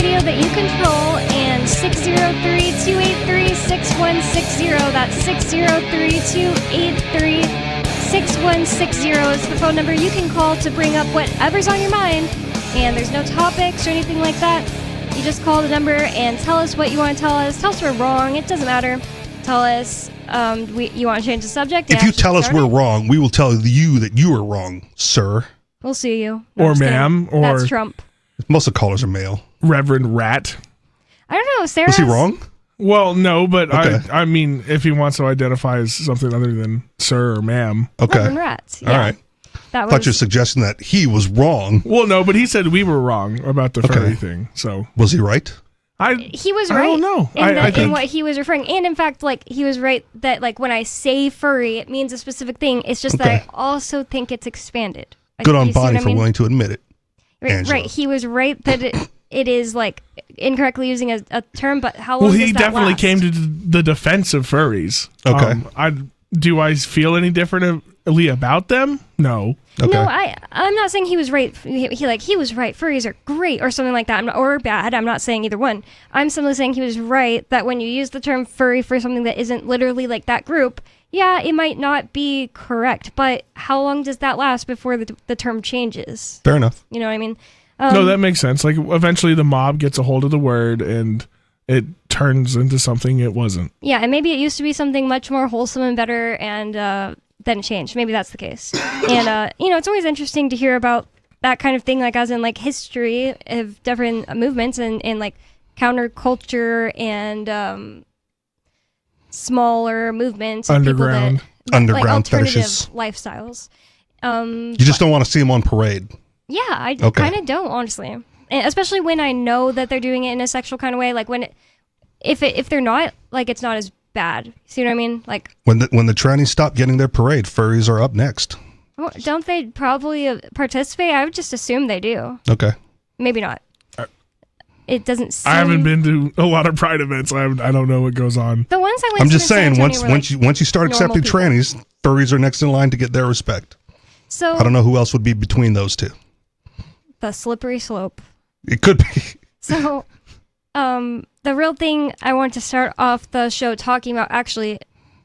radio that you control, and 603-283-6160. That's 603-283-6160 is the phone number you can call to bring up whatever's on your mind. And there's no topics or anything like that. You just call the number and tell us what you want to tell us. Tell us we're wrong. It doesn't matter. Tell us you want to change the subject. If you tell us we're wrong, we will tell you that you are wrong, sir. We'll sue you. No, or ma'am. Or that's Trump. Most of the callers are male. Reverend Rat. I don't know. Sarah. Was he wrong? Well, no, but okay. I mean, if he wants to identify as something other than sir or ma'am. Okay. Reverend Rat. Yeah. All right. That I thought you were suggesting that he was wrong. Well, no, but he said we were wrong about the furry thing. So was he right? He was right. I don't know. In what he was referring, and in fact, like he was right that like when I say furry, it means a specific thing. It's just that I also think it's expanded. Good on Bonnie for willing to admit it. Right. He was right that it is like incorrectly using a term, but how long? Well, he does that definitely last? Came to the defense of furries. Okay. Do I feel any differently about them? No. Okay. No, I'm not saying he was right. He was right. Furries are great or something like that, or bad. I'm not saying either one. I'm simply saying he was right that when you use the term furry for something that isn't literally like that group, yeah, it might not be correct. But how long does that last before the term changes? Fair enough. You know what I mean? No, that makes sense. Like eventually the mob gets a hold of the word and it turns into something it wasn't. Yeah, and maybe it used to be something much more wholesome and better, and then it changed. Maybe that's the case. And it's always interesting to hear about that kind of thing, like as in like history of different movements and like counterculture and smaller movements, underground like alternative fetishes, lifestyles. You just don't want to see them on parade. Yeah, I kind of don't, honestly. And especially when I know that they're doing it in a sexual kind of way, like if they're not, like it's not as bad. See what I mean? Like when the trannies stop getting their parade, furries are up next. Well, don't they probably participate? I would just assume they do. Okay. Maybe not. It doesn't seem... I haven't been to a lot of Pride events. I don't know what goes on. The ones I went to I'm just saying, once you start accepting people. trannies, furries are next in line to get their respect. So I don't know who else would be between those two. The slippery slope. It could be. So, the real thing I want to start off the show talking about, actually,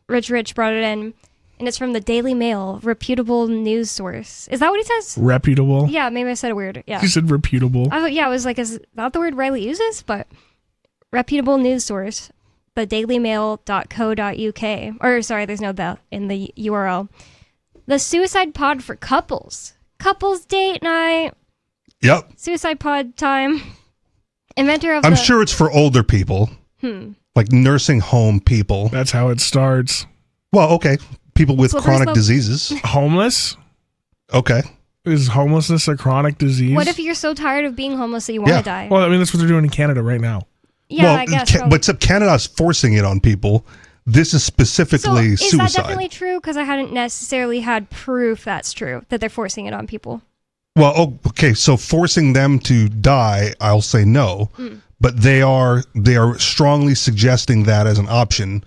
Rich brought it in, and it's from the Daily Mail, reputable news source. Is that what he says? Reputable? Yeah, maybe I said it weird. Yeah. You said reputable. I was like, is that the word Riley uses? But reputable news source, the dailymail.co.uk. Or, sorry, there's no the in the URL. The suicide pod for couples. Couples date night. Yep. Suicide pod time. Inventor of I'm sure it's for older people. Like nursing home people. That's how it starts. Well, okay. People with chronic diseases. Homeless? Okay. Is homelessness a chronic disease? What if you're so tired of being homeless that you want to die? Well, I mean, that's what they're doing in Canada right now. Yeah, I guess. But except Canada's forcing it on people. This is specifically suicide. Is that definitely true? Because I hadn't necessarily had proof that's true, that they're forcing it on people. Well, okay, so forcing them to die, I'll say no. But they are strongly suggesting that as an option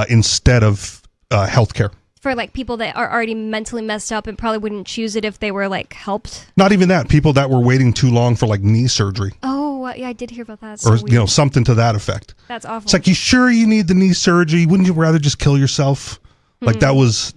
instead of healthcare. For like people that are already mentally messed up and probably wouldn't choose it if they were like helped. Not even that. People that were waiting too long for like knee surgery. Oh, yeah, I did hear about that. Or something to that effect. That's awful. It's like, you sure you need the knee surgery? Wouldn't you rather just kill yourself? Like that was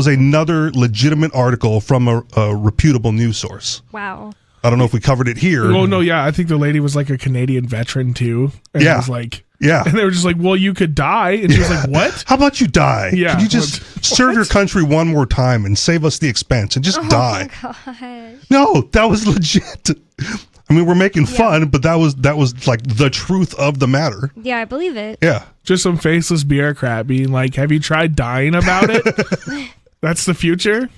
another legitimate article from a reputable news source. Wow. I don't know if we covered it here. Well, no, yeah, I think the lady was like a Canadian veteran too. And it was like, and they were just like, well, you could die. And she was like, what? How about you die? Yeah. Could you just serve your country one more time and save us the expense and just die? Oh my gosh. No, that was legit. I mean, we're making fun, but that was like the truth of the matter. Yeah, I believe it. Yeah. Just some faceless bureaucrat being like, have you tried dying about it? That's the future.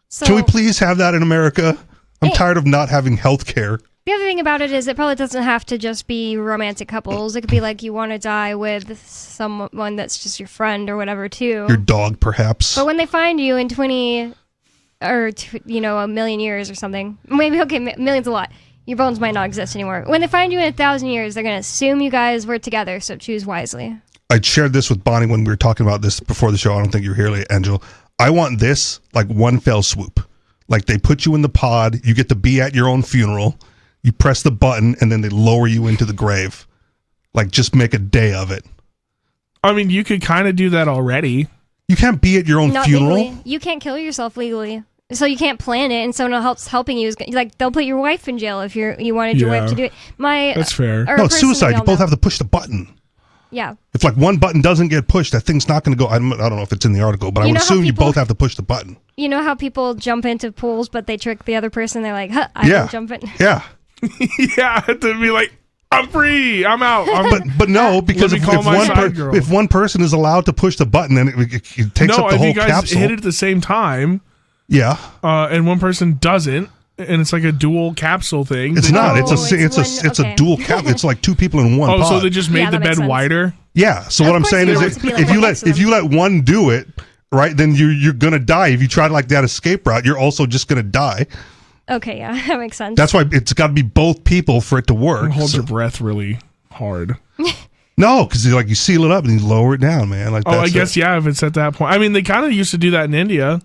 So, can we please have that in America? I'm tired of not having health care. The other thing about it is it probably doesn't have to just be romantic couples. It could be like you want to die with someone that's just your friend or whatever too. Your dog, perhaps. But when they find you in 20 or a million years or something, maybe million's a lot. Your bones might not exist anymore. When they find you in 1,000 years, they're gonna assume you guys were together. So choose wisely. I shared this with Bonnie when we were talking about this before the show. I don't think you were here, Angel. I want this like one fell swoop. Like they put you in the pod, you get to be at your own funeral, You press the button, and then they lower you into the grave. Like, just make a day of it. I mean, you could kind of do that already. You can't be at your own Not funeral. legally. You can't kill yourself legally. So you can't plan it, and someone else helping you is like they'll put your wife in jail if you wanted your wife to do it. That's fair. No, it's suicide. You both have to push the button. Yeah. If like one button doesn't get pushed, that thing's not going to go. I don't know if it's in the article, but I would assume you both have to push the button. You know how people jump into pools, but they trick the other person. They're like, "Huh, I can jump in." Yeah. Yeah, to be like, I'm free. I'm out. But no, because if one person is allowed to push the button, then it takes up the whole capsule. No, if you guys hit it at the same time, yeah, and one person doesn't, and it's like a dual capsule thing. It's not. It's a dual cap. It's like two people in one. Oh, pod. so they just made the bed wider. Yeah. So what I'm saying is, if you let one do it, right, then you're gonna die. If you try like that escape route, you're also just gonna die. Okay, yeah, that makes sense. That's why it's got to be both people for it to work. Hold your breath really hard. No, because like you seal it up and you lower it down, man. Like, I guess yeah. If it's at that point, I mean, they kind of used to do that in India.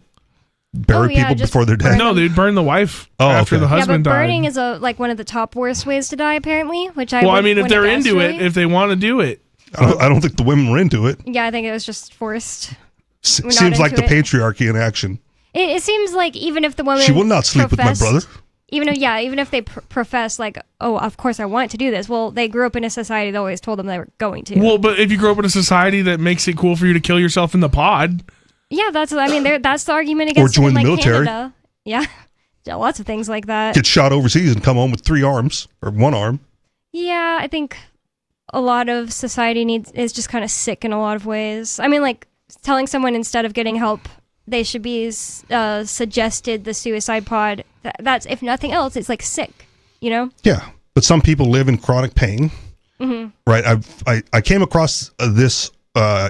Bury people before they're dead. No, they'd burn the wife after the husband died. Burning is like one of the top worst ways to die, apparently. Which I mean, if they're into it, if they want to do it, I don't think the women were into it. Yeah, I think it was just forced. Seems like the patriarchy in action. It seems like even if the woman she will not sleep with my brother. Even if they profess like, oh, of course I want to do this. Well, they grew up in a society that always told them they were going to. Well, but if you grow up in a society that makes it cool for you to kill yourself in the pod, yeah, that's the argument against. Or join the military. Canada. Yeah, lots of things like that. Get shot overseas and come home with 3 arms or 1 arm. Yeah, I think a lot of society is just kind of sick in a lot of ways. I mean, like telling someone instead of getting help, they should be suggested the suicide pod. That's, if nothing else, it's like sick, you know? Yeah, but some people live in chronic pain, right? I came across this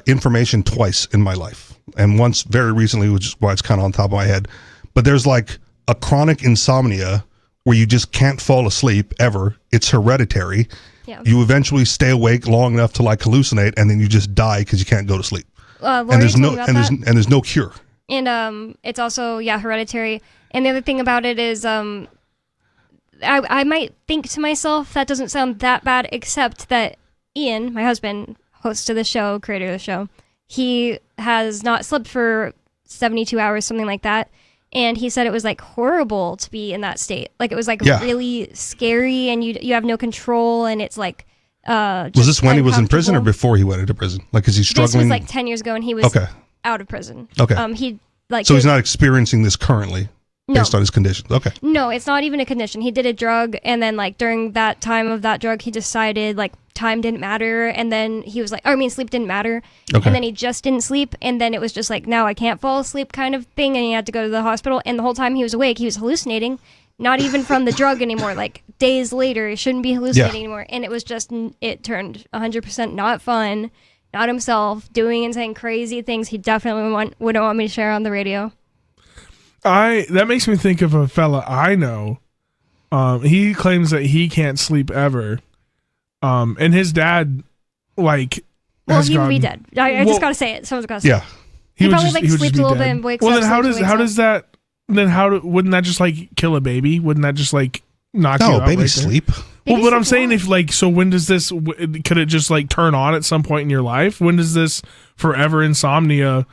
information twice in my life, and once very recently, which is why it's kind of on top of my head. But there's like a chronic insomnia where you just can't fall asleep ever. It's hereditary. Yeah. You eventually stay awake long enough to like hallucinate, and then you just die because you can't go to sleep. And there's no cure. And it's also hereditary. And the other thing about it is I might think to myself that doesn't sound that bad, except that Ian, my husband, host of the show, creator of the show, he has not slept for 72 hours, something like that. And he said it was like horrible to be in that state. Like it was like really scary, and you have no control, and it's like was this when he was in prison or before he went into prison? Like, is he struggling? This was like 10 years ago, and he was out of prison. Okay. So he's not experiencing this currently based on his conditions. Okay. No, it's not even a condition. He did a drug, and then like during that time of that drug, he decided like time didn't matter, and then he was like, sleep didn't matter. Okay. And then he just didn't sleep, and then it was just like, now I can't fall asleep kind of thing, and he had to go to the hospital, and the whole time he was awake, he was hallucinating. Not even from the drug anymore. Like days later, he shouldn't be hallucinating anymore. And it was just, it turned 100% not fun, not himself, doing and saying crazy things he definitely wouldn't want me to share on the radio. That makes me think of a fella I know. He claims that he can't sleep ever. And his dad, like, he would be dead. I just gotta say it. Someone's gotta say it. He probably sleeps a little bit and wakes up. Well, then wouldn't that just like kill a baby? Wouldn't that just like knock you out? No, babies sleep. Well, but I'm saying so when does this, could it just like turn on at some point in your life? When does this forever insomnia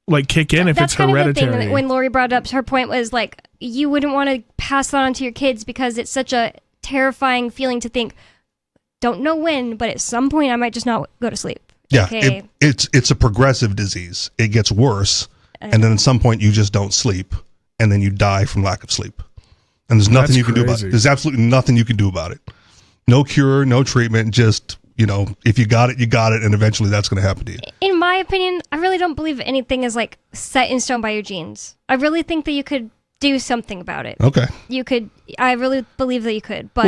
like kick in if it's hereditary? That's kind of the thing. When Lori brought up, her point was like, you wouldn't want to pass that on to your kids because it's such a terrifying feeling to think, don't know when, but at some point I might just not go to sleep. Yeah, it's a progressive disease. It gets worse, and then at some point you just don't sleep, and then you die from lack of sleep. And there's nothing you can do about it. There's absolutely nothing you can do about it. No cure, no treatment, just, if you got it, you got it, and eventually that's going to happen to you. In my opinion, I really don't believe anything is like set in stone by your genes. I really think that you could do something about it. Okay. I really believe that you could. But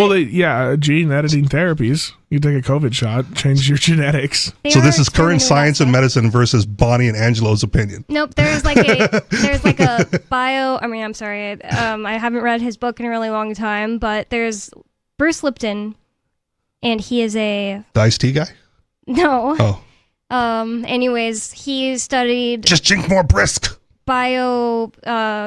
gene editing therapies. You take a COVID shot, change your genetics. So this is current science and medicine versus Bonnie and Angelo's opinion. Nope. There's like a bio. I mean, I'm sorry. I haven't read his book in a really long time, but there's Bruce Lipton, and he is the iced tea guy? No. Oh. Anyways, he studied. Just drink more brisk.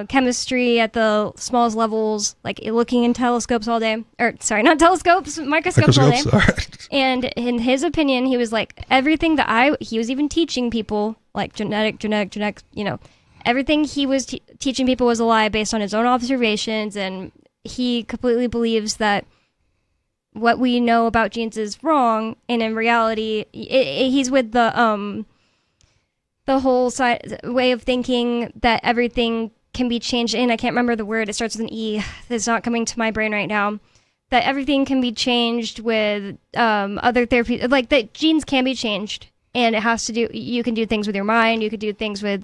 chemistry at the smallest levels, like looking in telescopes all day. Or sorry, not telescopes, microscopes all day. All right. And in his opinion, he was like, everything that he was even teaching people, like genetic, everything he was teaching people was a lie based on his own observations. And he completely believes that what we know about genes is wrong. And in reality, he's with the whole way of thinking that everything can be changed. And I can't remember the word. It starts with an E. It's not coming to my brain right now. That everything can be changed with other therapies, like that genes can be changed, and it has to do. You can do things with your mind. You could do things with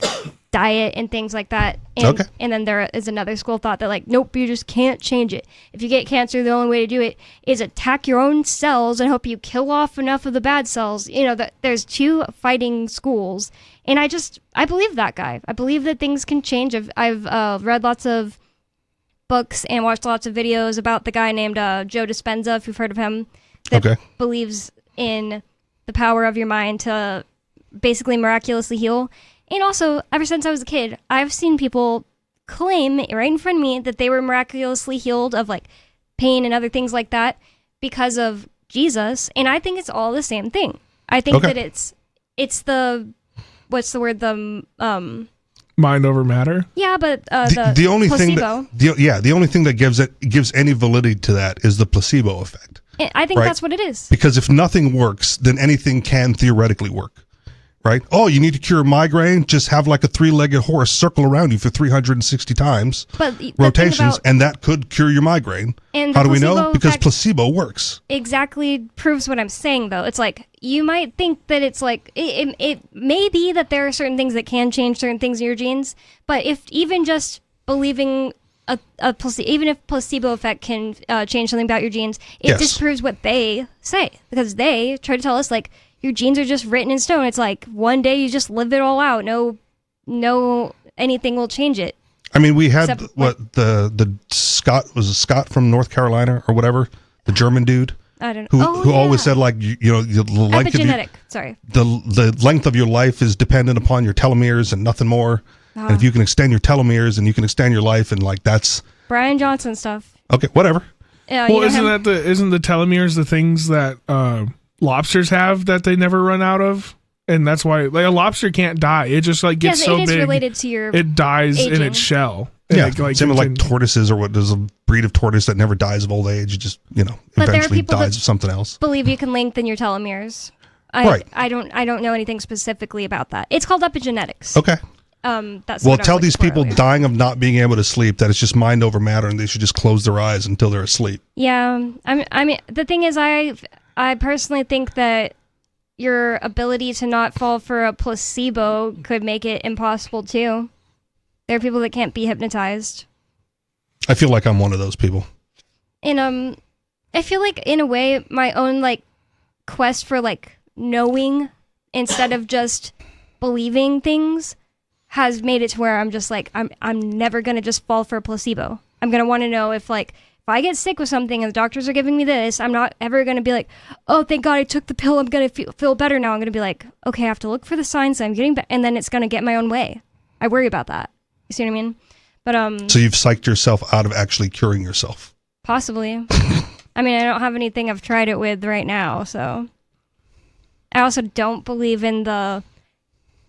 diet and things like that. And, Okay. And then there is another school of thought that like, nope, you just can't change it. If you get cancer, the only way to do it is attack your own cells and hope you kill off enough of the bad cells. That there's two fighting schools, and I believe that guy. I believe that things can change. I've read lots of books and watched lots of videos about the guy named Joe Dispenza, if you've heard of him, that Okay. believes in the power of your mind to basically miraculously heal. And also, ever since I was a kid, I've seen people claim right in front of me that they were miraculously healed of like pain and other things like that because of Jesus. And I think it's all the same thing. I think Okay. that it's the, what's the word? Mind over matter. Yeah, but The only thing placebo. the only thing that gives any validity to that is the placebo effect. I think right. that's what it is. Because if nothing works, then anything can theoretically work. Right? Oh, you need to cure a migraine? Just have like a 3-legged horse circle around you for 360 times, But the thing rotations, about- and that could cure your migraine. And the How do we know? placebo Because effect placebo works. exactly proves what I'm saying, though. It's like, you might think that it's like, it may be that there are certain things that can change certain things in your genes, but if even just believing even if placebo effect can change something about your genes, it Yes. disproves what they say, because they try to tell us like your genes are just written in stone. It's like one day you just live it all out. No anything will change it. I mean, we had Except, the Scott, was it Scott from North Carolina or whatever, the German dude I don't know. who always said like the length of your, epigenetic. Sorry. the length of your life is dependent upon your telomeres and nothing more. And if you can extend your telomeres and you can extend your life, and like that's Brian Johnson stuff. okay, whatever. Yeah, you Well, know isn't him? isn't the telomeres the things that lobsters have that they never run out of? And that's why like a lobster can't die. It just like gets Yes, so it is big related to your. it dies in aging. its shell. And Yeah, it, same with like continue- tortoises, or what, there's a breed of tortoise that never dies of old age. It just But there are eventually people dies that- of something else. believe you can lengthen your telomeres. Right. I don't know anything specifically about that. It's called epigenetics. Okay. That's Well, what I was tell looking these for people earlier. dying of not being able to sleep that it's just mind over matter, and they should just close their eyes until they're asleep. Yeah, I mean, the thing is, I personally think that your ability to not fall for a placebo could make it impossible too. There are people that can't be hypnotized, I feel like I'm one of those people. and I feel like in a way my own like quest for like knowing instead of just believing things has made it to where I'm just like I'm never gonna just fall for a placebo. I'm gonna want to know if I get sick with something and the doctors are giving me this, I'm not ever gonna be like, oh thank God I took the pill, I'm gonna feel better now. I'm gonna be like, okay, I have to look for the signs that I'm getting better, and then it's gonna get my own way. I worry about that. You see what I mean? But So you've psyched yourself out of actually curing yourself. possibly. I mean, I don't have anything I've tried it with right now, so. I also don't believe in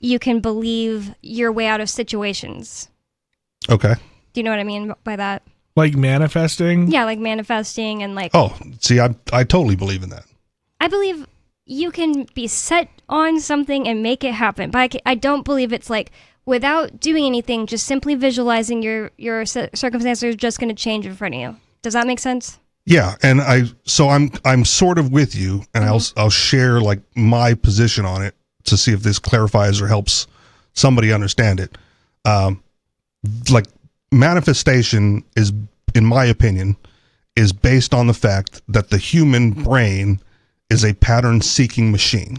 you can believe your way out of situations. Okay. Do you know what I mean by that? like manifesting. Yeah, like manifesting and like. Oh, see, I totally believe in that. I believe you can be set on something and make it happen, but I don't believe it's like without doing anything, just simply visualizing your circumstances are just going to change in front of you. Does that make sense? Yeah, and I'm sort of with you, and I'll share like my position on it to see if this clarifies or helps somebody understand it. Like manifestation is, in my opinion, is based on the fact that the human brain is a pattern-seeking machine,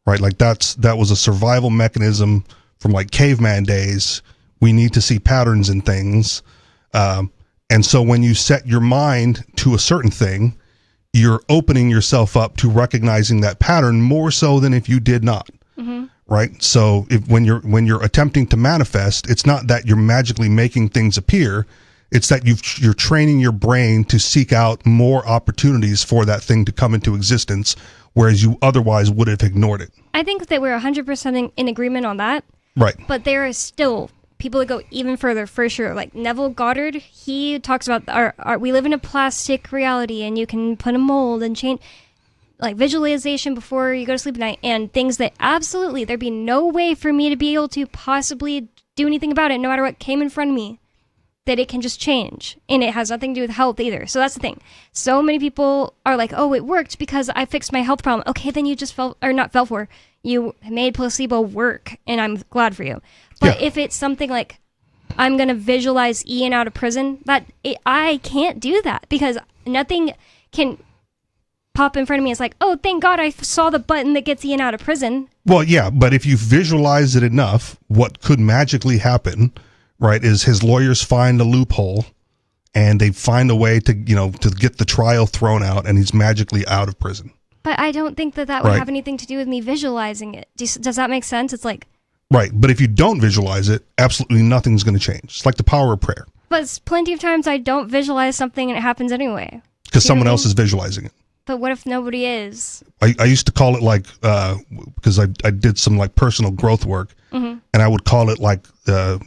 right? Like that was a survival mechanism from like caveman days. We need to see patterns in things. And so when you set your mind to a certain thing, you're opening yourself up to recognizing that pattern more so than if you did not. right? So when you're attempting to manifest, it's not that you're magically making things appear. It's that you're training your brain to seek out more opportunities for that thing to come into existence, whereas you otherwise would have ignored it. I think that we're 100% in agreement on that. Right. But there is still people that go even further, for sure. Like Neville Goddard, he talks about we live in a plastic reality, and you can put a mold and change, like visualization before you go to sleep at night, and things that absolutely there'd be no way for me to be able to possibly do anything about it, no matter what came in front of me. That it can just change, and it has nothing to do with health either. So that's the thing. So many people are like, "Oh, it worked because I fixed my health problem." Okay, then you just you made placebo work, and I'm glad for you. But if it's something like, I'm gonna visualize Ian out of prison, I can't do that because nothing can pop in front of me. It's like, oh, thank God I saw the button that gets Ian out of prison. Well, yeah, but if you visualize it enough, what could magically happen? Right, is his lawyers find a loophole and they find a way to get the trial thrown out, and he's magically out of prison. But I don't think that would have anything to do with me visualizing it. Does that make sense? It's like... Right, but if you don't visualize it, absolutely nothing's going to change. It's like the power of prayer. But plenty of times I don't visualize something and it happens anyway. Because someone else is visualizing it. But what if nobody is? I used to call it like, because I did some like personal growth work, and I would call it like the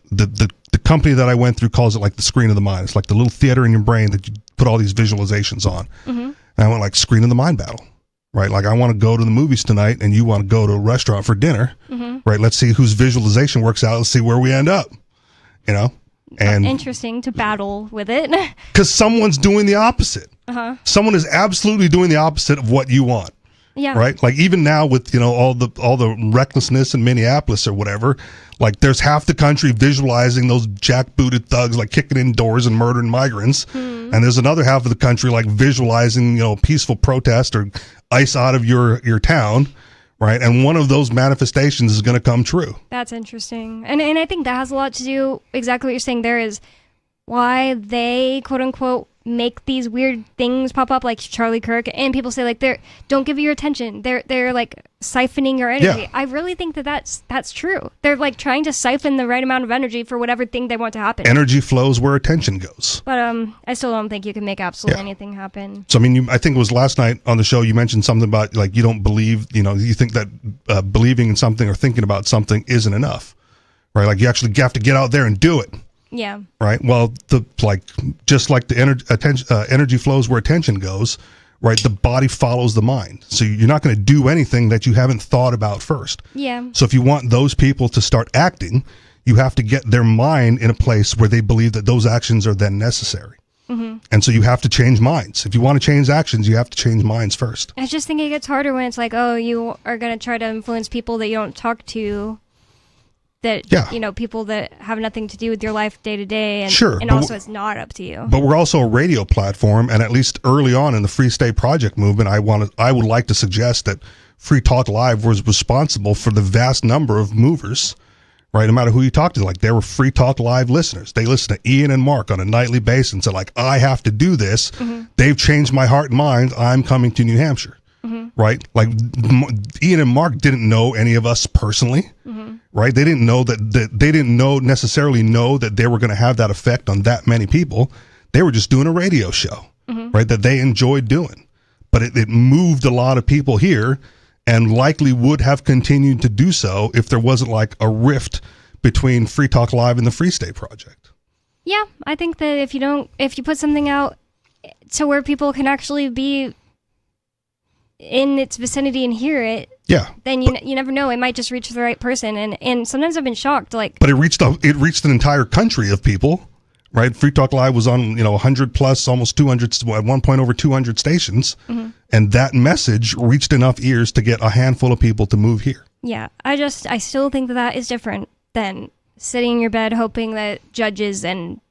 company that I went through calls it like the screen of the mind. It's like the little theater in your brain that you put all these visualizations on. And I went like screen of the mind battle, right? Like I want to go to the movies tonight and you want to go to a restaurant for dinner, right? Let's see whose visualization works out. Let's see where we end up, And interesting to battle with it. Because someone's doing the opposite. Someone is absolutely doing the opposite of what you want. Yeah. Right. Like even now with all the recklessness in Minneapolis or whatever, like there's half the country visualizing those jackbooted thugs like kicking in doors and murdering migrants, and there's another half of the country like visualizing peaceful protest or ICE out of your town, right? And one of those manifestations is going to come true. That's interesting, and I think that has a lot to do exactly what you're saying. There is why they quote unquote make these weird things pop up like Charlie Kirk, and people say like don't give you your attention, they're like siphoning your energy. I really think that's true. They're like trying to siphon the right amount of energy for whatever thing they want to happen. Energy flows where attention goes. But I still don't think you can make absolutely anything happen. So I mean, I think it was last night on the show you mentioned something about like you don't believe, you think that believing in something or thinking about something isn't enough, right? Like you actually have to get out there and do it. Yeah. Right. Well, just like the energy flows where attention goes, right? The body follows the mind. So you're not going to do anything that you haven't thought about first. Yeah. So if you want those people to start acting, you have to get their mind in a place where they believe that those actions are then necessary. And so you have to change minds. If you want to change actions, you have to change minds first. I just think it gets harder when it's like, oh, you are going to try to influence people that you don't talk to. That, people that have nothing to do with your life day to day, and also it's not up to you. But we're also a radio platform, and at least early on in the Free State Project movement, I would like to suggest that Free Talk Live was responsible for the vast number of movers, right? No matter who you talk to, like they were Free Talk Live listeners. They listen to Ian and Mark on a nightly basis and said, like, I have to do this. They've changed my heart and mind. I'm coming to New Hampshire. Right? Like Ian and Mark didn't know any of us personally, right? They didn't know they didn't necessarily know that they were going to have that effect on that many people. They were just doing a radio show, right? That they enjoyed doing, but it moved a lot of people here and likely would have continued to do so if there wasn't like a rift between Free Talk Live and the Free State Project. Yeah. I think that if you put something out to where people can actually be in its vicinity and hear it, then you never know, it might just reach the right person, and sometimes I've been shocked, like, but it reached an entire country of people, right? Free Talk Live was on 100 plus, almost 200 at one point, over 200 stations, and that message reached enough ears to get a handful of people to move here. I still think that is different than sitting in your bed hoping that judges and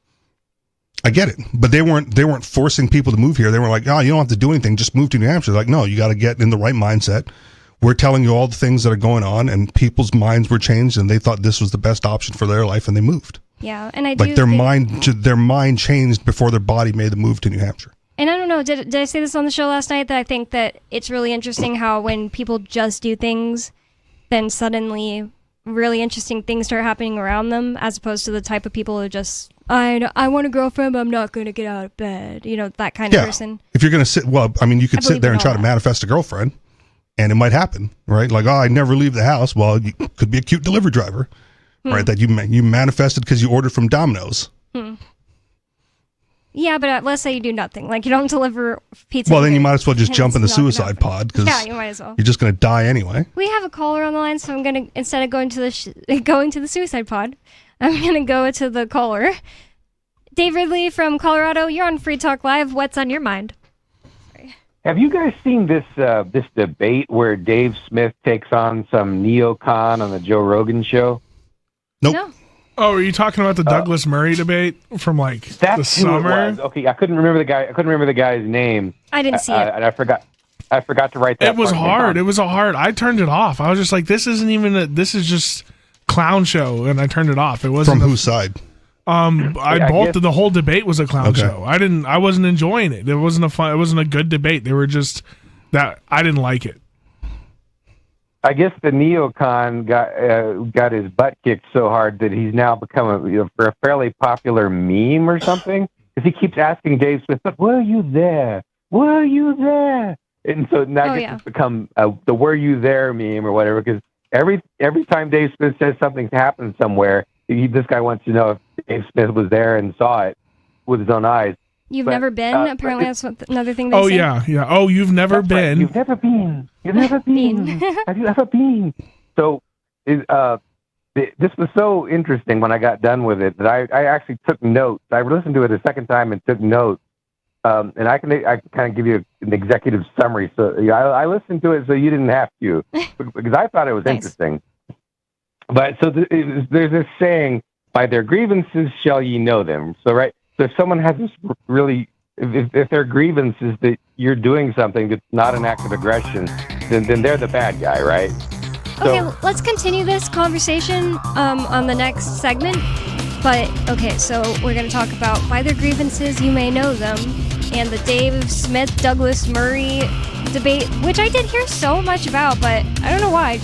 I get it, but they weren't forcing people to move here. They were like, oh, you don't have to do anything, just move to New Hampshire. Like, no, you got to get in the right mindset. We're telling you all the things that are going on, and people's minds were changed, and they thought this was the best option for their life, and they moved. Yeah, and their mind changed before their body made the move to New Hampshire. And I don't know, did I say this on the show last night, that I think that it's really interesting how when people just do things then suddenly really interesting things start happening around them, as opposed to the type of people who just, I want a girlfriend, but I'm not going to get out of bed. You know, that kind of person. If you're going to sit, well, I mean, you could I sit believe there in and try all to that. manifest a girlfriend, and it might happen, right? Like, oh, I never leave the house. Well, you could be a cute delivery driver, right? That you manifested because you ordered from Domino's. Yeah, but let's say you do nothing. Like, you don't deliver pizza. Well, then you either, might as well just and jump it's in the not gonna suicide happen. pod because Yeah, you might as well. you're just going to die anyway. We have a caller on the line, so I'm gonna, instead of going to the suicide pod, I'm gonna go to the caller. Dave Ridley from Colorado, you're on Free Talk Live. What's on your mind? Have you guys seen this debate where Dave Smith takes on some neocon on the Joe Rogan show? Nope. No. Oh, are you talking about the Douglas Murray debate from like the That's who it summer? was. Okay, I couldn't remember the guy's name. I didn't see it. And I forgot to write that. It was part hard. down. It was a hard. I turned it off. I was just like, this isn't even. This is just clown show, and I turned it off. It wasn't From whose side? I guess- the whole debate was a clown Okay. show. I wasn't enjoying it. It wasn't a good debate. They were just that I didn't like it. I guess the neocon got his butt kicked so hard that he's now become a fairly popular meme or something. Because he keeps asking Dave Smith, "But were you there? Were you there?" And so now it's become the "Were you there" meme or whatever. Because every time Dave Smith says something's happened somewhere, this guy wants to know if Dave Smith was there and saw it with his own eyes. You've But, never been? Apparently, that's another thing they Oh say. yeah. Oh, you've never That's right. been. You've never been. You've never been. Have you ever been? So, this was so interesting when I got done with it that I actually took notes. I listened to it a second time and took notes. And I can kind of give you an executive summary. So I listened to it so you didn't have to, because I thought it was Nice. interesting. But so there's this saying, "By their grievances shall ye know them." So right. So if someone has this really, if their grievance is that you're doing something that's not an act of aggression, then they're the bad guy, right? Okay, let's continue this conversation on the next segment. But, okay, so we're going to talk about by their grievances, you may know them, and the Dave Smith, Douglas Murray debate, which I did hear so much about, but I don't know why.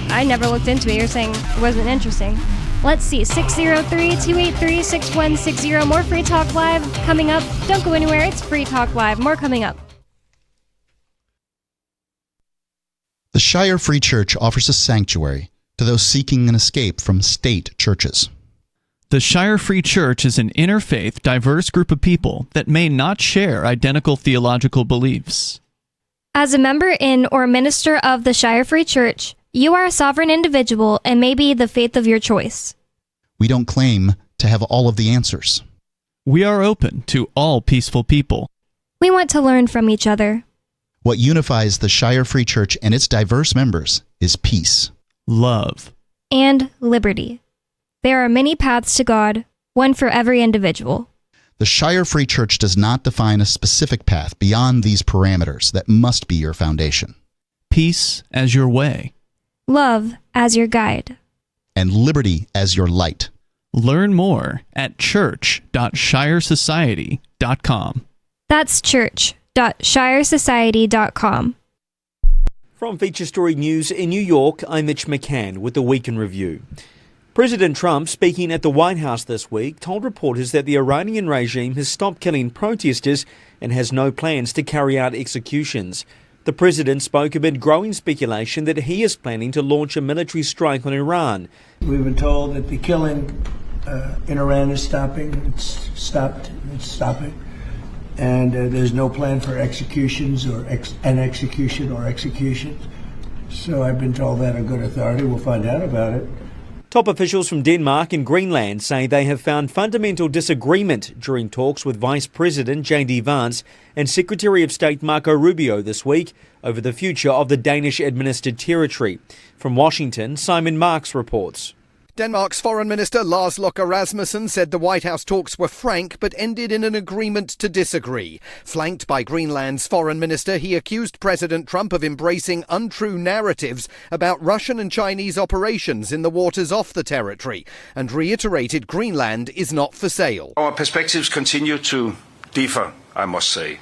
I never looked into it. You're saying it wasn't interesting. Let's see, 603-283-6160. More Free Talk Live coming up. Don't go anywhere. It's Free Talk Live. More coming up. The Shire Free Church offers a sanctuary to those seeking an escape from state churches. The Shire Free Church is an interfaith, diverse group of people that may not share identical theological beliefs. As a member in or minister of the Shire Free Church, you are a sovereign individual and may be the faith of your choice. We don't claim to have all of the answers. We are open to all peaceful people. We want to learn from each other. What unifies the Shire Free Church and its diverse members is peace, love, and liberty. There are many paths to God, one for every individual. The Shire Free Church does not define a specific path beyond these parameters that must be your foundation. Peace as your way. Love as your guide. And liberty as your light. Learn more at church.shiresociety.com. That's church.shiresociety.com. From Feature Story News in New York, I'm Mitch McCann with the Week in Review. President Trump, speaking at the White House this week, told reporters that the Iranian regime has stopped killing protesters and has no plans to carry out executions. The president spoke amid growing speculation that he is planning to launch a military strike on Iran. We've been told that the killing in Iran is stopping. It's stopping. And there's no plan for executions or an execution or executions. So I've been told that on good authority. We'll find out about it. Top officials from Denmark and Greenland say they have found fundamental disagreement during talks with Vice President J.D. Vance and Secretary of State Marco Rubio this week over the future of the Danish-administered territory. From Washington, Simon Marks reports. Denmark's Foreign Minister Lars Løkke Rasmussen said the White House talks were frank but ended in an agreement to disagree. Flanked by Greenland's Foreign Minister, he accused President Trump of embracing untrue narratives about Russian and Chinese operations in the waters off the territory and reiterated Greenland is not for sale. Our perspectives continue to differ, I must say.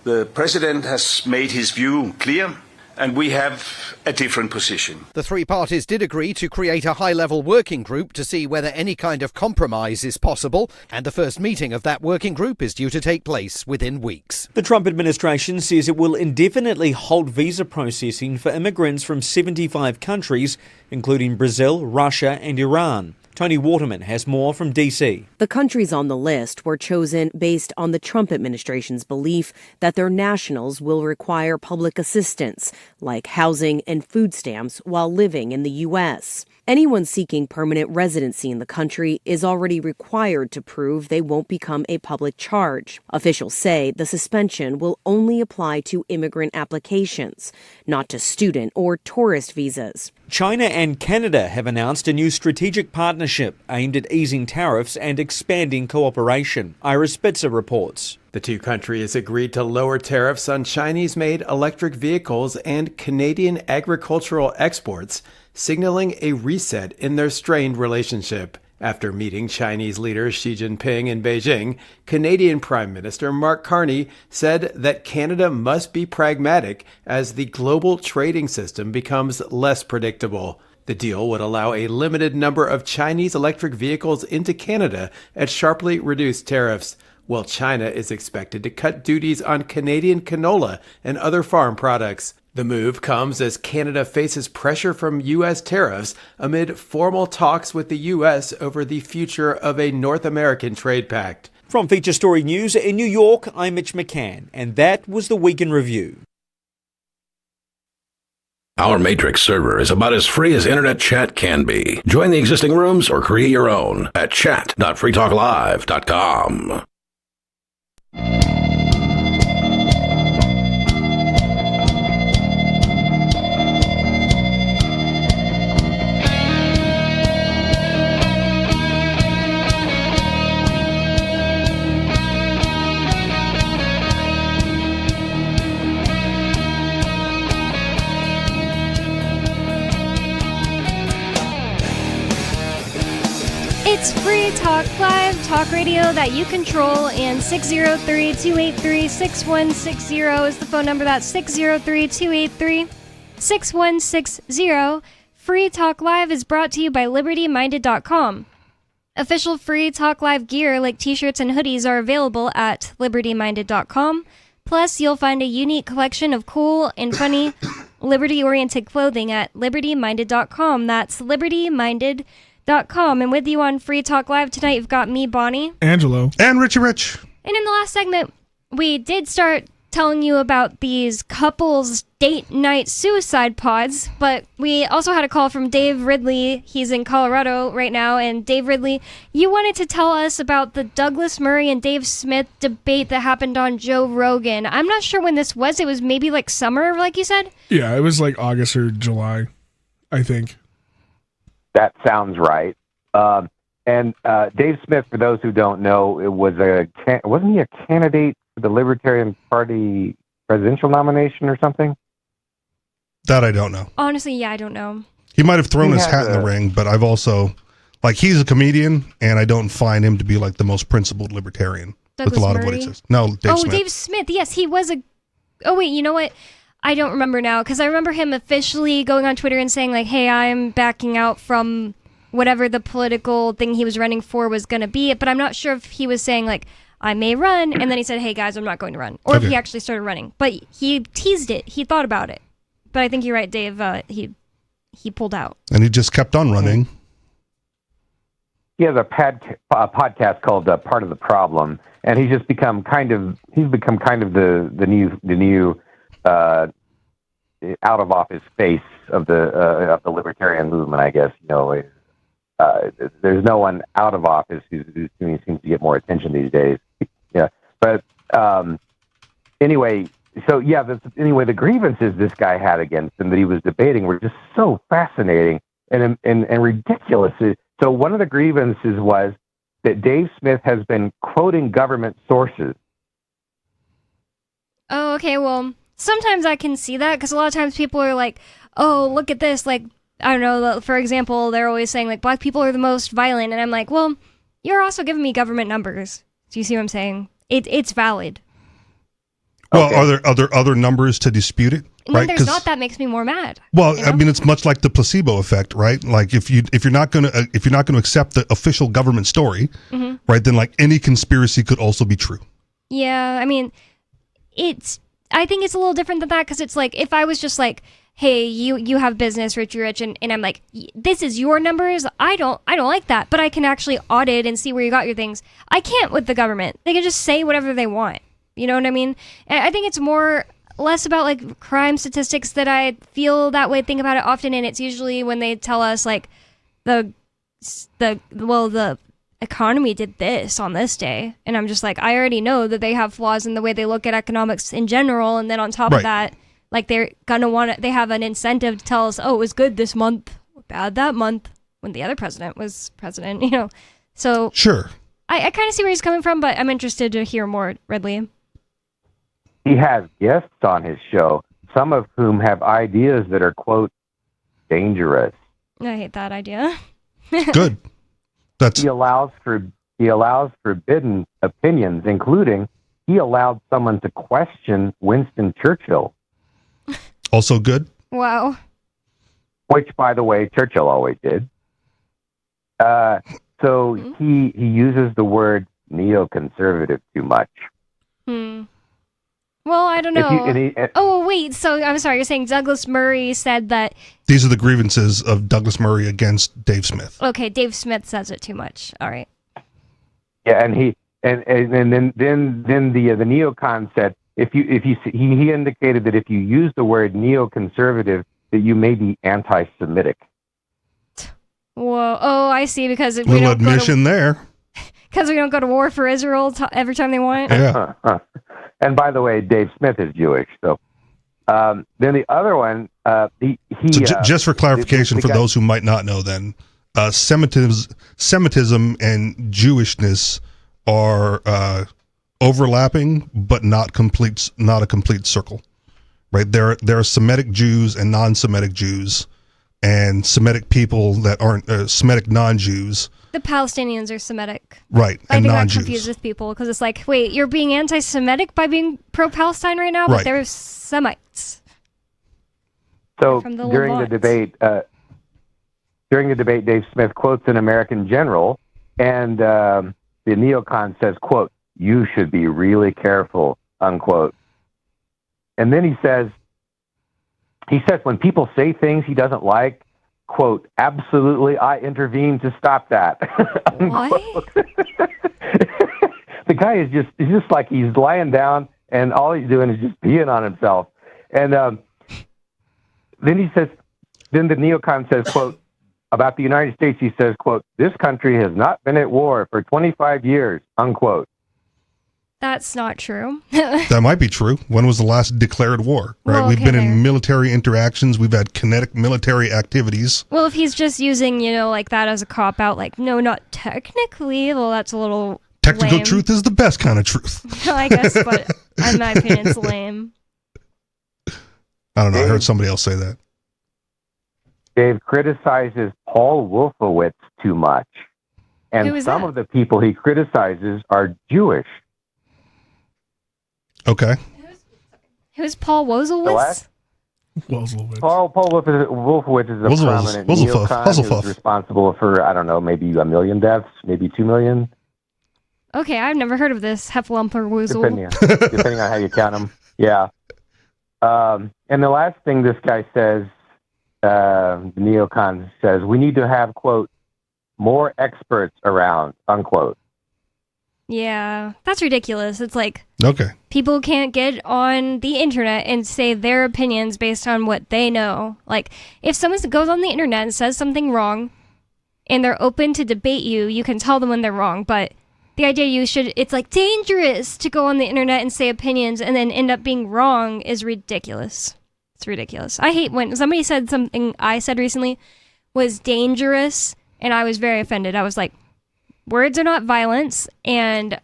The President has made his view clear, and we have a different position. The three parties did agree to create a high-level working group to see whether any kind of compromise is possible, and the first meeting of that working group is due to take place within weeks. The Trump administration says it will indefinitely halt visa processing for immigrants from 75 countries, including Brazil, Russia and Iran. Tony Waterman has more from DC. The countries on the list were chosen based on the Trump administration's belief that their nationals will require public assistance, like housing and food stamps, while living in the U.S. Anyone seeking permanent residency in the country is already required to prove they won't become a public charge. Officials say the suspension will only apply to immigrant applications, not to student or tourist visas. China and Canada have announced a new strategic partnership aimed at easing tariffs and expanding cooperation. Ira Spitzer reports. The two countries agreed to lower tariffs on Chinese-made electric vehicles and Canadian agricultural exports, signaling a reset in their strained relationship. After meeting Chinese leader Xi Jinping in Beijing, Canadian Prime Minister Mark Carney said that Canada must be pragmatic as the global trading system becomes less predictable. The deal would allow a limited number of Chinese electric vehicles into Canada at sharply reduced tariffs, while China is expected to cut duties on Canadian canola and other farm products. The move comes as Canada faces pressure from U.S. tariffs amid formal talks with the U.S. over the future of a North American trade pact. From Feature Story News in New York, I'm Mitch McCann, and that was the Week in Review. Our Matrix server is about as free as internet chat can be. Join the existing rooms or create your own at chat.freetalklive.com. It's Free Talk Live, talk radio that you control, and 603-283-6160 is the phone number. That's 603-283-6160. Free Talk Live is brought to you by LibertyMinded.com. Official Free Talk Live gear like t-shirts and hoodies are available at LibertyMinded.com. Plus, you'll find a unique collection of cool and funny liberty-oriented clothing at LibertyMinded.com. That's LibertyMinded.com. And with you on Free Talk Live tonight, you've got me, Bonnie, Angelo, and Richie Rich. And in the last segment, we did start telling you about these couples date night suicide pods, but we also had a call from Dave Ridley. He's in Colorado right now. And Dave Ridley, you wanted to tell us about the Douglas Murray and Dave Smith debate that happened on Joe Rogan. I'm not sure when this was. It was maybe like summer, like you said? Yeah, it was like August or July, I think. That sounds right. And Dave Smith, for those who don't know, wasn't he a candidate for the Libertarian Party presidential nomination or something? That I don't know. Honestly, yeah, I don't know. He might have thrown his hat in the ring, but I've also, he's a comedian, and I don't find him to be like the most principled libertarian Douglas with a lot Murray? of what he says. No, Dave Smith. Dave Smith. Yes, he was a... Oh, wait, you know what? I don't remember now, because I remember him officially going on Twitter and saying, like, hey, I'm backing out from whatever the political thing he was running for was going to be. But I'm not sure if he was saying, like, I may run, and then he said, hey, guys, I'm not going to run. Or if he actually started running. But he teased it. He thought about it. But I think you're right, Dave. He pulled out. And he just kept on running. He has a podcast called Part of the Problem, and he's become kind of the new out of office face of the libertarian movement, I guess. There's no one out of office who seems to get more attention these days. Yeah, but anyway, the grievances this guy had against him that he was debating were just so fascinating and ridiculous. So one of the grievances was that Dave Smith has been quoting government sources. Oh, okay, well... Sometimes I can see that, because a lot of times people are like, oh, look at this, like, I don't know, for example, they're always saying, like, black people are the most violent, and I'm like, well, you're also giving me government numbers. Do you see what I'm saying? It's valid. Well, Okay. are there other numbers to dispute it? And when Right? there's not, that makes me more mad. Well, you know? I mean, it's much like the placebo effect, right? Like if you're not gonna accept the official government story, Mhm. right? Then like any conspiracy could also be true. Yeah, I mean, I think it's a little different than that because it's like if I was just like, hey, you have business, Rich, and I'm like, this is your numbers. I don't like that, but I can actually audit and see where you got your things. I can't with the government. They can just say whatever they want. You know what I mean? And I think it's less about like crime statistics that I feel that way. Think about it often, and it's usually when they tell us like the economy did this on this day, and I'm just like, I already know that they have flaws in the way they look at economics in general, and then on top of that, like they have an incentive to tell us, oh, it was good this month, bad that month when the other president was president, you know. So sure, I kind of see where he's coming from, but I'm interested to hear more, Ridley. He has guests on his show, some of whom have ideas that are, quote, dangerous. I hate that idea. Good. He allows forbidden opinions, including he allowed someone to question Winston Churchill. Also good. Wow. Which, by the way, Churchill always did. So he uses the word neoconservative too much. Well, I don't know. Oh, wait. So I'm sorry. You're saying Douglas Murray said that. These are the grievances of Douglas Murray against Dave Smith. Okay, Dave Smith says it too much. All right. Yeah, and then the neocon said he indicated that if you use the word neoconservative, that you may be anti-Semitic. Whoa! Oh, I see. Because we Little don't admission there. Because we don't go to war for Israel every time they want. Yeah. And by the way, Dave Smith is Jewish. So then the other one, just for clarification, for those who might not know, then Semitism and Jewishness are overlapping, but not a complete circle, right? There are Semitic Jews and non-Semitic Jews, and Semitic people that aren't Semitic non-Jews. The Palestinians are Semitic. Right, I and think that non-Jews. confuses people because it's like, wait, you're being anti-Semitic by being pro-Palestine right now, but Right. they're Semites. So From the during the debate, Dave Smith quotes an American general, and the neocon says, quote, "You should be really careful," unquote. And then he says when people say things he doesn't like, quote, "Absolutely, I intervene to stop that." What? The guy is just like he's lying down, and all he's doing is just peeing on himself. And then the neocon says, quote, about the United States, he says, quote, "This country has not been at war for 25 years," unquote. That's not true. That might be true. When was the last declared war? Right, Well, we've been okay, in military interactions. We've had kinetic military activities. Well, if he's just using, like that as a cop out, like, no, not technically, well, that's a little Technical lame. truth is the best kind of truth. I guess, but in my opinion, it's lame. I don't know. I heard somebody else say that. Dave criticizes Paul Wolfowitz too much. And Who is some that? of the people he criticizes are Jewish. Okay. Who's Paul Wozowitz? Paul Wolfowitz is a prominent neocon who's responsible for, I don't know, maybe 1 million deaths, maybe 2 million, Okay, I've never heard of this Hefflumperwoozle. depending on how you count them. Yeah. And the last thing this guy says, the neocon says, we need to have, quote, more experts around, unquote. Yeah, that's ridiculous. It's like Okay. people can't get on the internet and say their opinions based on what they know. Like, if someone goes on the internet and says something and they're open to debate you, you can tell them when they're wrong. But the idea it's like dangerous to go on the internet and say opinions and then end up being wrong is ridiculous. It's ridiculous. I hate when somebody said something I said recently was dangerous and I was very offended. I was like, words are not violence, and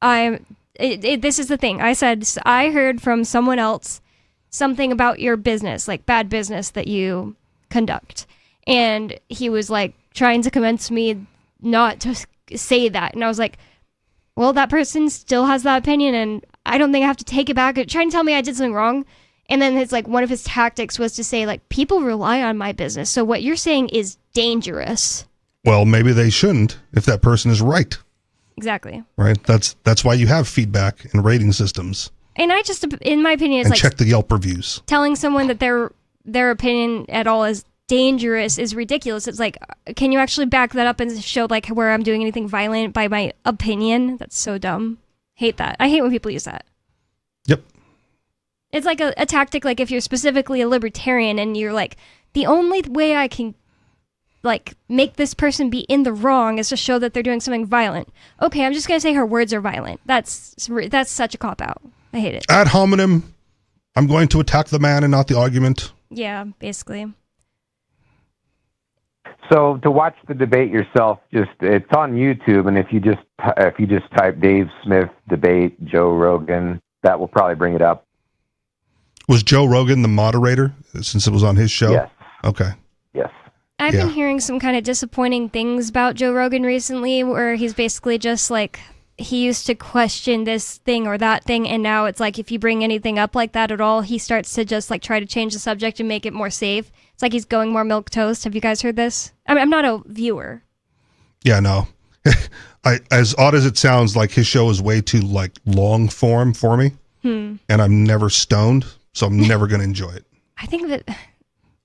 this is the thing. I said, I heard from someone else something about your business, like bad business that you conduct. And he was like trying to convince me not to say that. And I was like, well, that person still has that opinion, and I don't think I have to take it back. Trying to tell me I did something wrong. And then it's like one of his tactics was to say like, people rely on my business. So what you're saying is dangerous. Well, maybe they shouldn't if that person is right. Exactly. Right. That's why you have feedback and rating systems. And I just, in my opinion, it's and like check the Yelp reviews. Telling someone that their opinion at all is dangerous is ridiculous. It's like, can you actually back that up and show like where I'm doing anything violent by my opinion? That's so dumb. Hate that. I hate when people use that. Yep. It's like a tactic, like if you're specifically a libertarian and you're like, the only way I can like make this person be in the wrong is to show that they're doing something violent. Okay, I'm just gonna say her words are violent. That's such a cop-out. I hate it. Ad hominem, I'm going to attack the man and not the argument. Yeah, basically. So to watch the debate yourself, it's on YouTube, and if you just type Dave Smith debate Joe Rogan, that will probably bring it up. Was Joe Rogan the moderator since it was on his show? Yes. Okay. Yes. I've been hearing some kind of disappointing things about Joe Rogan recently, where he's basically just like, he used to question this thing or that thing, and now it's like if you bring anything up like that at all, he starts to just like try to change the subject and make it more safe. It's like he's going more milquetoast. Have you guys heard this? I mean, I'm not a viewer. Yeah, no. As odd as it sounds, like his show is way too like long form for me, and I'm never stoned, so I'm never going to enjoy it. I think that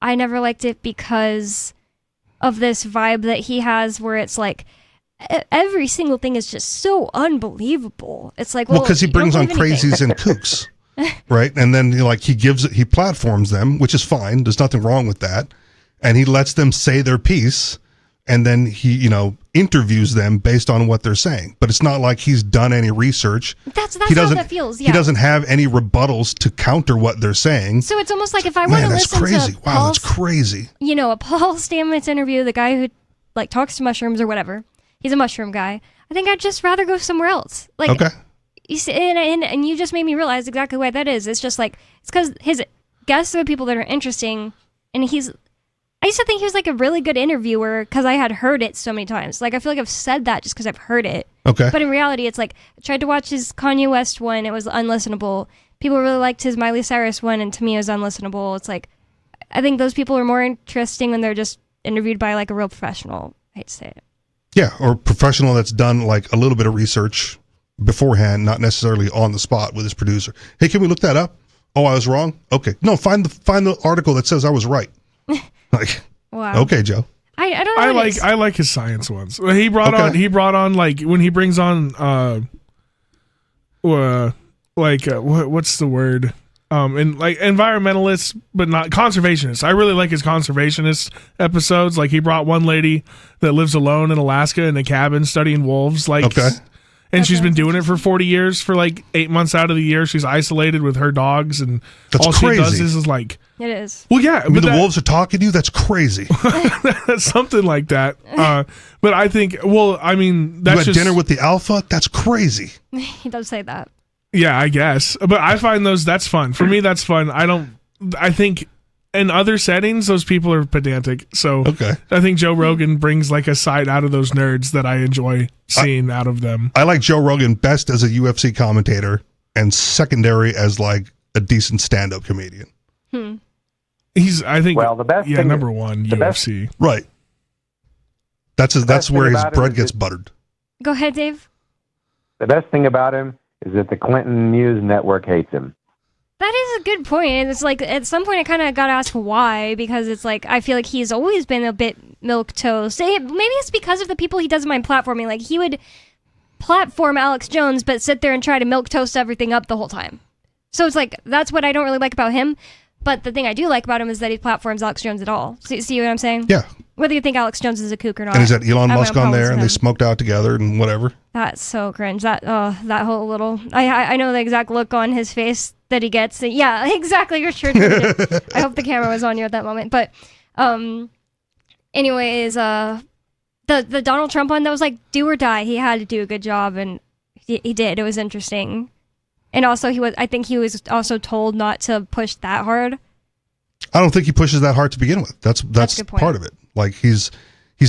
I never liked it because of this vibe that he has where it's like every single thing is just so unbelievable. It's like, well, because he brings on crazies and kooks, right? And then he platforms them, which is fine. There's nothing wrong with that. And he lets them say their piece, and then he, interviews them based on what they're saying. But it's not like he's done any research. That's how that feels. Yeah. He doesn't have any rebuttals to counter what they're saying. So it's almost like if I want to listen crazy. to Wow, that's crazy. A Paul Stamets interview, the guy who like talks to mushrooms or whatever. He's a mushroom guy. I think I'd just rather go somewhere else. Like, okay. You see, and you just made me realize exactly why that is. It's just like, it's because his guests are the people that are interesting, and I used to think he was like a really good interviewer because I had heard it so many times. Like, I feel like I've said that just because I've heard it. Okay. But in reality, it's like, I tried to watch his Kanye West one. It was unlistenable. People really liked his Miley Cyrus one, and to me it was unlistenable. It's like, I think those people are more interesting when they're just interviewed by like a real professional. I hate to say it. Yeah, or a professional that's done like a little bit of research beforehand, not necessarily on the spot with his producer. Hey, can we look that up? Oh, I was wrong? Okay. No, find the article that says I was right. Like, wow. Okay, Joe. I don't know. I like his science ones. He brought on like when he brings on what's the word? And like environmentalists, but not conservationists. I really like his conservationist episodes. Like he brought one lady that lives alone in Alaska in a cabin studying wolves. Like, and she's been doing it for 40 years. For like 8 months out of the year, she's isolated with her dogs, and that's all crazy. she does is like. It is. Well, yeah. I mean, the wolves are talking to you? That's crazy. Something like that. But I think, well, I mean, that's you had dinner with the alpha? That's crazy. He does say that. Yeah, I guess. But I find that's fun. For me, that's fun. I think in other settings, those people are pedantic. So I think Joe Rogan brings like a side out of those nerds that I enjoy seeing out of them. I like Joe Rogan best as a UFC commentator and secondary as like a decent stand-up comedian. He's, I think, the best thing, number one UFC. Right. That's where his bread gets buttered. Go ahead, Dave. The best thing about him is that the Clinton News Network hates him. That is a good point. And it's like, at some point I kind of got to ask why, because it's like, I feel like he's always been a bit milquetoast. Maybe it's because of the people he doesn't mind platforming. Like, he would platform Alex Jones, but sit there and try to milquetoast everything up the whole time. So it's like, that's what I don't really like about him. But the thing I do like about him is that he platforms Alex Jones at all. See what I'm saying? Yeah. Whether you think Alex Jones is a kook or not. And he's got Elon Musk on there, and they smoked out together and whatever. That's so cringe. That whole little... I know the exact look on his face that he gets. Yeah, exactly. You're sure. I hope the camera was on you at that moment. But anyways, the Donald Trump one, that was like do or die. He had to do a good job, and he did. It was interesting. And also, I think he was also told not to push that hard. I don't think he pushes that hard to begin with. That's part of it. Like he's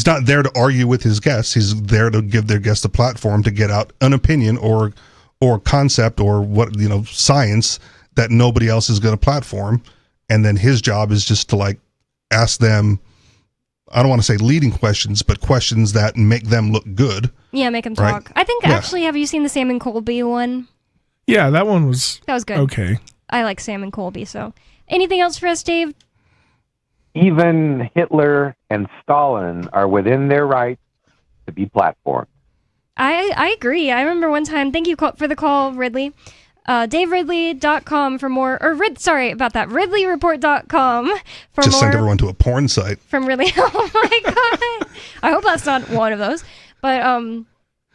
not there to argue with his guests. He's there to give their guests a platform to get out an opinion or or concept or what, science that nobody else is going to platform. And then his job is just to like ask them, I don't want to say leading questions, but questions that make them look good. Yeah, make them Right? talk. I think actually, have you seen the Sam and Colby one? Yeah, that one was good. Okay. I like Sam and Colby. So, anything else for us, Dave? Even Hitler and Stalin are within their rights to be platformed. I agree. I remember one time, thank you for the call, Ridley. DaveRidley.com for more, RidleyReport.com for Just more. send everyone to a porn site. From Ridley. Oh my God. I hope that's not one of those. But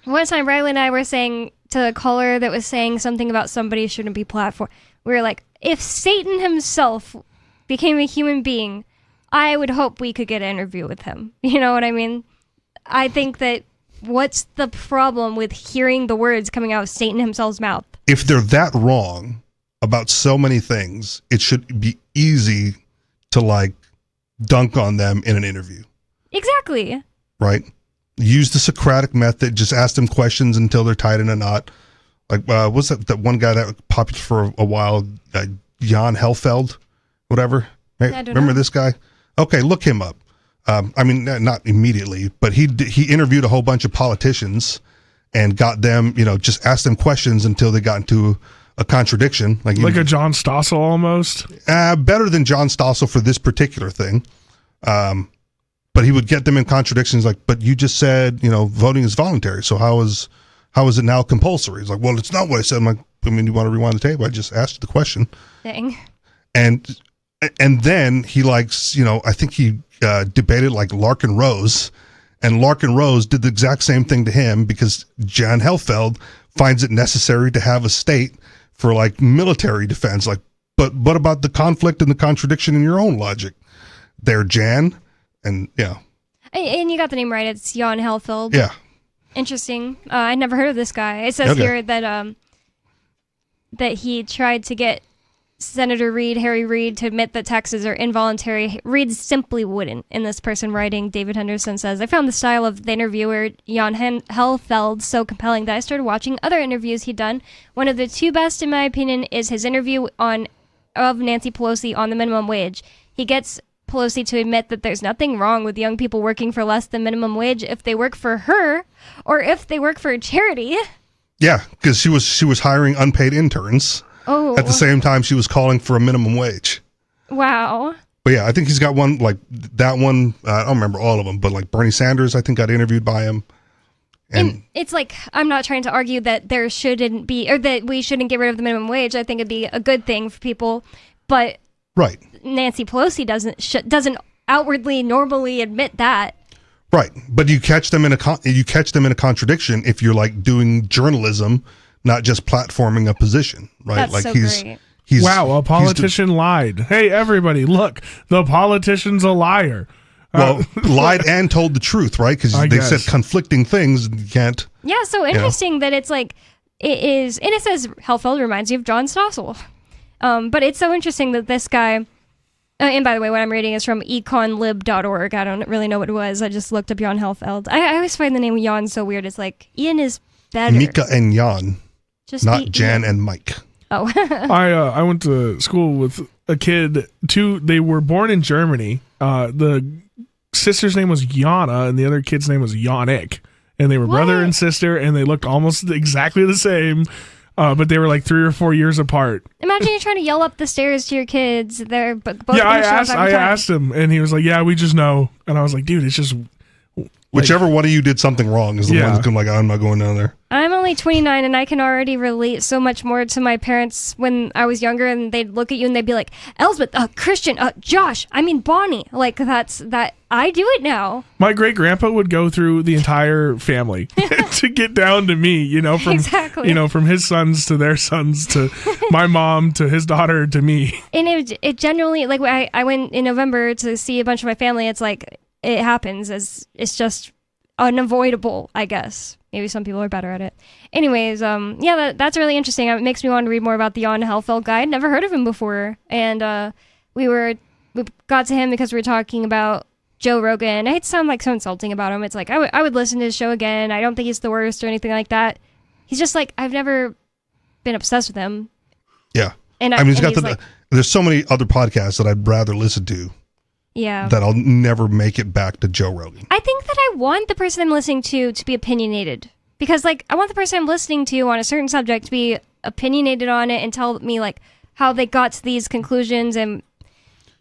one time Riley and I were saying to a caller that was saying something about somebody shouldn't be platformed. We were like, if Satan himself became a human being, I would hope we could get an interview with him. You know what I mean? I think that what's the problem with hearing the words coming out of Satan himself's mouth? If they're that wrong about so many things, it should be easy to like dunk on them in an interview, Exactly. right? Use the Socratic method. Just ask them questions until they're tied in a knot. Like, what's that one guy that was popular for a while? Jan Helfeld, whatever. Hey, I don't remember know. this guy? Okay, look him up. I mean, not immediately, but he interviewed a whole bunch of politicians and got them, just asked them questions until they got into a contradiction. Like a John Stossel almost? Better than John Stossel for this particular thing. But he would get them in contradictions like, but you just said, voting is voluntary. So how is it now compulsory? He's like, well, it's not what I said. I'm like, you want to rewind the tape? I just asked you the question. Dang. And then he likes, I think he debated like Larkin Rose, and Larkin Rose did the exact same thing to him because Jan Helfeld finds it necessary to have a state for like military defense. Like, but what about the conflict and the contradiction in your own logic? There, Jan, and yeah. And you got the name right. It's Jan Helfeld. Yeah. Interesting. I never heard of this guy. It says here that that he tried to get Senator Harry Reid, to admit that taxes are involuntary. Reid simply wouldn't. And this person writing, David Henderson, says, I found the style of the interviewer, Jan Helfeld, so compelling that I started watching other interviews he'd done. One of the two best, in my opinion, is his interview of Nancy Pelosi on the minimum wage. He gets Pelosi to admit that there's nothing wrong with young people working for less than minimum wage if they work for her or if they work for a charity. Yeah, because she was hiring unpaid interns. Oh. At the same time, she was calling for a minimum wage. Wow. But yeah, I think he's got one like that one. I don't remember all of them, but like Bernie Sanders, I think got interviewed by him. And it's like, I'm not trying to argue that there shouldn't be, or that we shouldn't get rid of the minimum wage. I think it'd be a good thing for people. But right, Nancy Pelosi doesn't outwardly normally admit that. Right, but you catch them in a contradiction if you're like doing journalism, not just platforming a position, right? That's like so great. Wow, a politician lied. Hey, everybody, look, the politician's a liar. Well, lied and told the truth, right? Because they said conflicting things and you can't. Yeah, so interesting that it's like, it is, and it says Helfeld reminds you of John Stossel. But it's so interesting that this guy, and by the way, what I'm reading is from econlib.org. I don't really know what it was. I just looked up Jan Helfeld. I always find the name Jan so weird. It's like, Ian is better. Mika and Jan, just not Jan and Mike. Oh. I went to school with a kid. They were born in Germany. The sister's name was Jana, and the other kid's name was Yannick. And they were brother and sister, and they looked almost exactly the same. But they were like 3 or 4 years apart. Imagine you're trying to yell up the stairs to your kids. They're both. Yeah, I asked him, and he was like, "Yeah, we just know." And I was like, "Dude, it's just." Whichever one of you did something wrong is the one that's like, I'm not going down there. I'm only 29 and I can already relate so much more to my parents when I was younger, and they'd look at you and they'd be like, Elsbeth, Christian, Josh, I mean Bonnie. Like that I do it now. My great grandpa would go through the entire family to get down to me, from from his sons to their sons to my mom to his daughter to me. And it generally, like, I went in November to see a bunch of my family. It's like, it happens, as it's just unavoidable, I guess. Maybe some people are better at it. Anyways, that's really interesting. It makes me want to read more about the Jan Helfeld guy. I'd never heard of him before. And we got to him because we were talking about Joe Rogan. I hate to sound like so insulting about him. It's like, I would listen to his show again. I don't think he's the worst or anything like that. He's just like, I've never been obsessed with him. Yeah. And I mean, and he's like, there's so many other podcasts that I'd rather listen to yeah. that I'll never make it back to Joe Rogan. I think that I want the person I'm listening to be opinionated. Because, like, I want the person I'm listening to on a certain subject to be opinionated on it and tell me, like, how they got to these conclusions. And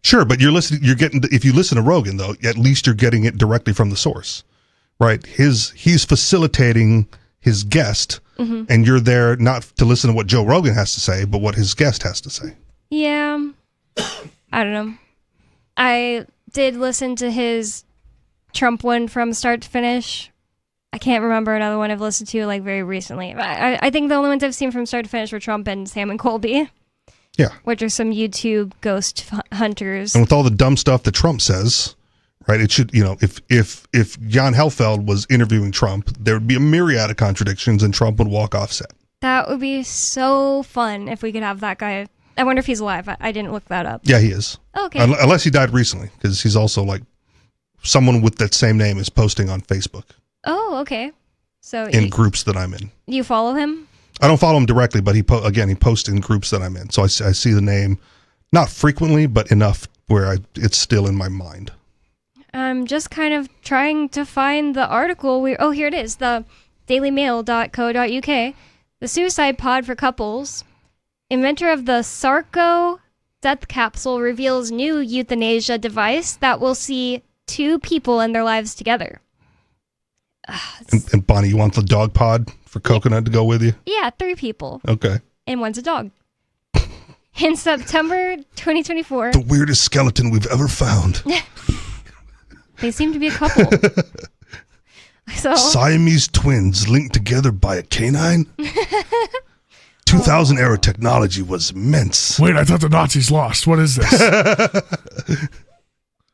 sure, but you're getting, if you listen to Rogan, though, at least you're getting it directly from the source, right? He's facilitating his guest, and you're there not to listen to what Joe Rogan has to say, but what his guest has to say. yeah, I don't know. I did listen to his Trump one from start to finish. I can't remember another one I've listened to, like, very recently. I think the only ones I've seen from start to finish were Trump and Sam and Colby. Yeah. Which are some YouTube ghost hunters. And with all the dumb stuff that Trump says, right, it should, if Jan Helfeld was interviewing Trump, there would be a myriad of contradictions and Trump would walk off set. That would be so fun if we could have that guy. I wonder if he's alive. I didn't look that up. Yeah, he is. Oh, okay. Unless he died recently, because he's also, like, someone with that same name is posting on Facebook. Oh, okay. So in groups that I'm in. You follow him? I don't follow him directly, but he posts in groups that I'm in. So I see the name, not frequently, but enough where it's still in my mind. I'm just kind of trying to find the article. Here it is, the dailymail.co.uk. The suicide pod for couples. Inventor of the Sarco death capsule reveals new euthanasia device that will see 2 people in their lives together. And Bonnie, you want the dog pod for Coconut to go with you? Yeah, 3 people. Okay. And one's a dog. In September 2024. The weirdest skeleton we've ever found. They seem to be a couple. So Siamese twins linked together by a canine? 2000 era technology was immense. Wait, I thought the Nazis lost. What is this?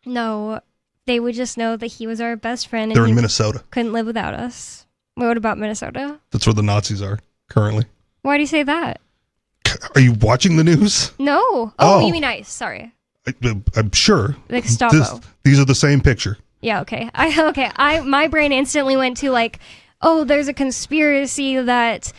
No, they would just know that he was our best friend. They're and in Minnesota. Couldn't live without us. What about Minnesota? That's where the Nazis are currently. Why do you say that? Are you watching the news? No. Oh, you mean ICE. Sorry. I'm sure. Like Gestapo. These are the same picture. Yeah, okay. My brain instantly went to, like, oh, there's a conspiracy that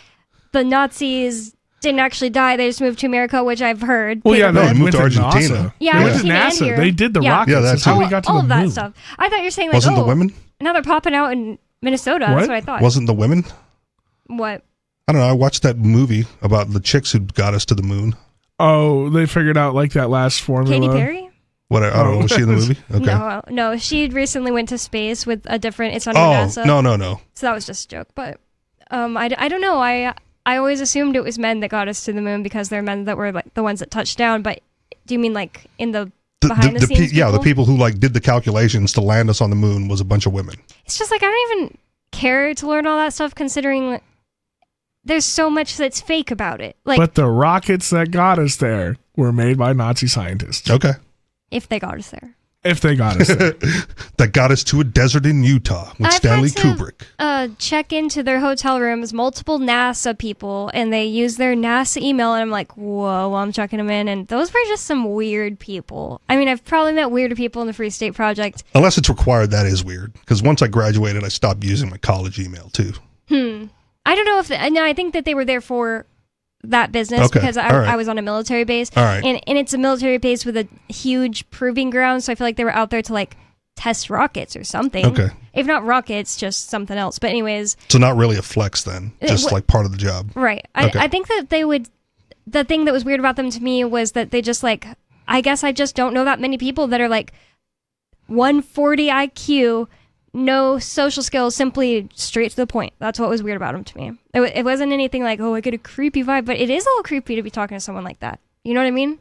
the Nazis didn't actually die. They just moved to America, which I've heard. Well, yeah, they moved to Argentina. NASA. Yeah, they went to NASA. NASA. They did the rockets. Yeah, that's how we got to all the of moon. that stuff. I thought you were saying, like, Wasn't the women? Now they're popping out in Minnesota. What? That's what I thought. Wasn't the women? What? I don't know. I watched that movie about the chicks who got us to the moon. Oh, they figured out, like, that last formula. Katy Perry? What? I don't know. Was she in the movie? Okay. No. She recently went to space with a different. It's under NASA. No. So that was just a joke. But I don't know. I always assumed it was men that got us to the moon because they're men that were, like, the ones that touched down. But do you mean, like, in the behind the scenes? Yeah, the people who, like, did the calculations to land us on the moon was a bunch of women. It's just like I don't even care to learn all that stuff, considering there's so much that's fake about it. Like, but the rockets that got us there were made by Nazi scientists. Okay. If they got us there. If they got us there. That got us to a desert in Utah with Stanley Kubrick. Check into their hotel rooms, multiple NASA people, and they use their NASA email, and I'm like, whoa, I'm checking them in, and those were just some weird people. I mean, I've probably met weirder people in the Free State Project. Unless it's required, that is weird. Because once I graduated, I stopped using my college email, too. I don't know if... No, I think that they were there for that business because I was on a military base. All right. And it's a military base with a huge proving ground, so I feel like they were out there to, like, test rockets or something. Okay. If not rockets, just something else. But anyways... So not really a flex then, just like part of the job. Right. Okay. I think that they would... The thing that was weird about them to me was that they just, like... I guess I just don't know that many people that are, like, 140 IQ... No social skills, simply straight to the point. That's what was weird about him to me. It wasn't anything like, oh, I get a creepy vibe, but it is a little creepy to be talking to someone like that. You know what I mean?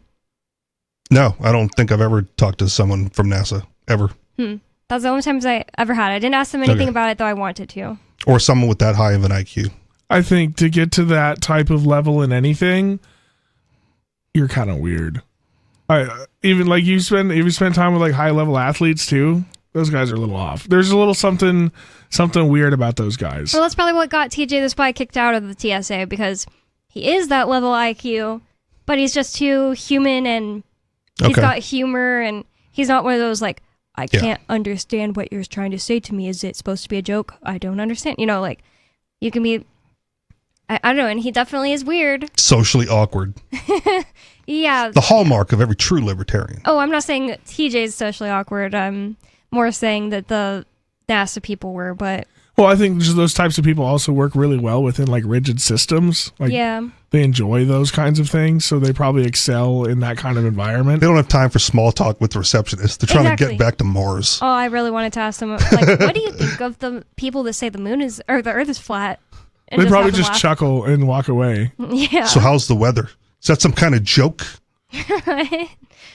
No, I don't think I've ever talked to someone from NASA, ever. That's the only times I ever had. I didn't ask them anything about it, though I wanted to. Or someone with that high of an IQ. I think to get to that type of level in anything, you're kind of weird. Even like you spend time with, like, high level athletes too. Those guys are a little off. There's a little something weird about those guys. Well, that's probably what got TJ the Spy kicked out of the TSA, because he is that level IQ, but he's just too human, and he's got humor, and he's not one of those, like, I can't understand what you're trying to say to me. Is it supposed to be a joke? I don't understand. You know, like, you can be I don't know, and he definitely is weird. Socially awkward. Yeah. The hallmark of every true libertarian. Oh, I'm not saying that TJ is socially awkward. I'm more saying that the NASA people were, but... Well, I think just those types of people also work really well within like rigid systems. Like, yeah. They enjoy those kinds of things, so they probably excel in that kind of environment. They don't have time for small talk with the receptionist. They're trying to get back to Mars. Oh, I really wanted to ask them, like, what do you think of the people that say the moon is, or the Earth is flat? They probably just chuckle and walk away. Yeah. So how's the weather? Is that some kind of joke? Do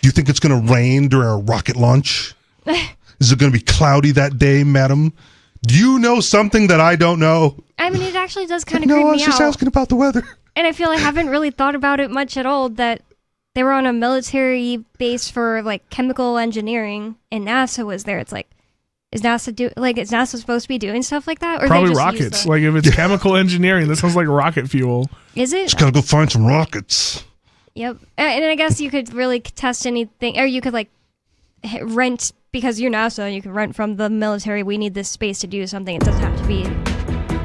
you think it's going to rain during our rocket launch? Is it going to be cloudy that day, madam? Do you know something that I don't know? I mean, it actually does kind of creep No, me out. I was just asking about the weather. And I feel I haven't really thought about it much at all, that they were on a military base for, like, chemical engineering, and NASA was there. It's like, is NASA supposed to be doing stuff like that? Or Probably they just rockets. Like, if it's chemical engineering, that sounds like rocket fuel. Is it? Just got to go find some rockets. Yep. And I guess you could really test anything, or you could, like, rent, because you're NASA, you can rent from the military. We need this space to do something. It doesn't have to be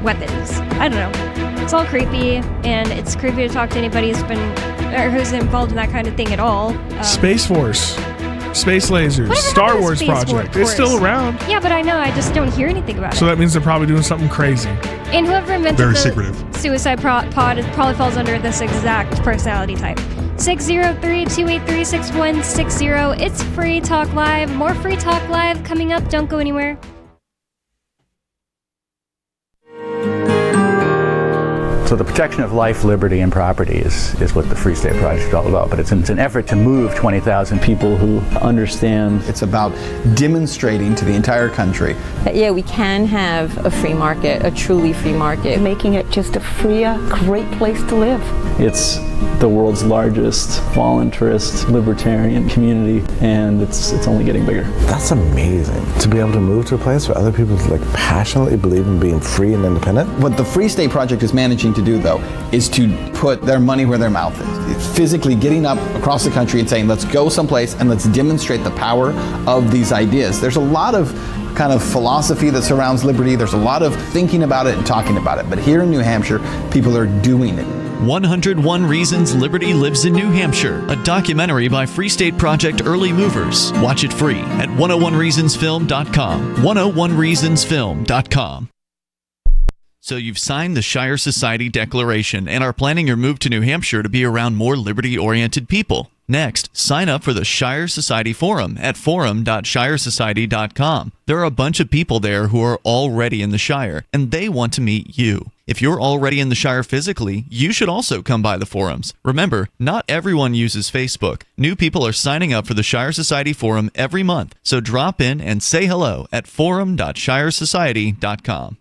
weapons. I don't know. It's all creepy, and it's creepy to talk to anybody who's involved in that kind of thing at all. Space Force. Space lasers. Whatever Star happened to Wars Space project. Force? It's still around. Yeah, but I know. I just don't hear anything about So it. that means they're probably doing something crazy. And whoever invented Very the secretive. suicide pod probably falls under this exact personality type. 603-283-6160. It's Free Talk Live. More Free Talk Live coming up. Don't go anywhere. So the protection of life, liberty, and property is what the Free State Project is all about. But it's an effort to move 20,000 people who understand. It's about demonstrating to the entire country that, yeah, we can have a free market, a truly free market. Making it just a freer, great place to live. It's the world's largest voluntarist libertarian community, and it's only getting bigger. That's amazing, to be able to move to a place where other people like passionately believe in being free and independent. What the Free State Project is managing to do, though, is to put their money where their mouth is. It's physically getting up across the country and saying, let's go someplace and let's demonstrate the power of these ideas. There's a lot of kind of philosophy that surrounds liberty. There's a lot of thinking about it and talking about it. But here in New Hampshire, people are doing it. 101 Reasons Liberty Lives in New Hampshire, a documentary by Free State Project Early Movers. Watch it free at 101reasonsfilm.com. 101reasonsfilm.com. So you've signed the Shire Society Declaration and are planning your move to New Hampshire to be around more liberty-oriented people. Next, sign up for the Shire Society Forum at forum.shiresociety.com. There are a bunch of people there who are already in the Shire, and they want to meet you. If you're already in the Shire physically, you should also come by the forums. Remember, not everyone uses Facebook. New people are signing up for the Shire Society Forum every month, so drop in and say hello at forum.shiresociety.com.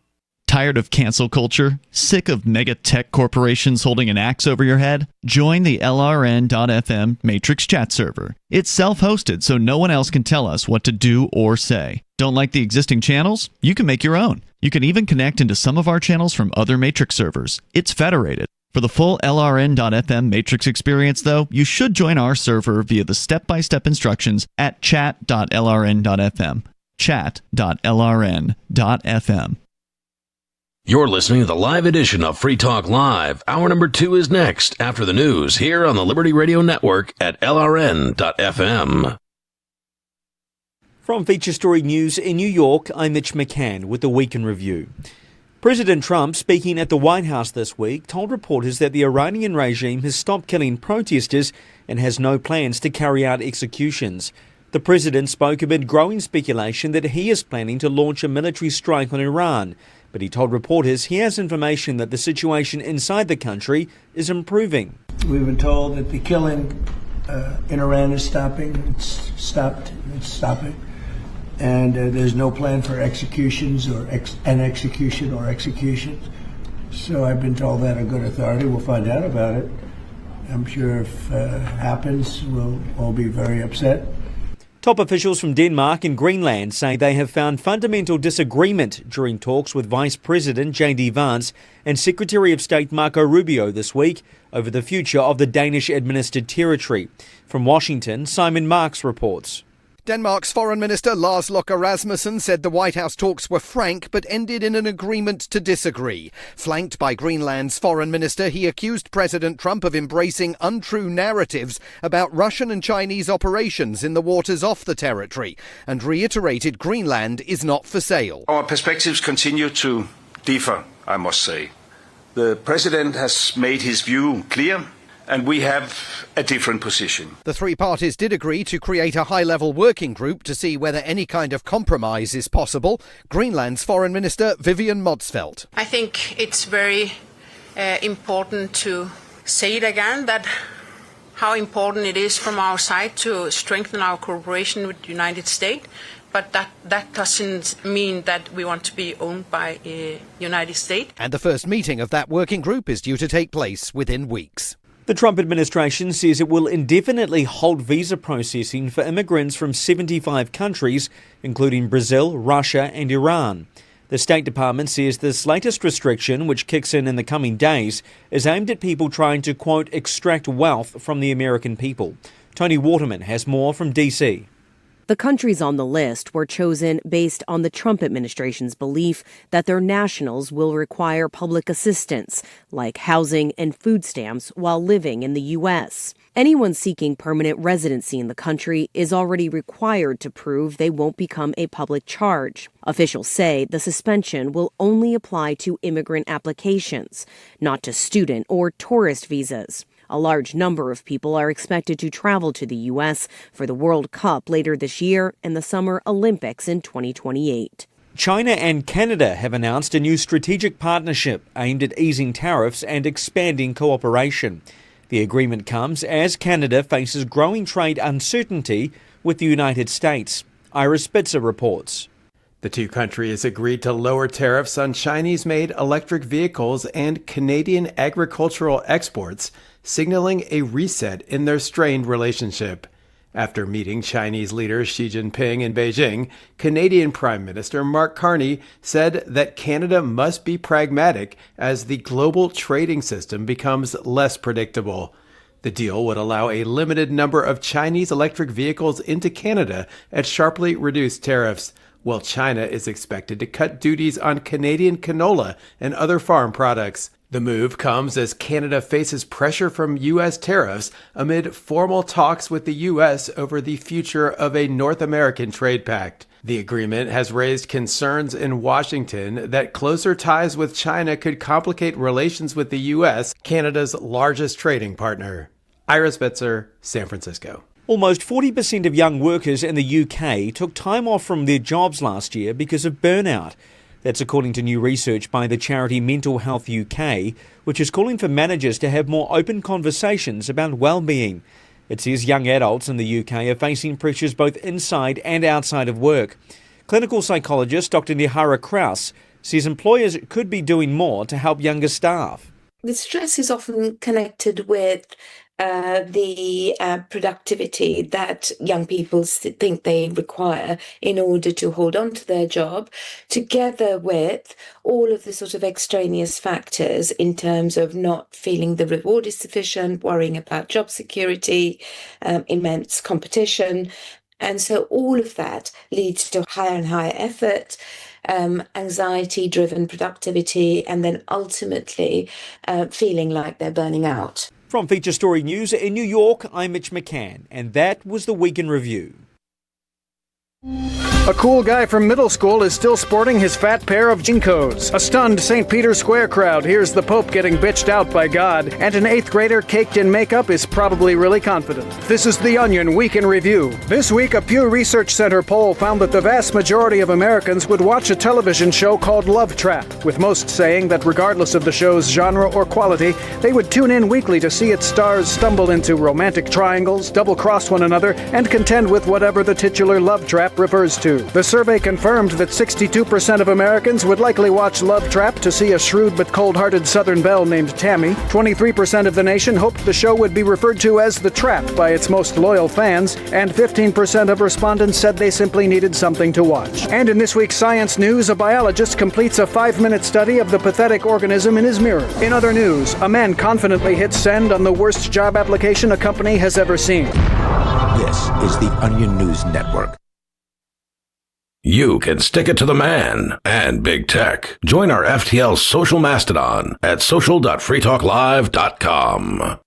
Tired of cancel culture? Sick of mega tech corporations holding an axe over your head? Join the LRN.FM Matrix chat server. It's self-hosted, so no one else can tell us what to do or say. Don't like the existing channels? You can make your own. You can even connect into some of our channels from other Matrix servers. It's federated. For the full LRN.FM Matrix experience, though, you should join our server via the step-by-step instructions at chat.lrn.fm. Chat.lrn.fm. You're listening to the live edition of Free Talk Live. Hour number 2 is next after the news here on the Liberty Radio Network at LRN.FM. From Feature Story News in New York, I'm Mitch McCann with the Week in Review. President Trump, speaking at the White House this week, told reporters that the Iranian regime has stopped killing protesters and has no plans to carry out executions. The president spoke amid growing speculation that he is planning to launch a military strike on Iran. But he told reporters he has information that the situation inside the country is improving. We've been told that the killing in Iran is stopping. It's stopped. It's stopping. And there's no plan for executions or an execution or executions. So I've been told that on good authority. We'll find out about it. I'm sure if it happens, we'll all be very upset. Top officials from Denmark and Greenland say they have found fundamental disagreement during talks with Vice President J.D. Vance and Secretary of State Marco Rubio this week over the future of the Danish-administered territory. From Washington, Simon Marks reports. Denmark's Foreign Minister Lars Løkke Rasmussen said the White House talks were frank but ended in an agreement to disagree. Flanked by Greenland's Foreign Minister, he accused President Trump of embracing untrue narratives about Russian and Chinese operations in the waters off the territory and reiterated Greenland is not for sale. Our perspectives continue to differ, I must say. The President has made his view clear, and we have a different position. The three parties did agree to create a high-level working group to see whether any kind of compromise is possible. Greenland's Foreign Minister Vivian Motzfeldt. I think it's very important to say it again, that how important it is from our side to strengthen our cooperation with the United States, but that doesn't mean that we want to be owned by the United States. And the first meeting of that working group is due to take place within weeks. The Trump administration says it will indefinitely halt visa processing for immigrants from 75 countries, including Brazil, Russia and Iran. The State Department says this latest restriction, which kicks in the coming days, is aimed at people trying to, quote, extract wealth from the American people. Tony Waterman has more from D.C. The countries on the list were chosen based on the Trump administration's belief that their nationals will require public assistance, like housing and food stamps, while living in the U.S. Anyone seeking permanent residency in the country is already required to prove they won't become a public charge. Officials say the suspension will only apply to immigrant applications, not to student or tourist visas. A large number of people are expected to travel to the U.S. for the World Cup later this year and the Summer Olympics in 2028. China and Canada have announced a new strategic partnership aimed at easing tariffs and expanding cooperation. The agreement comes as Canada faces growing trade uncertainty with the United States. Ira Spitzer reports. The two countries agreed to lower tariffs on Chinese-made electric vehicles and Canadian agricultural exports, signaling a reset in their strained relationship. After meeting Chinese leader Xi Jinping in Beijing, Canadian Prime Minister Mark Carney said that Canada must be pragmatic as the global trading system becomes less predictable. The deal would allow a limited number of Chinese electric vehicles into Canada at sharply reduced tariffs, while China is expected to cut duties on Canadian canola and other farm products. The move comes as Canada faces pressure from U.S. tariffs amid formal talks with the U.S. over the future of a North American trade pact. The agreement has raised concerns in Washington that closer ties with China could complicate relations with the U.S., Canada's largest trading partner. Ira Spitzer, San Francisco. Almost 40% of young workers in the UK took time off from their jobs last year because of burnout. That's according to new research by the charity Mental Health UK, which is calling for managers to have more open conversations about well-being. It says young adults in the UK are facing pressures both inside and outside of work. Clinical psychologist Dr. Nihara Kraus says employers could be doing more to help younger staff. The stress is often connected with the productivity that young people think they require in order to hold on to their job, together with all of the sort of extraneous factors in terms of not feeling the reward is sufficient, worrying about job security, immense competition. And so all of that leads to higher and higher effort, anxiety-driven productivity, and then ultimately feeling like they're burning out. From Feature Story News in New York, I'm Mitch McCann, and that was the Week in Review. A cool guy from middle school is still sporting his fat pair of Jinkos. A stunned St. Peter's Square crowd hears the Pope getting bitched out by God, and an 8th grader caked in makeup is probably really confident. This is The Onion Week in Review. This week, a Pew Research Center poll found that the vast majority of Americans would watch a television show called Love Trap, with most saying that regardless of the show's genre or quality, they would tune in weekly to see its stars stumble into romantic triangles, double-cross one another, and contend with whatever the titular love trap refers to. The survey confirmed that 62% of Americans would likely watch Love Trap to see a shrewd but cold-hearted Southern belle named Tammy. 23% of the nation hoped the show would be referred to as The Trap by its most loyal fans, and 15% of respondents said they simply needed something to watch. And in this week's Science News, a biologist completes a 5-minute study of the pathetic organism in his mirror. In other news, a man confidently hits send on the worst job application a company has ever seen. This is the Onion News Network. You can stick it to the man and big tech. Join our FTL social mastodon at social.freetalklive.com.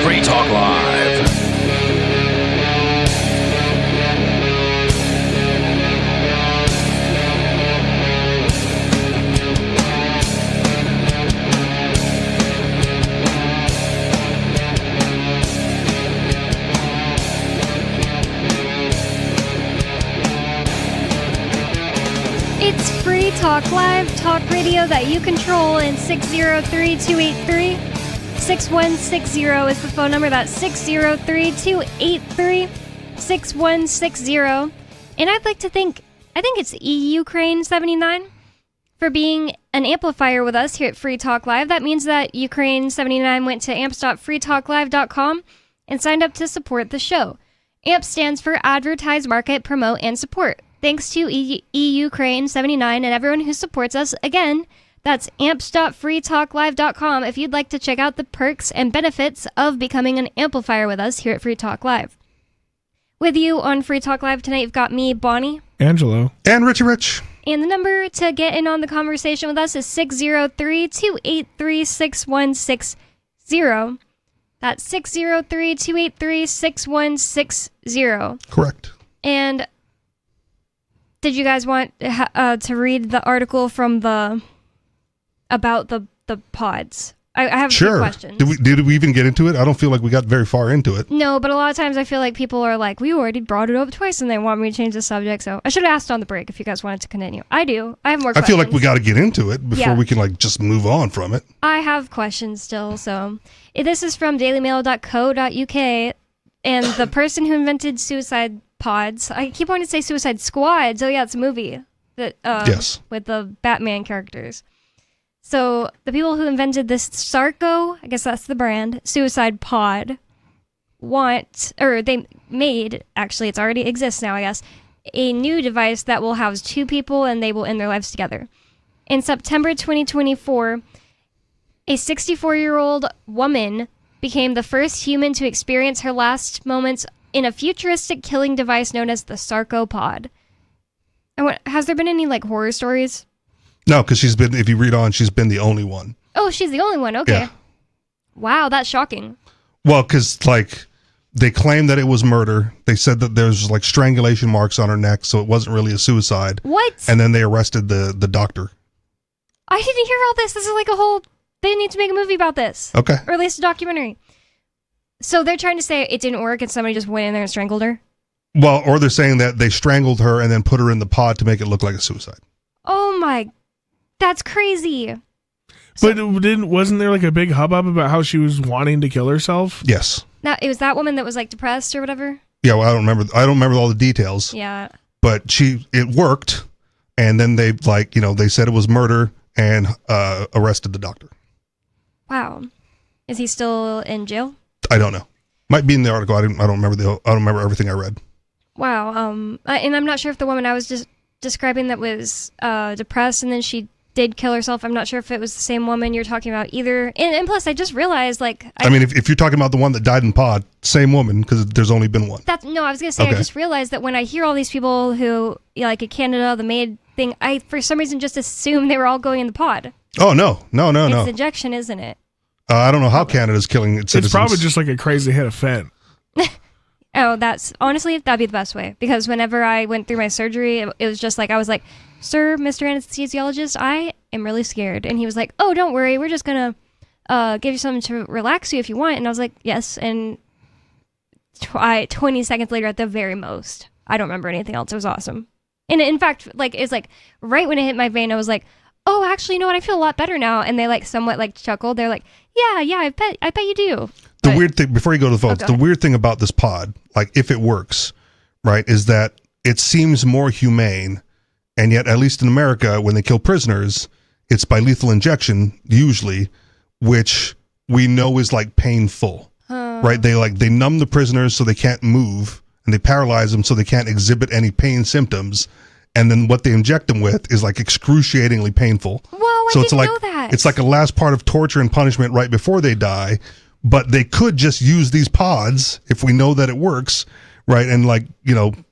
Free Talk Live. It's Free Talk Live, talk radio that you control, and 603-283-6160 is the phone number. That's 603-283-6160. And I'd like to thank, I think it's Ukraine79 for being an amplifier with us here at Free Talk Live. That means that Ukraine79 went to amps.freetalklive.com and signed up to support the show. AMP stands for Advertise, Market, Promote, and Support. Thanks to Ukraine79 and everyone who supports us. Again, that's amps.freetalklive.com if you'd like to check out the perks and benefits of becoming an amplifier with us here at Free Talk Live. With you on Free Talk Live tonight, you've got me, Bonnie. Angelo. And Richie Rich. And the number to get in on the conversation with us is 603-283-6160. That's 603-283-6160. Correct. And did you guys want to read the article from about the pods? I have a few questions. Did we even get into it? I don't feel like we got very far into it. No, but a lot of times I feel like people are like, we already brought it up twice and they want me to change the subject. So I should have asked on the break if you guys wanted to continue. I do. I have more questions. I feel like we got to get into it before we can just move on from it. I have questions still. So this is from dailymail.co.uk, and the person who invented suicide pods, I keep wanting to say Suicide Squad. Oh yeah, it's a movie that yes, with the Batman characters. So the people who invented this Sarco, I guess that's the brand, suicide pod, they made, actually it's already exists now, I guess, a new device that will house two people and they will end their lives together. In September 2024, a 64-year-old woman became the first human to experience her last moments in a futuristic killing device known as the Sarco pod. Has there been any horror stories? No, because if you read on, she's been the only one. Oh, she's the only one. Okay. Yeah. Wow, that's shocking. Well, because they claimed that it was murder. They said that there's strangulation marks on her neck, so it wasn't really a suicide. What? And then they arrested the doctor. I didn't hear all this. This is like a whole... They need to make a movie about this. Okay. Or at least a documentary. So they're trying to say it didn't work and somebody just went in there and strangled her? Well, or they're saying that they strangled her and then put her in the pod to make it look like a suicide. Oh my... That's crazy. But wasn't there a big hubbub about how she was wanting to kill herself? Yes. Now, it was that woman that was depressed or whatever? Yeah, well, I don't remember all the details. Yeah. But it worked, and then they they said it was murder and arrested the doctor. Wow. Is he still in jail? I don't know. Might be in the article. I don't remember everything I read. Wow. And I'm not sure if the woman I was just describing that was depressed and then she did kill herself. I'm not sure if it was the same woman you're talking about either. And plus, I just realized, if you're talking about the one that died in pod, same woman, because there's only been one. I was going to say, okay. I just realized that when I hear all these people who, in Canada, the maid thing, I, for some reason, just assume they were all going in the pod. Oh, no. It's injection, isn't it? I don't know how Canada's killing its citizens. It's probably just a crazy hit of fent. Oh, honestly, that'd be the best way. Because whenever I went through my surgery, it was just I was like, sir, Mr. Anesthesiologist, I am really scared. And he was like, oh, don't worry. We're just going to give you something to relax you if you want. And I was like, yes. And 20 seconds later at the very most, I don't remember anything else. It was awesome. And in fact, it's right when it hit my vein, I was like, oh, actually, you know what? I feel a lot better now. And they somewhat chuckled. They're like, yeah, I bet you do. The weird thing, before you go to the phones, the weird thing about this pod, if it works, right, is that it seems more humane, and yet, at least in America, when they kill prisoners, it's by lethal injection, usually, which we know is painful, right? They numb the prisoners so they can't move, and they paralyze them so they can't exhibit any pain symptoms, and then what they inject them with is excruciatingly painful. Whoa, I So it's didn't like know that. it's like a last part of torture and punishment right before they die, but they could just use these pods if we know that it works, right? And like,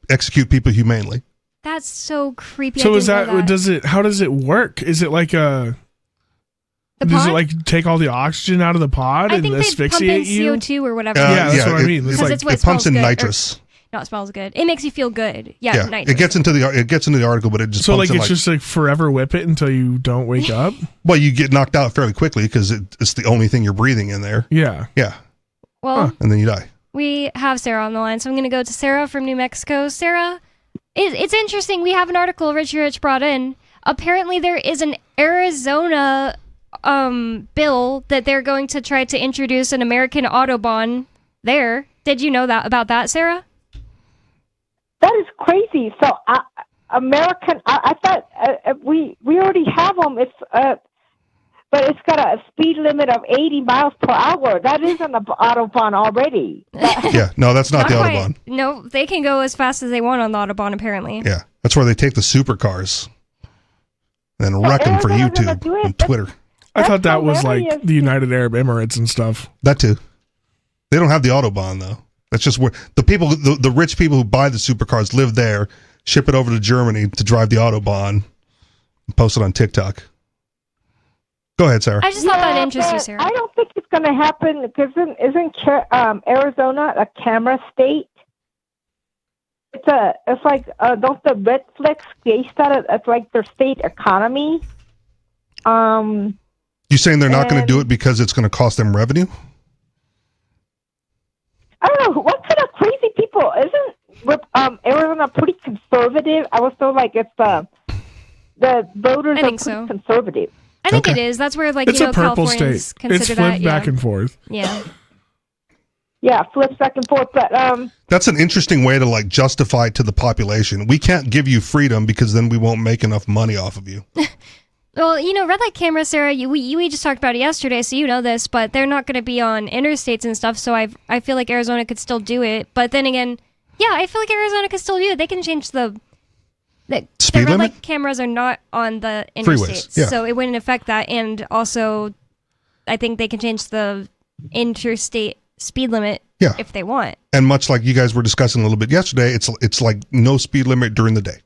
execute people humanely. That's so creepy. So I is didn't know that. how does it work? Is it like does pod? it like take all the oxygen out of the pod I and think they pump in asphyxiate you? CO2 or whatever. Yeah, that's what I mean. Because It's like, it's what it pumps smells in good, nitrous. No, it smells good. It makes you feel good. Yeah, nitrous. It gets into the article, but it just so pumps like in it's just like forever whip it until you don't wake up. well, you get knocked out fairly quickly because it's the only thing you're breathing in there. Yeah. Well, and then you die. we have Sarah on the line, so I'm going to go to Sarah from New Mexico. Sarah, it's interesting. We have an article Richie Rich brought in. Apparently, there is an Arizona bill that they're going to try to introduce an American Autobahn there. Did you know about that, Sarah? That is crazy. So, I thought we already have them. It's but it's got a speed limit of 80 miles per hour. That is on the Autobahn already. Yeah, no, that's not the quite. Autobahn. No, they can go as fast as they want on the Autobahn, apparently. Yeah, that's where they take the supercars and wreck them for YouTube and Twitter. I thought that was like the United Arab Emirates and stuff. That too. They don't have the Autobahn though. That's just where the rich people who buy the supercars live there, ship it over to Germany to drive the Autobahn, and post it on TikTok. Go ahead, Sarah. I just thought that interesting, Sarah. I don't think it's going to happen because isn't Arizona a camera state? It's like don't the Netflix base that it's like their state economy. You saying they're not going to do it because it's going to cost them revenue? I don't know what kind of crazy people isn't Arizona pretty conservative? I was told like it's the voters are pretty conservative. I think it is. That's where It's a purple Californians state. consider It's that. flipped back and forth. Yeah. Yeah, flips back and forth, but That's an interesting way to like justify to the population. We can't give you freedom because then we won't make enough money off of you. Well, red light cameras, Sarah, we just talked about it yesterday, so you know this, but they're not going to be on interstates and stuff, so I feel like Arizona could still do it. But then again, yeah, I feel like Arizona could still do it. They can change the speed red limit? light cameras are not on the Freeways, interstates, yeah. so it wouldn't affect that. And also, I think they can change the interstate speed limit if they want. And much like you guys were discussing a little bit yesterday, it's like no speed limit during the day,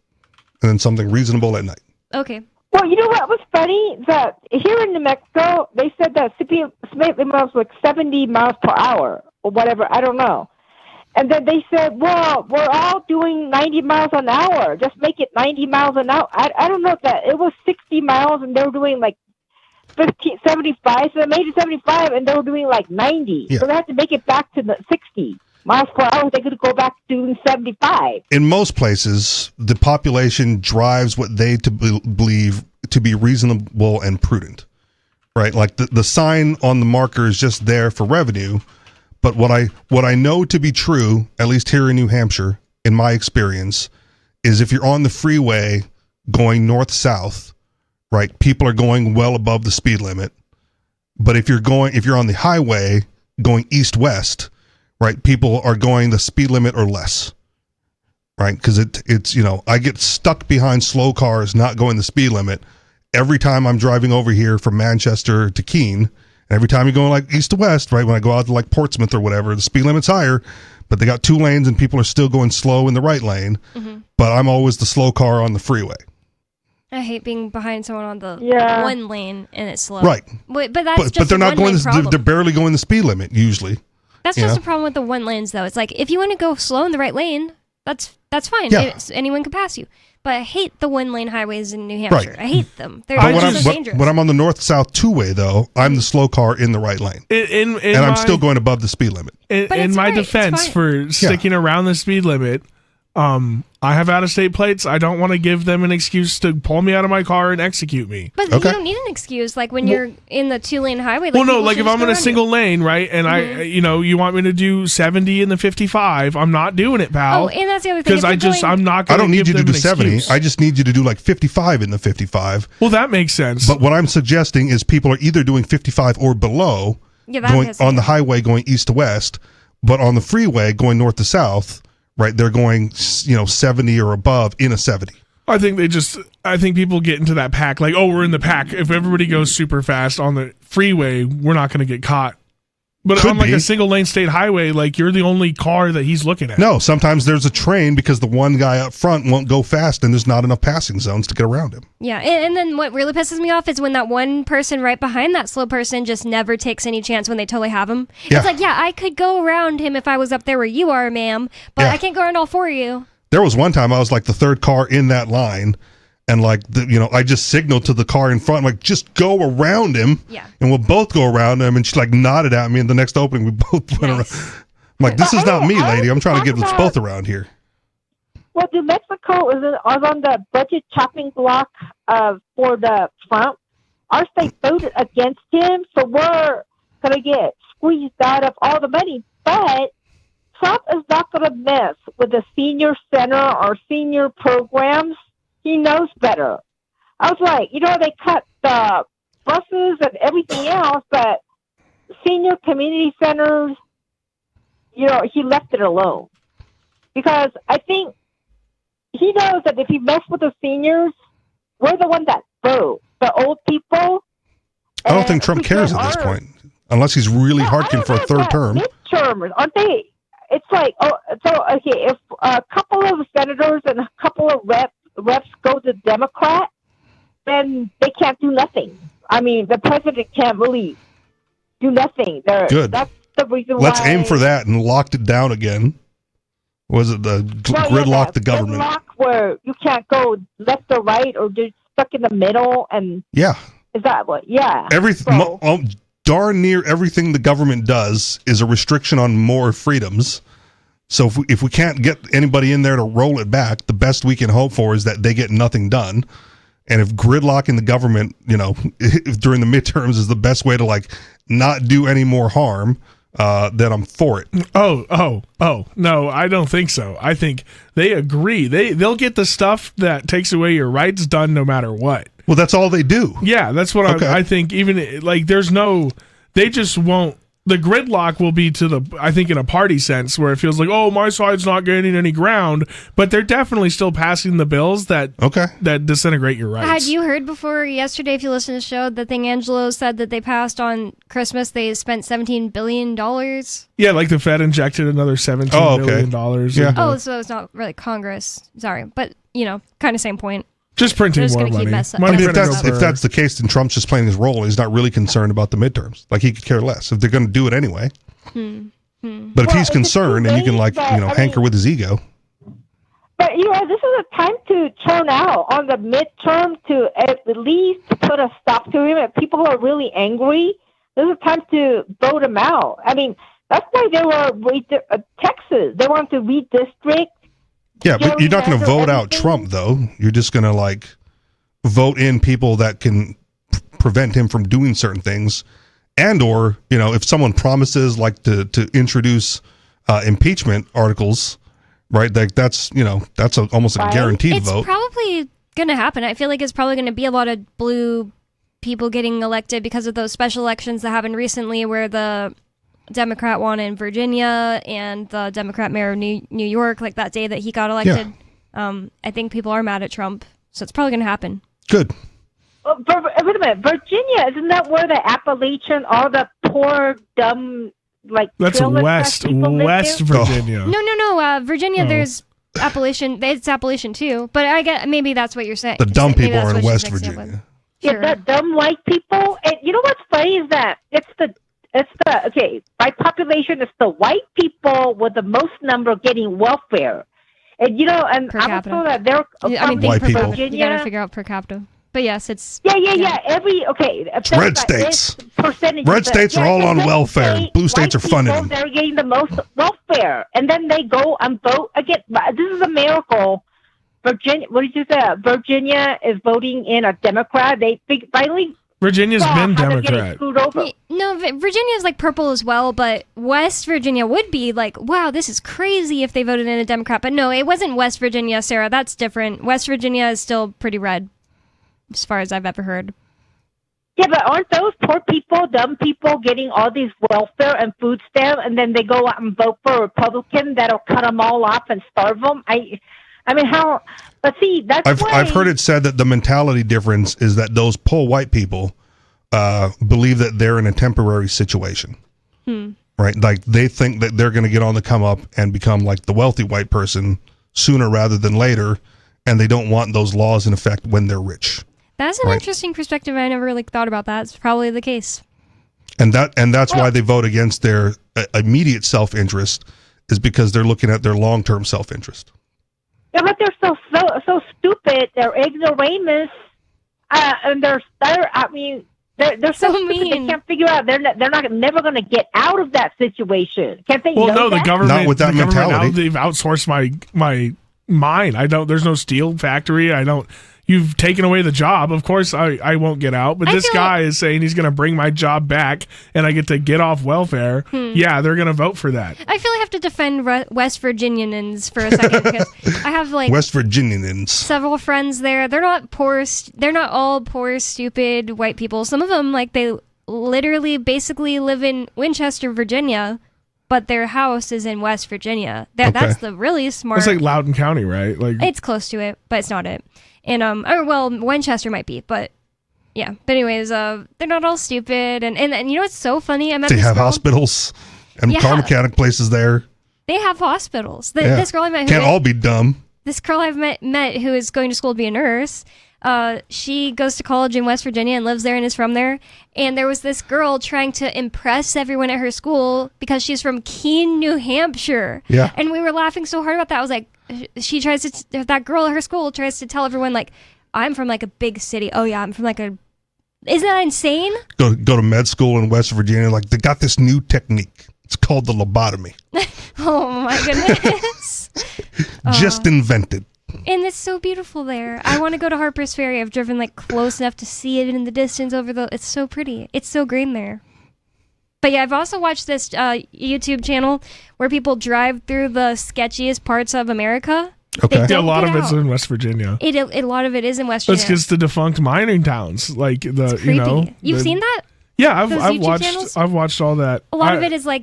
and then something reasonable at night. Okay. well, you know what was funny? That here in New Mexico, they said that speed limit was like 70 miles per hour or whatever. I don't know. And then they said, well, we're all doing 90 miles an hour. Just make it 90 miles an hour. I don't know if that it was 60 miles and they were doing like 75. So they made it 75 and they were doing like 90. Yeah. So they had to make it back to the 60 miles per hour. They could go back to doing 75. In most places, the population drives what they believe to be reasonable and prudent, right? Like the sign on the marker is just there for revenue. But what I know to be true, at least here in New Hampshire, in my experience, is if you're on the freeway going north-south, right, people are going well above the speed limit. But if you're on the highway going east-west, right, people are going the speed limit or less, right? Because it's I get stuck behind slow cars not going the speed limit every time I'm driving over here from Manchester to Keene. Every time you're going like east to west, right? When I go out to like Portsmouth or whatever, the speed limit's higher, but they got 2 lanes and people are still going slow in the right lane. Mm-hmm. But I'm always the slow car on the freeway. I hate being behind someone on the one lane and it's slow. Right. But that's just they're not going. problem. They're barely going the speed limit usually. That's just a problem with the one lanes, though. It's like if you want to go slow in the right lane, that's fine. Yeah. Anyone can pass you. But I hate the one lane highways in New Hampshire. Right. I hate them. They're But just so dangerous. when I'm on the north-south two-way, though, I'm the slow car in the right lane, and I'm still going above the speed limit. In my defense for sticking around the speed limit, I have out-of-state plates. I don't want to give them an excuse to pull me out of my car and execute me. But you don't need an excuse. Like when you're in the 2-lane highway. Like Like if I'm in a single lane, right, and you want me to do 70 in the 55, I'm not doing it, pal. Oh, and that's the other thing. Because I'm not going to I don't need you to do 70. Excuse. I just need you to do like 55 in the 55. Well, that makes sense. But what I'm suggesting is people are either doing 55 or below, going on the highway going east to west, but on the freeway going north to south, right? They're going 70 or above in a 70. I think people get into that pack, like, oh, we're in the pack. If everybody goes super fast on the freeway, we're not going to get caught. But on like a single lane state highway, like you're the only car that he's looking at. No, sometimes there's a train because the one guy up front won't go fast and there's not enough passing zones to get around him. Yeah, and then what really pisses me off is when that one person right behind that slow person just never takes any chance when they totally have him. Yeah. It's like, yeah, I could go around him if I was up there where you are, ma'am, but I can't go around all four of you. There was one time I was like the third car in that line, and like I just signaled to the car in front, like, just go around him, and we'll both go around him. And she like nodded at me in the next opening. We both went around. I'm like, this is not me, lady. I'm trying to get us both around here. Well, New Mexico was on the budget chopping block for the Trump. Our state voted against him, so we're going to get squeezed out of all the money. But Trump is not going to mess with the senior center or senior programs. He knows better. I was like, they cut the buses and everything else, but senior community centers, he left it alone. Because I think he knows that if he messes with the seniors, we're the ones that vote. The old people. I don't think Trump cares at this point, unless he's really harking for a third term. Midterms, aren't they? It's like, if a couple of senators and a couple of reps go to Democrat, then they can't do nothing. I mean, the president can't really do nothing. Good. That's the reason Let's why. aim for that and locked it down again. Was it the gridlock the government? Gridlock where you can't go left or right or just stuck in the middle. And yeah. Is that what? Yeah. Everything. Darn near everything the government does is a restriction on more freedoms. So if we can't get anybody in there to roll it back, the best we can hope for is that they get nothing done. And if gridlocking the government, during the midterms is the best way to like not do any more harm, then I'm for it. Oh, no, I don't think so. I think they agree. They'll get the stuff that takes away your rights done no matter what. Well, that's all they do. Yeah, that's what I think. Even like they just won't. The gridlock will be I think in a party sense where it feels like, oh, my side's not gaining any ground, but they're definitely still passing the bills that disintegrate your rights. Had you heard before yesterday, if you listen to the show, the thing Angelo said that they passed on Christmas, they spent $17 billion? Yeah, like the Fed injected another $17 billion. Yeah. So it's not really Congress. Sorry. But, kind of same point. Just printing more money. If that's the case, then Trump's just playing his role. He's not really concerned about the midterms. Like, he could care less if they're going to do it anyway. But if he's concerned, and you can hanker with his ego. But this is a time to turn out on the midterm to at least put a stop to him. If people are really angry, this is a time to vote him out. I mean, that's why they were Texas. They want to redistrict. Yeah, but you're not going to vote out Trump, though. You're just going to vote in people that can prevent him from doing certain things, and or if someone promises to introduce impeachment articles, right? That's almost a guaranteed vote. It's probably going to happen. I feel like it's probably going to be a lot of blue people getting elected because of those special elections that happened recently, where the Democrat won in Virginia and the Democrat mayor of New York, like that day that he got elected. Yeah. I think people are mad at Trump, so it's probably going to happen. Good. Wait a minute, Virginia, isn't that where the Appalachian, all the poor, dumb, that's West Virginia. No. Virginia, there's Appalachian. It's Appalachian too, but I get maybe that's what you're saying. The dumb people are in West Virginia. Sure. Yeah, the dumb white people. And you know what's funny is that by population, it's the white people with the most number getting welfare. And and per I was told that they're white people. You gotta figure out per capita. But yes, it's It's red states. Red states are all on welfare. Blue states are funding them. They're getting the most welfare, and then they go and vote again. This is a miracle. Virginia, what did you say? Virginia is voting in a Democrat. They finally. Virginia's been Democrat. No, Virginia is purple as well, but West Virginia would be wow, this is crazy if they voted in a Democrat. But no, it wasn't West Virginia, Sarah. That's different. West Virginia is still pretty red, as far as I've ever heard. Yeah, but aren't those poor people, dumb people getting all these welfare and food stamps, and then they go out and vote for a Republican that'll cut them all off and starve them? I I mean, how? But see, that's I've heard it said that the mentality difference is that those poor white people believe that they're in a temporary situation. Right? Like they think that they're going to get on the come up and become like the wealthy white person sooner rather than later, and they don't want those laws in effect when they're rich. That's an interesting perspective. I never really thought about that. It's probably the case. And that's why they vote against their immediate self-interest, is because they're looking at their long-term self-interest. Yeah, but they're so stupid. They're ignoramus, and they're so mean. They can't figure out. They're never going to get out of that situation. Can't they? Well, know no, that? the government. Not with that mentality. Now they've outsourced my mine. There's no steel factory. You've taken away the job. Of course, I won't get out. But this guy is saying he's going to bring my job back, and I get to get off welfare. Yeah, they're going to vote for that. I feel I have to defend West Virginians for a second because I have West Virginians. several friends there. They're not poor. They're not all poor, stupid white people. Some of them, they literally, basically live in Winchester, Virginia, but their house is in West Virginia. That's the really smart. It's like Loudoun County, right? It's close to it, but it's not it. And Winchester might be, but yeah. But anyways, they're not all stupid, and you know what's so funny? They have hospitals and car mechanic places there. They have hospitals. This girl I met can't all be dumb. This girl I've met who is going to school to be a nurse. She goes to college in West Virginia and lives there and is from there. And there was this girl trying to impress everyone at her school because she's from Keene, New Hampshire. Yeah. And we were laughing so hard about that. I was like, that girl at her school tries to tell everyone, I'm from a big city. Oh yeah, I'm from isn't that insane? Go to med school in West Virginia. They got this new technique. It's called the lobotomy. Oh my goodness. Just invented. And it's so beautiful there. I want to go to Harper's Ferry. I've driven close enough to see it in the distance it's so pretty. It's so green there. But yeah, I've also watched this YouTube channel where people drive through the sketchiest parts of America. Okay. Yeah, a lot of it's in West Virginia. A lot of it is in West That's Virginia. just the defunct mining towns. It's creepy. You've seen that? Yeah, I've Those watched all that. A lot of it is I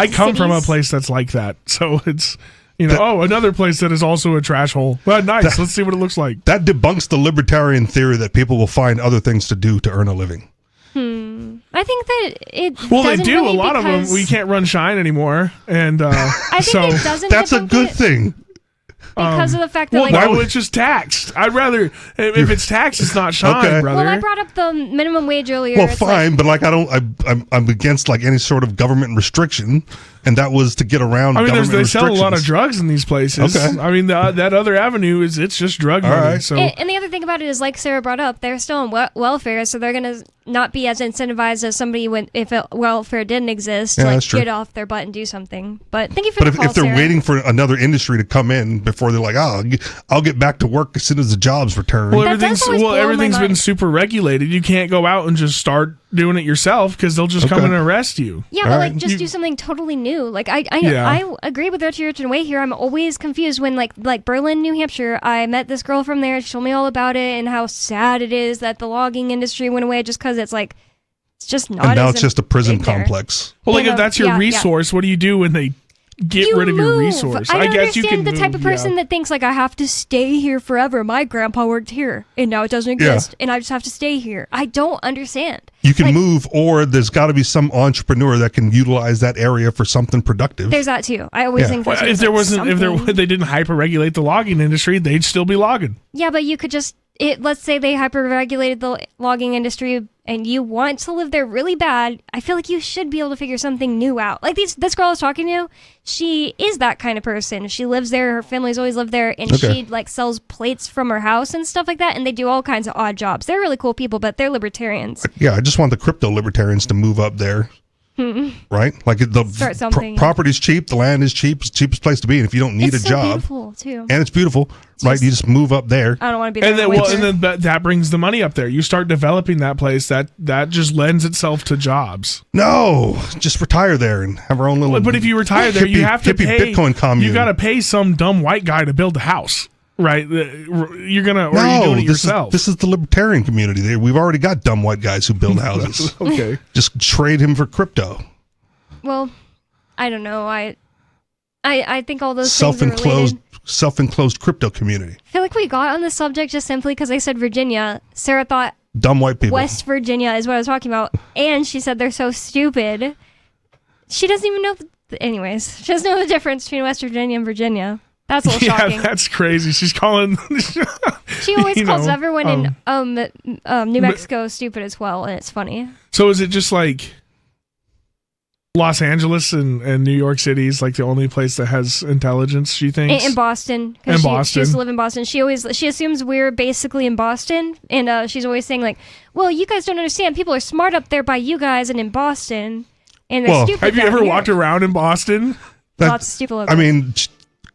come from a place that's like that, so it's another place that is also a trash hole. But nice. Let's see what it looks like. That debunks the libertarian theory that people will find other things to do to earn a living. I think that it. Well, they do. Really a lot of them. We can't run Shine anymore, and I think it doesn't. That's a good thing. Because of the fact that it's just taxed. I'd rather if it's taxed, it's not Shine, brother. Well, I brought up the minimum wage earlier. Well, fine, but I'm against any sort of government restriction, and that was to get around. They sell a lot of drugs in these places. Okay. I mean, that other avenue it's just drug money. Right. So, and the other thing about it is, like Sarah brought up, they're still on welfare, so they're gonna not be as incentivized as somebody if welfare didn't exist to get off their butt and do something. But thank you for the call, if they're Sarah. waiting for another industry to come in before they're like, I'll get back to work as soon as the jobs return. Well, everything's been super regulated. You can't go out and just start doing it yourself because they'll just come and arrest you. Yeah, but just do something totally new. I agree with Richard and Way here. I'm always confused when like Berlin, New Hampshire. I met this girl from there. She told me all about it and how sad it is that the logging industry went away just because it's just not. And now it's just a prison complex. Well, if that's your resource, what do you do when they get rid of your resource? I don't guess you can understand the type of person that thinks I have to stay here forever. My grandpa worked here and now it doesn't exist and I just have to stay here. I don't understand. You can move, or there's got to be some entrepreneur that can utilize that area for something productive. There's that too. I always think if they didn't hyper regulate the logging industry, they'd still be logging. Yeah, but you could just let's say they hyper regulated the logging industry and you want to live there really bad. I feel like you should be able to figure something new out. Like this girl I was talking to, she is that kind of person. She lives there, her family's always lived there, and she sells plates from her house and stuff like that, and they do all kinds of odd jobs. They're really cool people, but they're libertarians. Yeah, I just want the crypto libertarians to move up there. Right? The property's cheap, the land is cheap, it's the cheapest place to be, and if you don't need a job, beautiful too. And it's beautiful, right? You just move up there. I don't want to be there. And then that brings the money up there. You start developing that place, that just lends itself to jobs. No, just retire there and have our own little. But if you retire there, you have to pay Bitcoin commune. You got to pay some dumb white guy to build a house. Right, you're gonna, or are you doing it yourself? This is the libertarian community. We've already got dumb white guys who build houses. Okay, just trade him for crypto. Well, I don't know. I think all those things are related. Self-enclosed crypto community. I feel like we got on this subject just simply because I said Virginia. Sarah thought dumb white people. West Virginia is what I was talking about, and she said they're so stupid. She doesn't even know. Anyways, she doesn't know the difference between West Virginia and Virginia. That's a little shocking. Yeah, that's crazy. She's calling. She always calls everyone in New Mexico stupid as well, and it's funny. So is it just like Los Angeles and New York City is like the only place that has intelligence, she thinks? In Boston. In She Boston. used to live in Boston. She assumes we're basically in Boston, and she's always saying like, well, you guys don't understand. People are smart up there by you guys and in Boston, and they're stupid Have you down ever here. walked around in Boston? Lots of stupid locals. I mean,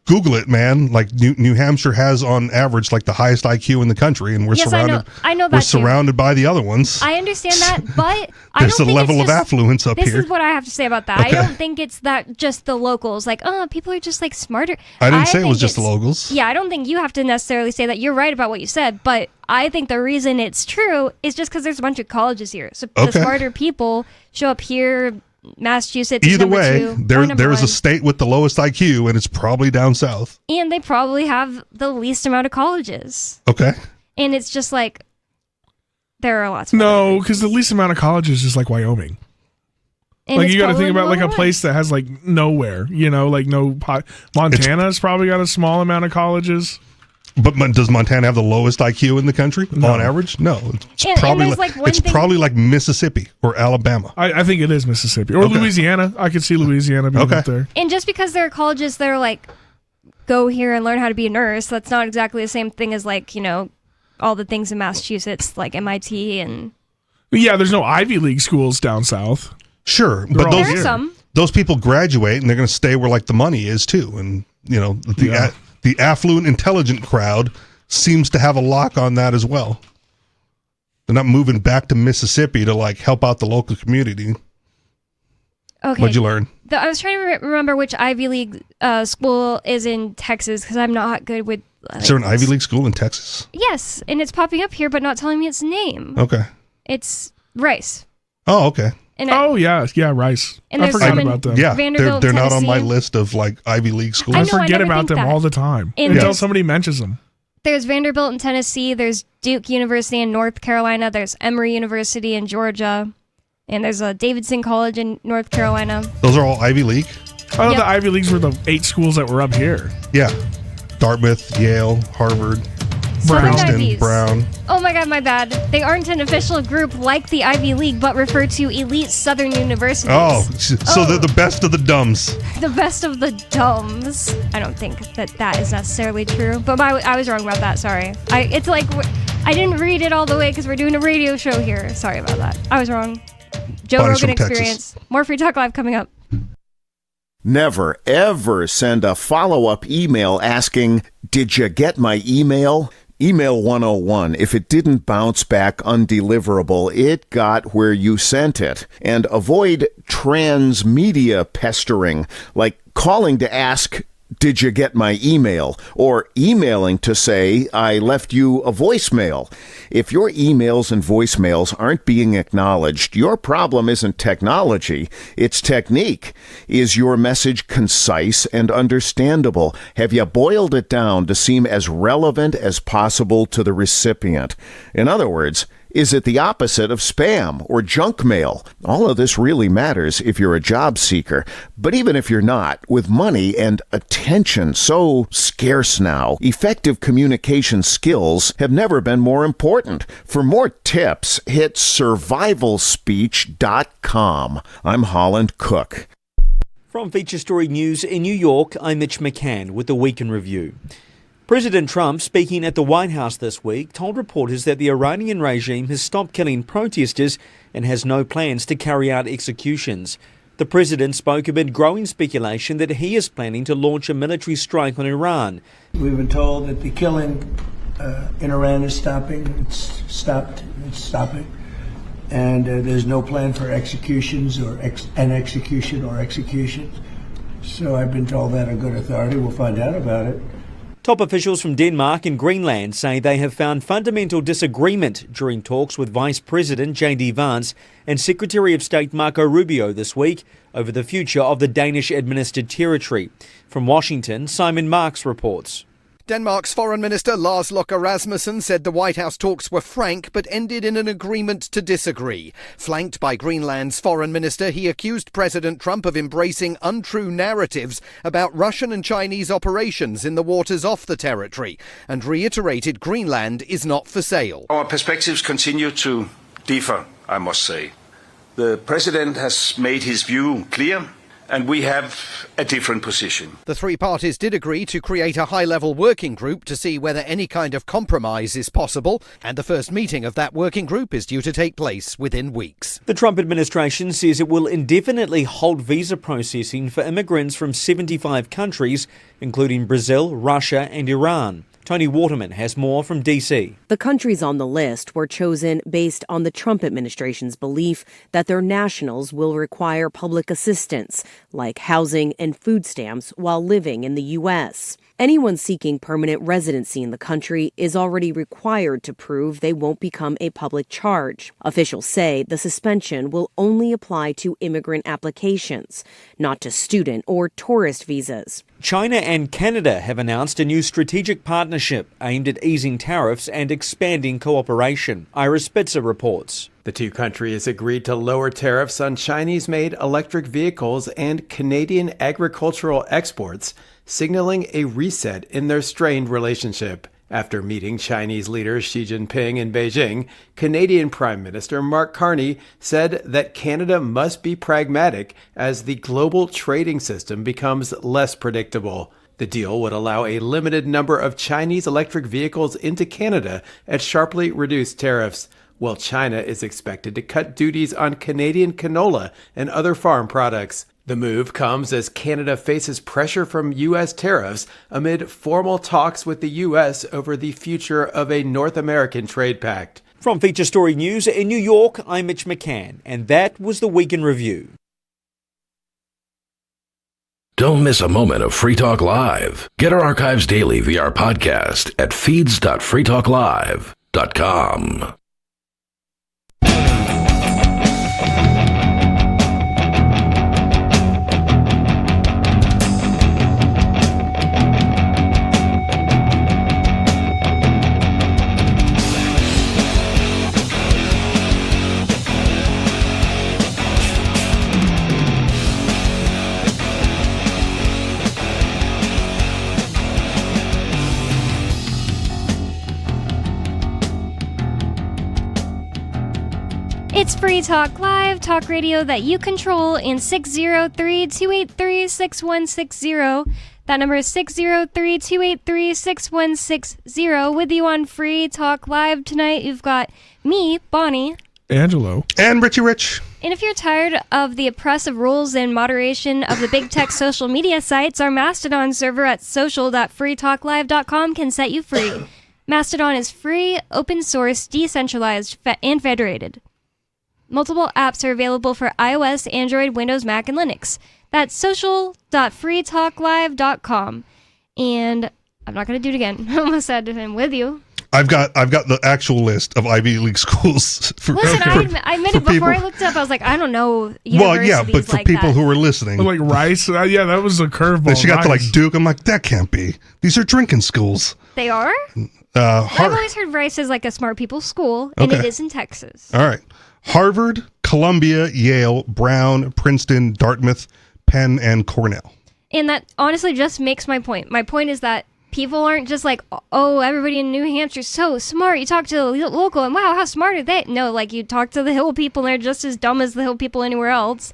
Google it, man. Like New Hampshire has on average like the highest IQ in the country, and we're Yes, surrounded. I know that we're too. surrounded by the other ones. I understand that, but I There's don't a think level it's of just, affluence up this here. is what I have to say about that. Okay. I don't think it's that just the locals. Like, people are just like smarter. I didn't say it think was just the it's- locals. Yeah, I don't think you have to necessarily say that. You're right about what you said, but I think the reason it's true is just because there's a bunch of colleges here. So the Okay. smarter people show up here. Massachusetts is Either number way, 2. there We're number is a 1. state with the lowest IQ, and it's probably down south. And they probably have the least amount of colleges. Okay. And it's just like, there are lots. No, because the least amount of colleges is like Wyoming. And Like it's you got to probably think about like a number 1. place that has like nowhere, like Montana's probably got a small amount of colleges. But does Montana have the lowest IQ in the country on average? No, it's And probably there's, like, one it's thing- probably like Mississippi or Alabama. I think it is Mississippi or Okay. Louisiana. I could see Louisiana being up there. And just because there are colleges that are like, go here and learn how to be a nurse, that's not exactly the same thing as like, all the things in Massachusetts, like MIT and... Yeah, there's no Ivy League schools down south. Sure, They're but all those here. some. those people graduate and they're going to stay where like the money is too, and the affluent, intelligent crowd seems to have a lock on that as well. They're not moving back to Mississippi to like help out the local community. Okay. What'd you learn? I was trying to remember which Ivy League school is in Texas because I'm not good with... Is there an Ivy League school in Texas? Yes, and it's popping up here, but not telling me its name. Okay. It's Rice. Oh, okay. And yeah, Rice. And I there's forgot some in about them. Yeah, Vanderbilt, they're not on my Tennessee. list of like Ivy League schools. I I know, I forget never about think them that. all the time And until there's- somebody mentions them. There's Vanderbilt in Tennessee. There's Duke University in North Carolina. There's Emory University in Georgia. And there's a Davidson College in North Carolina. Those are all Ivy League? I thought Yep. the Ivy Leagues were the 8 schools that were up here. Yeah. Dartmouth, Yale, Harvard, Southern Princeton, Ivies. Brown. Oh my god, my bad. They aren't an official group like the Ivy League, but refer to elite Southern universities. Oh, so they're the best of the dumbs. The best of the dumbs. I don't think that is necessarily true, but I was wrong about that. Sorry. It's like I didn't read it all the way because we're doing a radio show here. Sorry about that. I was wrong. Joe Bonnie's Rogan from Experience. More Free Talk Live coming up. Never, ever send a follow-up email asking, "Did you get my email?" Email 101. If it didn't bounce back undeliverable, it got where you sent it. And avoid transmedia pestering, like calling to ask, "Did you get my email?" or emailing to say, "I left you a voicemail." If your emails and voicemails aren't being acknowledged, your problem isn't technology, it's technique. Is your message concise and understandable? Have you boiled it down to seem as relevant as possible to the recipient? In other words, is it the opposite of spam or junk mail? All of this really matters if you're a job seeker. But even if you're not, with money and attention so scarce now, effective communication skills have never been more important. For more tips, hit survivalspeech.com. I'm Holland Cook. From Feature Story News in New York, I'm Mitch McCann with the Week in Review. President Trump, speaking at the White House this week, told reporters that the Iranian regime has stopped killing protesters and has no plans to carry out executions. The president spoke amid growing speculation that he is planning to launch a military strike on Iran. We've been told that the killing in Iran is stopping. It's stopped. It's stopping. And there's no plan for executions or an execution or executions. So I've been told that on good authority. We'll find out about it. Top officials from Denmark and Greenland say they have found fundamental disagreement during talks with Vice President J.D. Vance and Secretary of State Marco Rubio this week over the future of the Danish-administered territory. From Washington, Simon Marks reports. Denmark's Foreign Minister Lars Løkke Rasmussen said the White House talks were frank but ended in an agreement to disagree. Flanked by Greenland's Foreign Minister, he accused President Trump of embracing untrue narratives about Russian and Chinese operations in the waters off the territory and reiterated Greenland is not for sale. Our perspectives continue to differ, I must say. The President has made his view clear, and we have a different position. The three parties did agree to create a high-level working group to see whether any kind of compromise is possible, and the first meeting of that working group is due to take place within weeks. The Trump administration says it will indefinitely halt visa processing for immigrants from 75 countries, including Brazil, Russia and Iran. Tony Waterman has more from D.C. The countries on the list were chosen based on the Trump administration's belief that their nationals will require public assistance, like housing and food stamps, while living in the U.S. Anyone seeking permanent residency in the country is already required to prove they won't become a public charge. Officials say the suspension will only apply to immigrant applications, not to student or tourist visas. China and Canada have announced a new strategic partnership aimed at easing tariffs and expanding cooperation. Ira Spitzer reports. The two countries agreed to lower tariffs on Chinese-made electric vehicles and Canadian agricultural exports, signaling a reset in their strained relationship. After meeting Chinese leader Xi Jinping in Beijing, Canadian Prime Minister Mark Carney said that Canada must be pragmatic as the global trading system becomes less predictable. The deal would allow a limited number of Chinese electric vehicles into Canada at sharply reduced tariffs, while China is expected to cut duties on Canadian canola and other farm products. The move comes as Canada faces pressure from U.S. tariffs amid formal talks with the U.S. over the future of a North American trade pact. From Feature Story News in New York, I'm Mitch McCann, and that was the Week in Review. Don't miss a moment of Free Talk Live. Get our archives daily via our podcast at feeds.freetalklive.com. It's Free Talk Live, talk radio that you control in 603-283-6160. That number is 603-283-6160. With you on Free Talk Live tonight, you've got me, Bonnie, Angelo, and Richie Rich. And if you're tired of the oppressive rules and moderation of the big tech social media sites, our Mastodon server at social.freetalklive.com can set you free. Mastodon is free, open source, decentralized, and federated. Multiple apps are available for iOS, Android, Windows, Mac, and Linux. That's social.freetalklive.com. And I'm not going to do it again. I almost said I'm with you. I've got the actual list of Ivy League schools. Listen, I admitted before I looked up, I was like, I don't know universities. Well, yeah, but for like people that. who are listening. Like Rice? Yeah, that was a curveball. Then she got to like Duke. I'm like, that can't be. These are drinking schools. They are? I've always heard Rice is like a smart people's school, and it is in Texas. All right. Harvard, Columbia, Yale, Brown, Princeton, Dartmouth, Penn, and Cornell. And that honestly just makes my point. My point is that people aren't just like, oh, everybody in New Hampshire is so smart. You talk to the local and wow, how smart are they? No, like you talk to the Hill people and they're just as dumb as the Hill people anywhere else.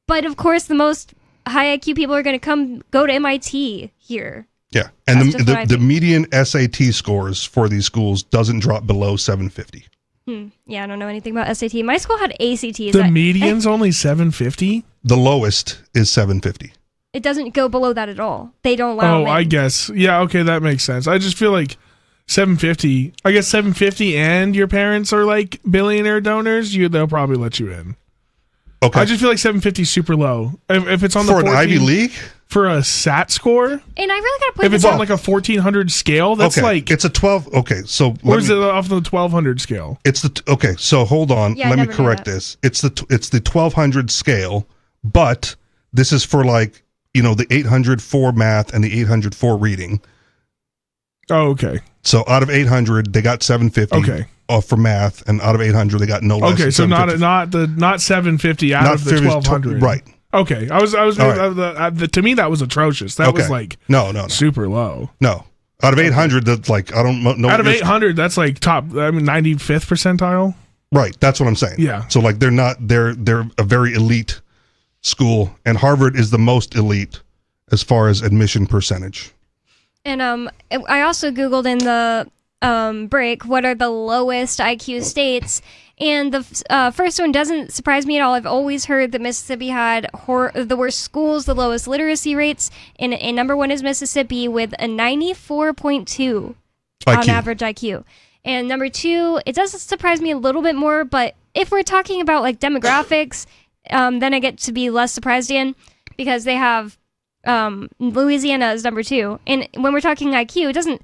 But of course, the most high IQ people are going to go to MIT here. Yeah, and the median SAT scores for these schools doesn't drop below 750. Yeah, I don't know anything about SAT. My school had ACTs. The median's only 750? The lowest is 750. It doesn't go below that at all. They don't allow them in. I guess. Yeah, okay, that makes sense. I just feel like 750. I guess 750 and your parents are like billionaire donors, they'll probably let you in. Okay. I just feel like 750 is super low. If it's on for the 14, an Ivy League? for a SAT score. And I really got to point If it's this on out. like a 1400 scale, that's okay, like it's a 12. Okay, so or is it off the 1200 scale? It's the okay. So hold on. Yeah, I Let me never knew correct that. this. It's the 1200 scale, but this is for like the 800 for math and the 800 for reading. Oh, okay. So out of 800, they got 750. Okay. For math, and out of 800, they got no less. Okay, than so 750. not 750 out Not of the 50, 1200. right. Okay, I was All right. to me that was atrocious. That was Okay. like no, super low. No, out of 800, that's like I don't know. Out of what your- 800, that's like top. 95th percentile. Right, that's what I'm saying. Yeah. So like they're a very elite school, and Harvard is the most elite as far as admission percentage. And I also Googled in the break what are the lowest IQ states, and the first one doesn't surprise me at all. I've always heard that Mississippi had the worst schools, the lowest literacy rates, and number one is Mississippi with a 94.2 on IQ. average IQ. And number two, it does surprise me a little bit more, but if we're talking about like demographics, then I get to be less surprised in, because they have Louisiana is number two. And when we're talking IQ, it doesn't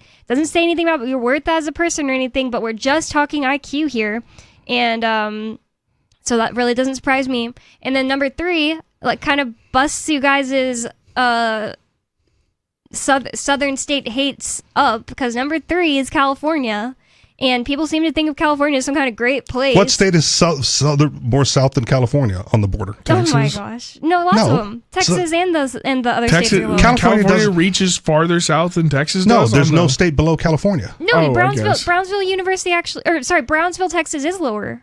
say anything about your worth as a person or anything, but we're just talking IQ here. And so that really doesn't surprise me. And then number three, like, kind of busts you guys' southern state hates up, because number three is California. And people seem to think of California as some kind of great place. What state is more south than California on the border? Oh my gosh! No, lots of them. Texas and the other states are low. California reaches farther south than Texas No, does. there's on no the- state below California. No, Oh, I Brownsville guess. University Brownsville, Texas is lower.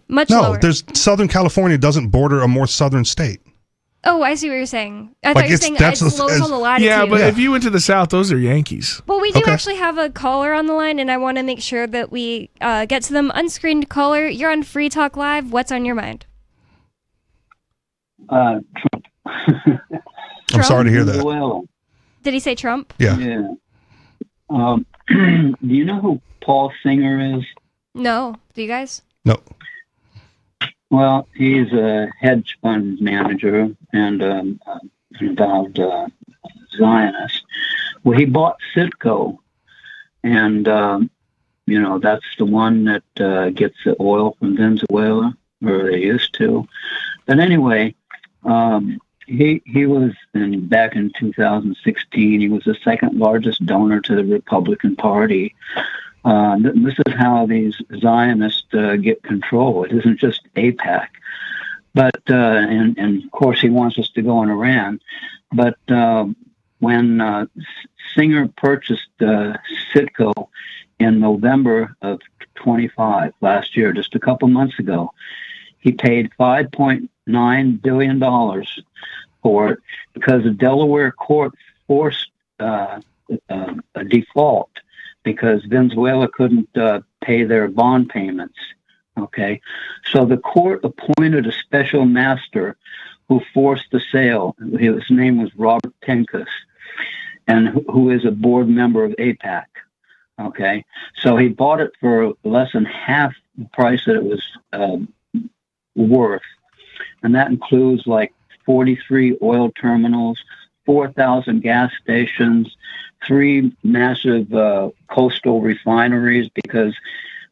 Much No, lower. there's Southern California doesn't border a more southern state. Oh, I see what you're saying. I Like, thought you were it's- saying that's it's lower on the latitude. Yeah, but if you went to the south, those are Yankees. Well, we do Okay. actually have a caller on the line, and I want to make sure that we get to them. Unscreened caller, you're on Free Talk Live. What's on your mind? I'm sorry to hear that. Venezuela. Did he say Trump? Yeah. Do you know who Paul Singer is? No. Do you guys? No. Well, he's a hedge fund manager and an avowed Zionist. Well, he bought Citgo, and that's the one that gets the oil from Venezuela, or they used to. But anyway, he was back in 2016. He was the second largest donor to the Republican Party. This is how these Zionists get control. It isn't just AIPAC, but and of course he wants us to go in Iran. But when Singer purchased Citgo in November of 25 last year, just a couple months ago, he paid $5.9 billion for it because the Delaware court forced a default, because Venezuela couldn't pay their bond payments. Okay, so the court appointed a special master who forced the sale. His name was Robert Pincus, and who is a board member of AIPAC. Okay, so he bought it for less than half the price that it was worth, and that includes like 43 oil terminals, 4,000 gas stations, 3 massive coastal refineries, because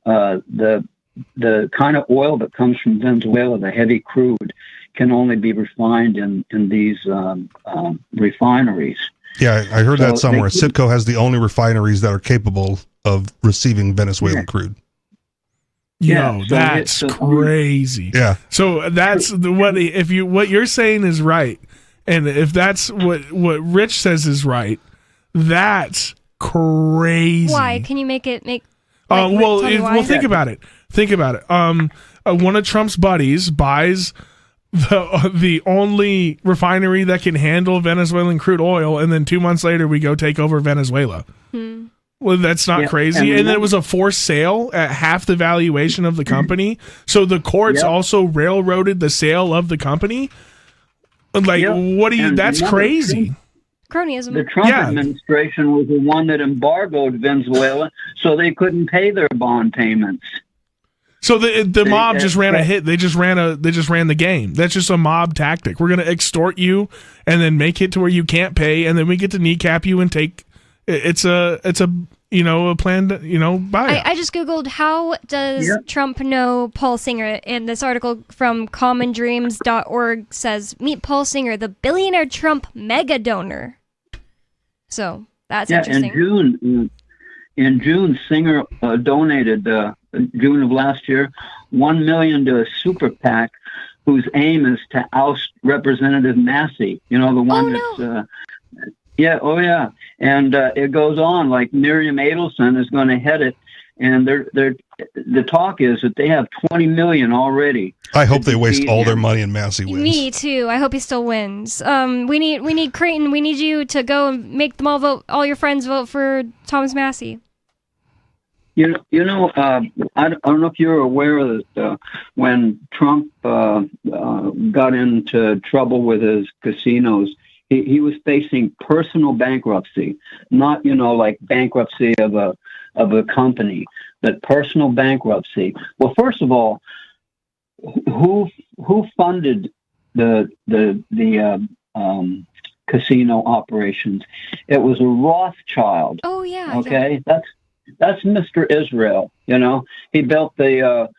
the kind of oil that comes from Venezuela, the heavy crude, can only be refined in these refineries. Yeah, I heard So that somewhere. they- Citgo has the only refineries that are capable of receiving Venezuelan crude. Yo, that's crazy. Yeah. So that's what you're saying is right, and if that's what Rich says is right, that's crazy. Why? Can you make it make? Well, tell me why? think about it. Think about it. One of Trump's buddies buys the only refinery that can handle Venezuelan crude oil, and then 2 months later we go take over Venezuela. Well, that's not Yeah, crazy. And then it was a forced sale at half the valuation of the company. So the courts also railroaded the sale of the company. Like, what do you? And That's remember, crazy. Cronyism. The Trump administration was the one that embargoed Venezuela, so they couldn't pay their bond payments. So the mob just ran a hit. They just ran the game. That's just a mob tactic. We're gonna extort you and then make it to where you can't pay, and then we get to kneecap you and take. It's a planned buyout. I just googled how does Trump know Paul Singer, and this article from commondreams.org says meet Paul Singer, the billionaire Trump mega donor. So that's interesting. In June, Singer donated June of last year $1 million to a super PAC whose aim is to oust Representative Massey. You know, the one that's and it goes on like Miriam Adelson is going to head it, and the talk is that they have 20 million already. I hope they waste all their money and Massey wins. Me too. I hope he still wins. We need Creighton. We need you to go and make them all vote. All your friends vote for Thomas Massey. I don't know if you're aware that when Trump got into trouble with his casinos, he was facing personal bankruptcy, not like bankruptcy of a company, but personal bankruptcy. Well, first of all, who funded the casino operations? It was a Rothschild. Oh yeah. Okay, that's Mr. Israel. He built the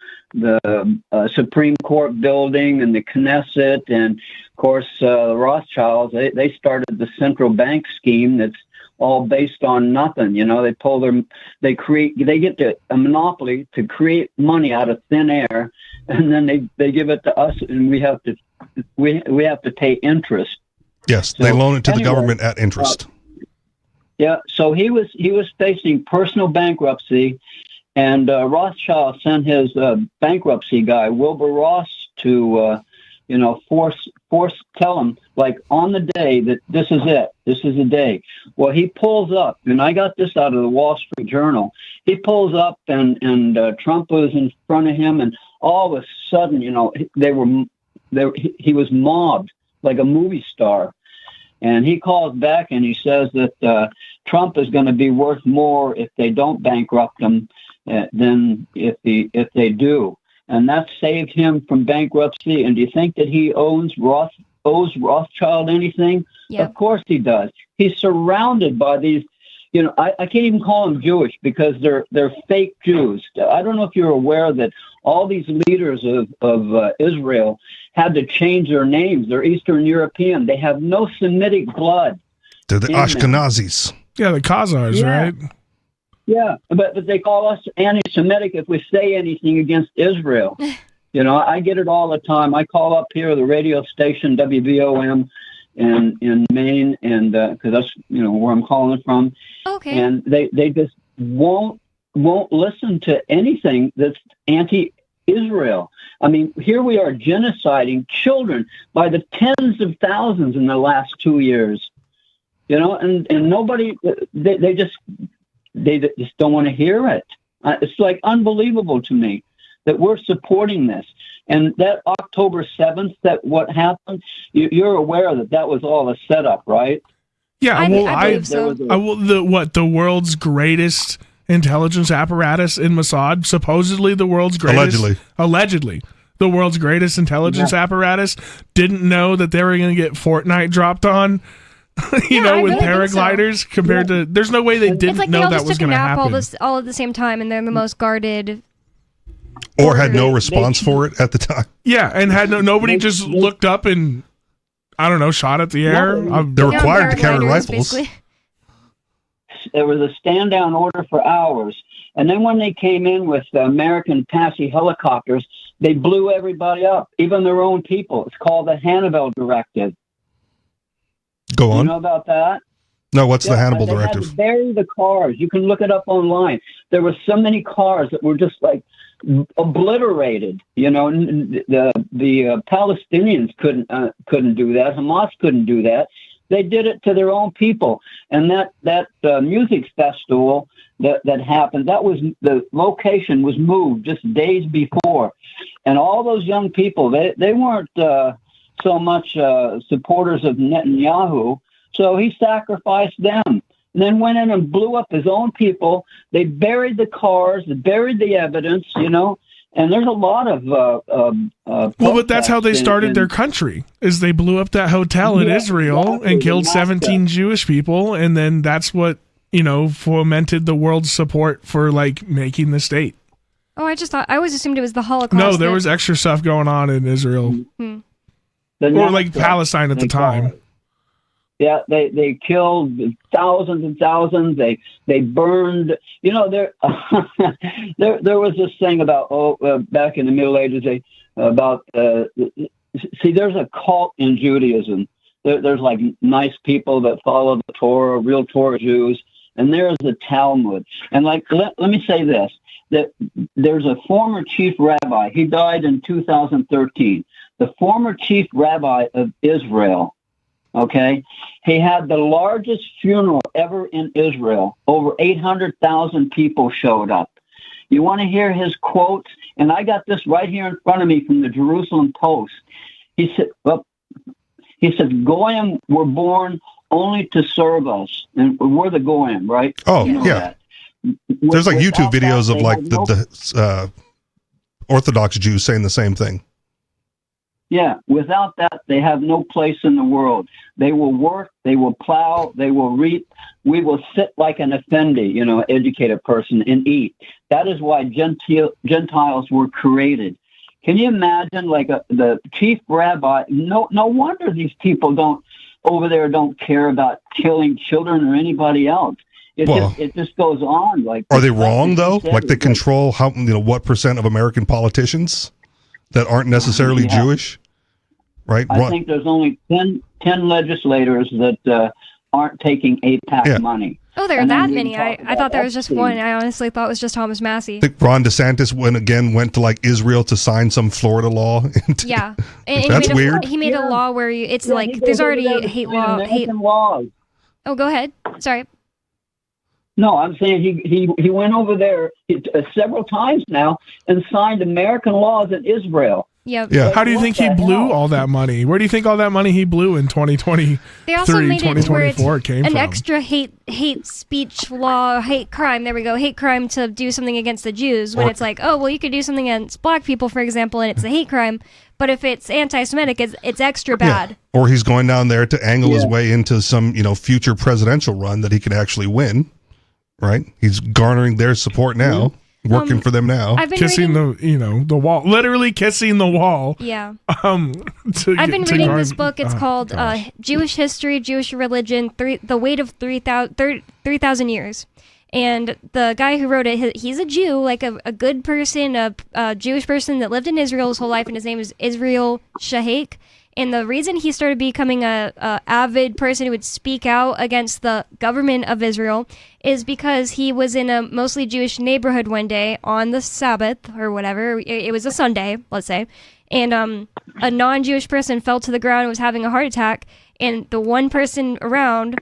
Supreme Court building and the Knesset, and of course the Rothschilds. They started the central bank scheme that's all based on nothing. They get a monopoly to create money out of thin air, and then they give it to us, and we have to pay interest. Yes, they loan it to the government at interest. So he was facing personal bankruptcy, and Rothschild sent his bankruptcy guy Wilbur Ross to tell him like on the day that this is the day. Well, he pulls up, and I got this out of the Wall Street Journal. He pulls up, and Trump was in front of him, and all of a sudden, he was mobbed like a movie star. And he calls back and he says that Trump is going to be worth more if they don't bankrupt him than if they do. And that saved him from bankruptcy. And do you think that he owes Rothschild anything? Yeah. Of course he does. He's surrounded by these, I can't even call them Jewish because they're fake Jews. I don't know if you're aware that all these leaders of Israel had to change their names. They're Eastern European. They have no Semitic blood. They're the Ashkenazis. Yeah, the Khazars, right? Yeah, but they call us anti-Semitic if we say anything against Israel. I get it all the time. I call up here the radio station WVOM in Maine, and because that's where I'm calling it from. Okay. And they just won't listen to anything that's anti-Israel. I mean, here we are genociding children by the tens of thousands in the last 2 years. And nobody, they just don't want to hear it. It's like unbelievable to me that we're supporting this. And that October 7th, that what happened, you're aware that was all a setup, right? Yeah, I believe so. The world's greatest intelligence apparatus in Mossad, supposedly the world's greatest. Allegedly. The world's greatest intelligence apparatus didn't know that they were going to get Fortnite dropped on. with paragliders compared to. There's no way they didn't know that was going to happen. All at the same time, and they're the most guarded. Or had no response for it at the time. Yeah, and had nobody just looked up and shot at the air. They're required to carry rifles. Basically. There was a stand down order for hours, and then when they came in with the American Apache helicopters, they blew everybody up, even their own people. It's called the Hannibal Directive. Go on. You know about that? No, what's the Hannibal they Directive? Had to bury the cars. You can look it up online. There were so many cars that were just like obliterated. The Palestinians couldn't do that. Hamas couldn't do that. They did it to their own people. And that music festival that happened, the location was moved just days before, and all those young people they weren't so much supporters of Netanyahu, so he sacrificed them. And then went in and blew up his own people. They buried the cars, they buried the evidence, And there's a lot of well, but that's how they started their country. Is they blew up that hotel in Israel and killed 17 Jewish people, and then that's what fomented the world's support for like making the state. Oh, I always assumed it was the Holocaust. No, there was extra stuff going on in Israel, or like Palestine at the time. Yeah, they killed thousands and thousands. They burned. There was this thing about back in the Middle Ages about there's a cult in Judaism. There's like nice people that follow the Torah, real Torah Jews, and there's the Talmud. And like let me say this, that there's a former chief rabbi. He died in 2013. The former chief rabbi of Israel. Okay, he had the largest funeral ever in Israel. Over 800,000 people showed up. You want to hear his quotes? And I got this right here in front of me from the Jerusalem Post. He said, Goyim were born only to serve us. And we're the Goyim, right? Oh, yeah. There's like YouTube videos of like the Orthodox Jews saying the same thing. Yeah, without that, they have no place in the world. They will work, they will plow, they will reap. We will sit like an effendi, educated person, and eat. That is why Gentiles were created. Can you imagine, like the chief rabbi? No wonder these people don't care about killing children or anybody else. It just goes on. Like, are they wrong though? Like they control what percent of American politicians that aren't necessarily Jewish, right? I think there's only 10 legislators that aren't taking AIPAC money. Oh, there are that many. I thought there was just one. I honestly thought it was just Thomas Massey. I think Ron DeSantis went to like Israel to sign some Florida law. Yeah. And that's weird. He made a law where there's already a hate law. Laws. Oh, go ahead. Sorry. No, I'm saying he went over there several times now and signed American laws in Israel. Yep. Yeah. How do you think he blew all that money? Where do you think all that money he blew in 2023, they also made 2024 came an from? Extra hate speech law, hate crime. There we go. Hate crime to do something against the Jews. When it's like, oh, well, you could do something against black people, for example, and it's a hate crime. But if it's anti-Semitic, it's extra bad. Yeah. Or he's going down there to angle his way into some future presidential run that he could actually win. Right, he's garnering their support now, working for them now. I've been kissing the wall, literally kissing the wall. Yeah. I've been reading this book. It's called Jewish History, Jewish Religion: The Weight of 3,000 Years. And the guy who wrote it, he's a Jew, like a good person, a Jewish person that lived in Israel his whole life, and his name is Israel Shaheik. And the reason he started becoming a avid person who would speak out against the government of Israel is because he was in a mostly Jewish neighborhood one day on the Sabbath or whatever. It was a Sunday, let's say. And a non-Jewish person fell to the ground and was having a heart attack. And the one person around...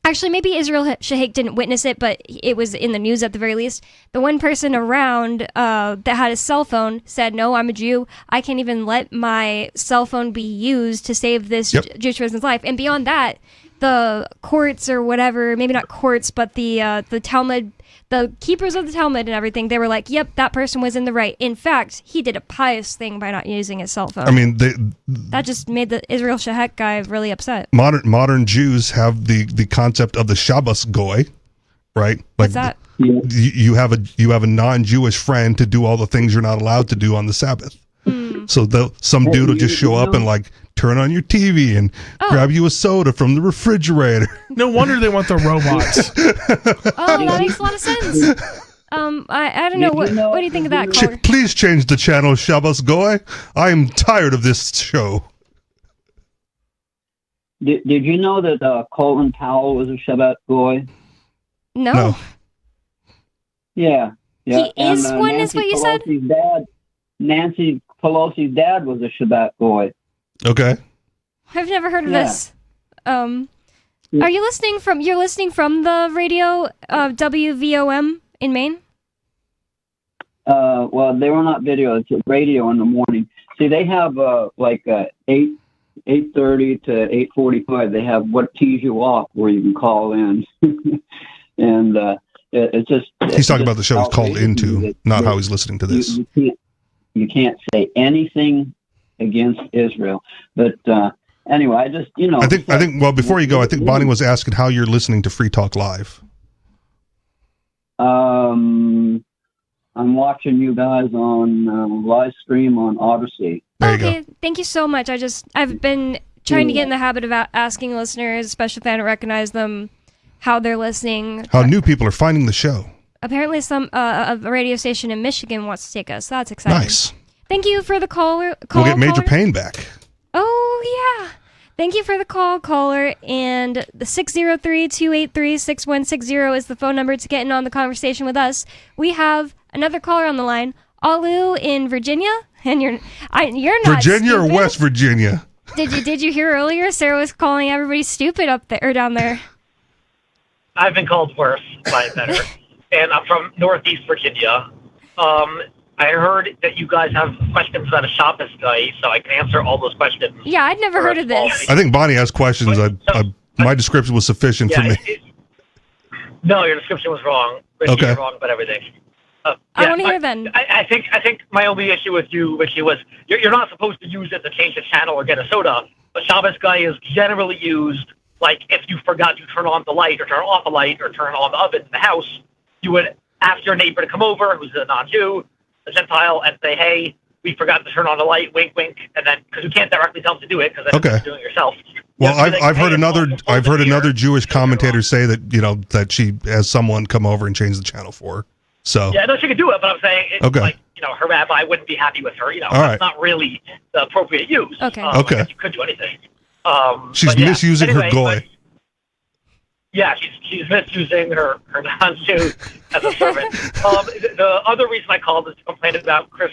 Actually, maybe Israel Shaheik didn't witness it, but it was in the news at the very least. The one person around that had a cell phone said, no, I'm a Jew. I can't even let my cell phone be used to save this Jewish person's life. And beyond that, the courts or whatever, maybe not courts, but the Talmud, the keepers of the Talmud and everything, they were like, yep, that person was in the right. In fact, he did a pious thing by not using his cell phone. I mean, that just made the Israel Shaheik guy really upset. Modern Jews have the concept of the Shabbos goy, right? Like what's that? You have a non-Jewish friend to do all the things you're not allowed to do on the Sabbath. So some dude will just show up and like turn on your TV and grab you a soda from the refrigerator. No wonder they want the robots. Oh, that makes a lot of sense. I don't know. What do you think of that, caller? Please change the channel, Shabbos Goy. I am tired of this show. Did you know that Colin Powell was a Shabbat Goy? No. Yeah. He is one, is what you said? Nancy Pelosi's dad was a Shabbat Goy. Okay. I've never heard of this. Are you listening from? You're listening from the radio WVOM in Maine? Well, they were not video. It's radio in the morning. See, they have 8:30 to 8:45. They have what tees you off, where you can call in, and It's just. He's talking about the show he's called outrageous into, that- not that how he's listening to this. You can't say anything against Israel. But anyway, I just, I think. Well, before you go, I think Bonnie was asking how you're listening to Free Talk Live. I'm watching you guys on live stream on Odyssey. Okay, thank you so much. I've been trying to get in the habit of asking listeners, especially if I don't recognize them, how they're listening. How new people are finding the show. Apparently, a radio station in Michigan wants to take us. So that's exciting. Nice. Thank you for the caller. We'll get Major caller. Payne back. Oh, yeah. Thank you for the call, caller. And the 603-283-6160 is the phone number to get in on the conversation with us. We have another caller on the line, Alu in Virginia. And you're not Virginia stupid. or West Virginia? Did you hear earlier? Sarah was calling everybody stupid up there or down there. I've been called worse by better, and I'm from Northeast Virginia. I heard that you guys have questions about a Shabbos guy, so I can answer all those questions. Yeah, I'd never heard of this. I think Bonnie has questions. My description was sufficient for me. No, your description was wrong. Richie, Okay. You're wrong about everything. I want to hear then. I think my only issue with you, Richie, was you're not supposed to use it to change the channel or get a soda. But Shabbos guy is generally used like if you forgot to turn on the light or turn off the light or turn on the oven in the house, you would ask your neighbor to come over, who's a non-Jew, a Gentile, and say, "Hey, we forgot to turn on the light." Wink, wink, and then because you can't directly tell them to do it because then you're doing it yourself. Well, I've heard another Jewish commentator say that that she has someone come over and change the channel for her. So Yeah, no, she could do it, but I'm saying it's Okay. like her rabbi wouldn't be happy with her. All That's right. not really the appropriate use. Okay. Okay. I guess you could do anything. she's but yeah. misusing Anyway, her goy. but- Yeah, she's misusing her non-Jew as a servant. The other reason I called is to complain about Chris,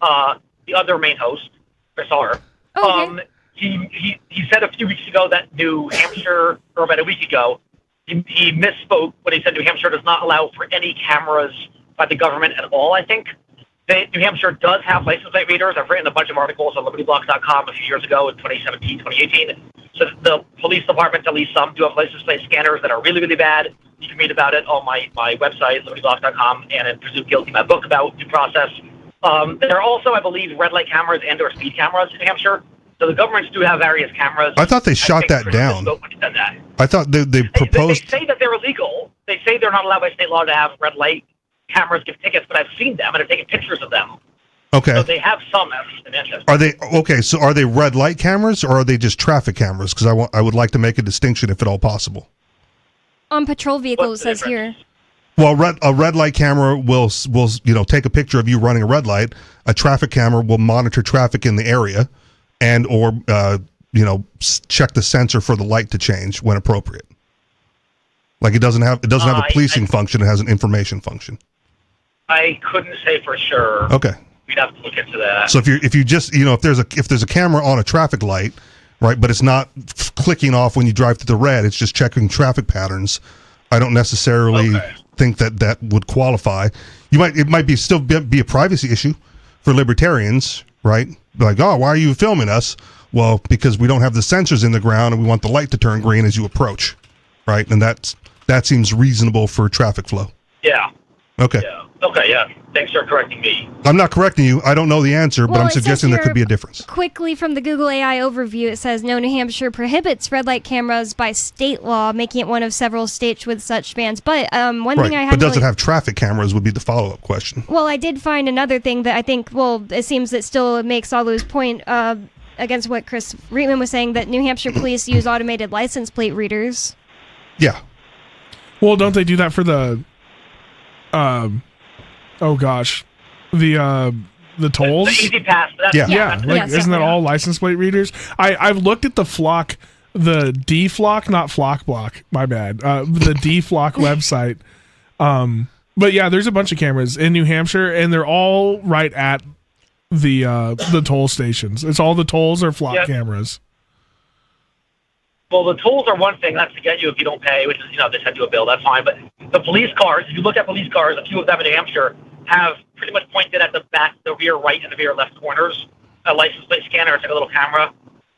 the other main host, Chris R. He said a few weeks ago that New Hampshire, or about a week ago, he misspoke when he said New Hampshire does not allow for any cameras by the government at all, I think. New Hampshire does have license plate readers. I've written a bunch of articles on LibertyBlock.com a few years ago in 2017, 2018. So the police departments, at least some, do have license plate scanners that are really, really bad. You can read about it on my website, LibertyBlock.com, and in Presumed Guilty, my book about due process. There are also, I believe, red light cameras and or speed cameras in New Hampshire. So the governments do have various cameras. I thought they shot think that Chris down. misspoke when he said that. I thought they proposed. They say that they're illegal. They say they're not allowed by state law to have red light cameras give tickets, but I've seen them and I've taken pictures of them. Okay. So they have some, at least in Manchester. Are they okay? So are they red light cameras or are they just traffic cameras? Because I would like to make a distinction if at all possible. On patrol vehicles, it says here. Well, a red light camera will take a picture of you running a red light. A traffic camera will monitor traffic in the area, and or check the sensor for the light to change when appropriate. Like it doesn't have a policing function; it has an information function. I couldn't say for sure. Okay. We'd have to look into that. So if you just if there's a camera on a traffic light, right, but it's not clicking off when you drive through the red, it's just checking traffic patterns. I don't necessarily think that would qualify. It might still be a privacy issue for libertarians, right? Like, oh, why are you filming us? Well, because we don't have the sensors in the ground and we want the light to turn green as you approach, right? And that seems reasonable for traffic flow. Yeah. Okay. Yeah. Okay, yeah. Thanks for correcting me. I'm not correcting you. I don't know the answer, but Well, I'm it says suggesting there here could be a difference. Quickly from the Google AI overview, it says, no, New Hampshire prohibits red light cameras by state law, making it one of several states with such bans. But one thing I Right, had but does it have traffic cameras would be the follow-up question. Well, I did find another thing that I think, it seems that still makes Alu's point against what Chris Reitman was saying, that New Hampshire police use automated license plate readers. Yeah. Well, don't they do that for the the tolls? The Easy Pass. Isn't that all license plate readers? I've looked at the Flock, the D-Flock, not Flock Block. My bad. The D-Flock website. But yeah, there's a bunch of cameras in New Hampshire, and they're all right at the toll stations. It's all the tolls are Flock cameras. Well, the tolls are one thing. That's to get you if you don't pay, which is, they send you a bill. That's fine. But the police cars, if you look at police cars, a few of them in New Hampshire have pretty much pointed at the back, the rear right and the rear left corners, a license plate scanner. It's like a little camera.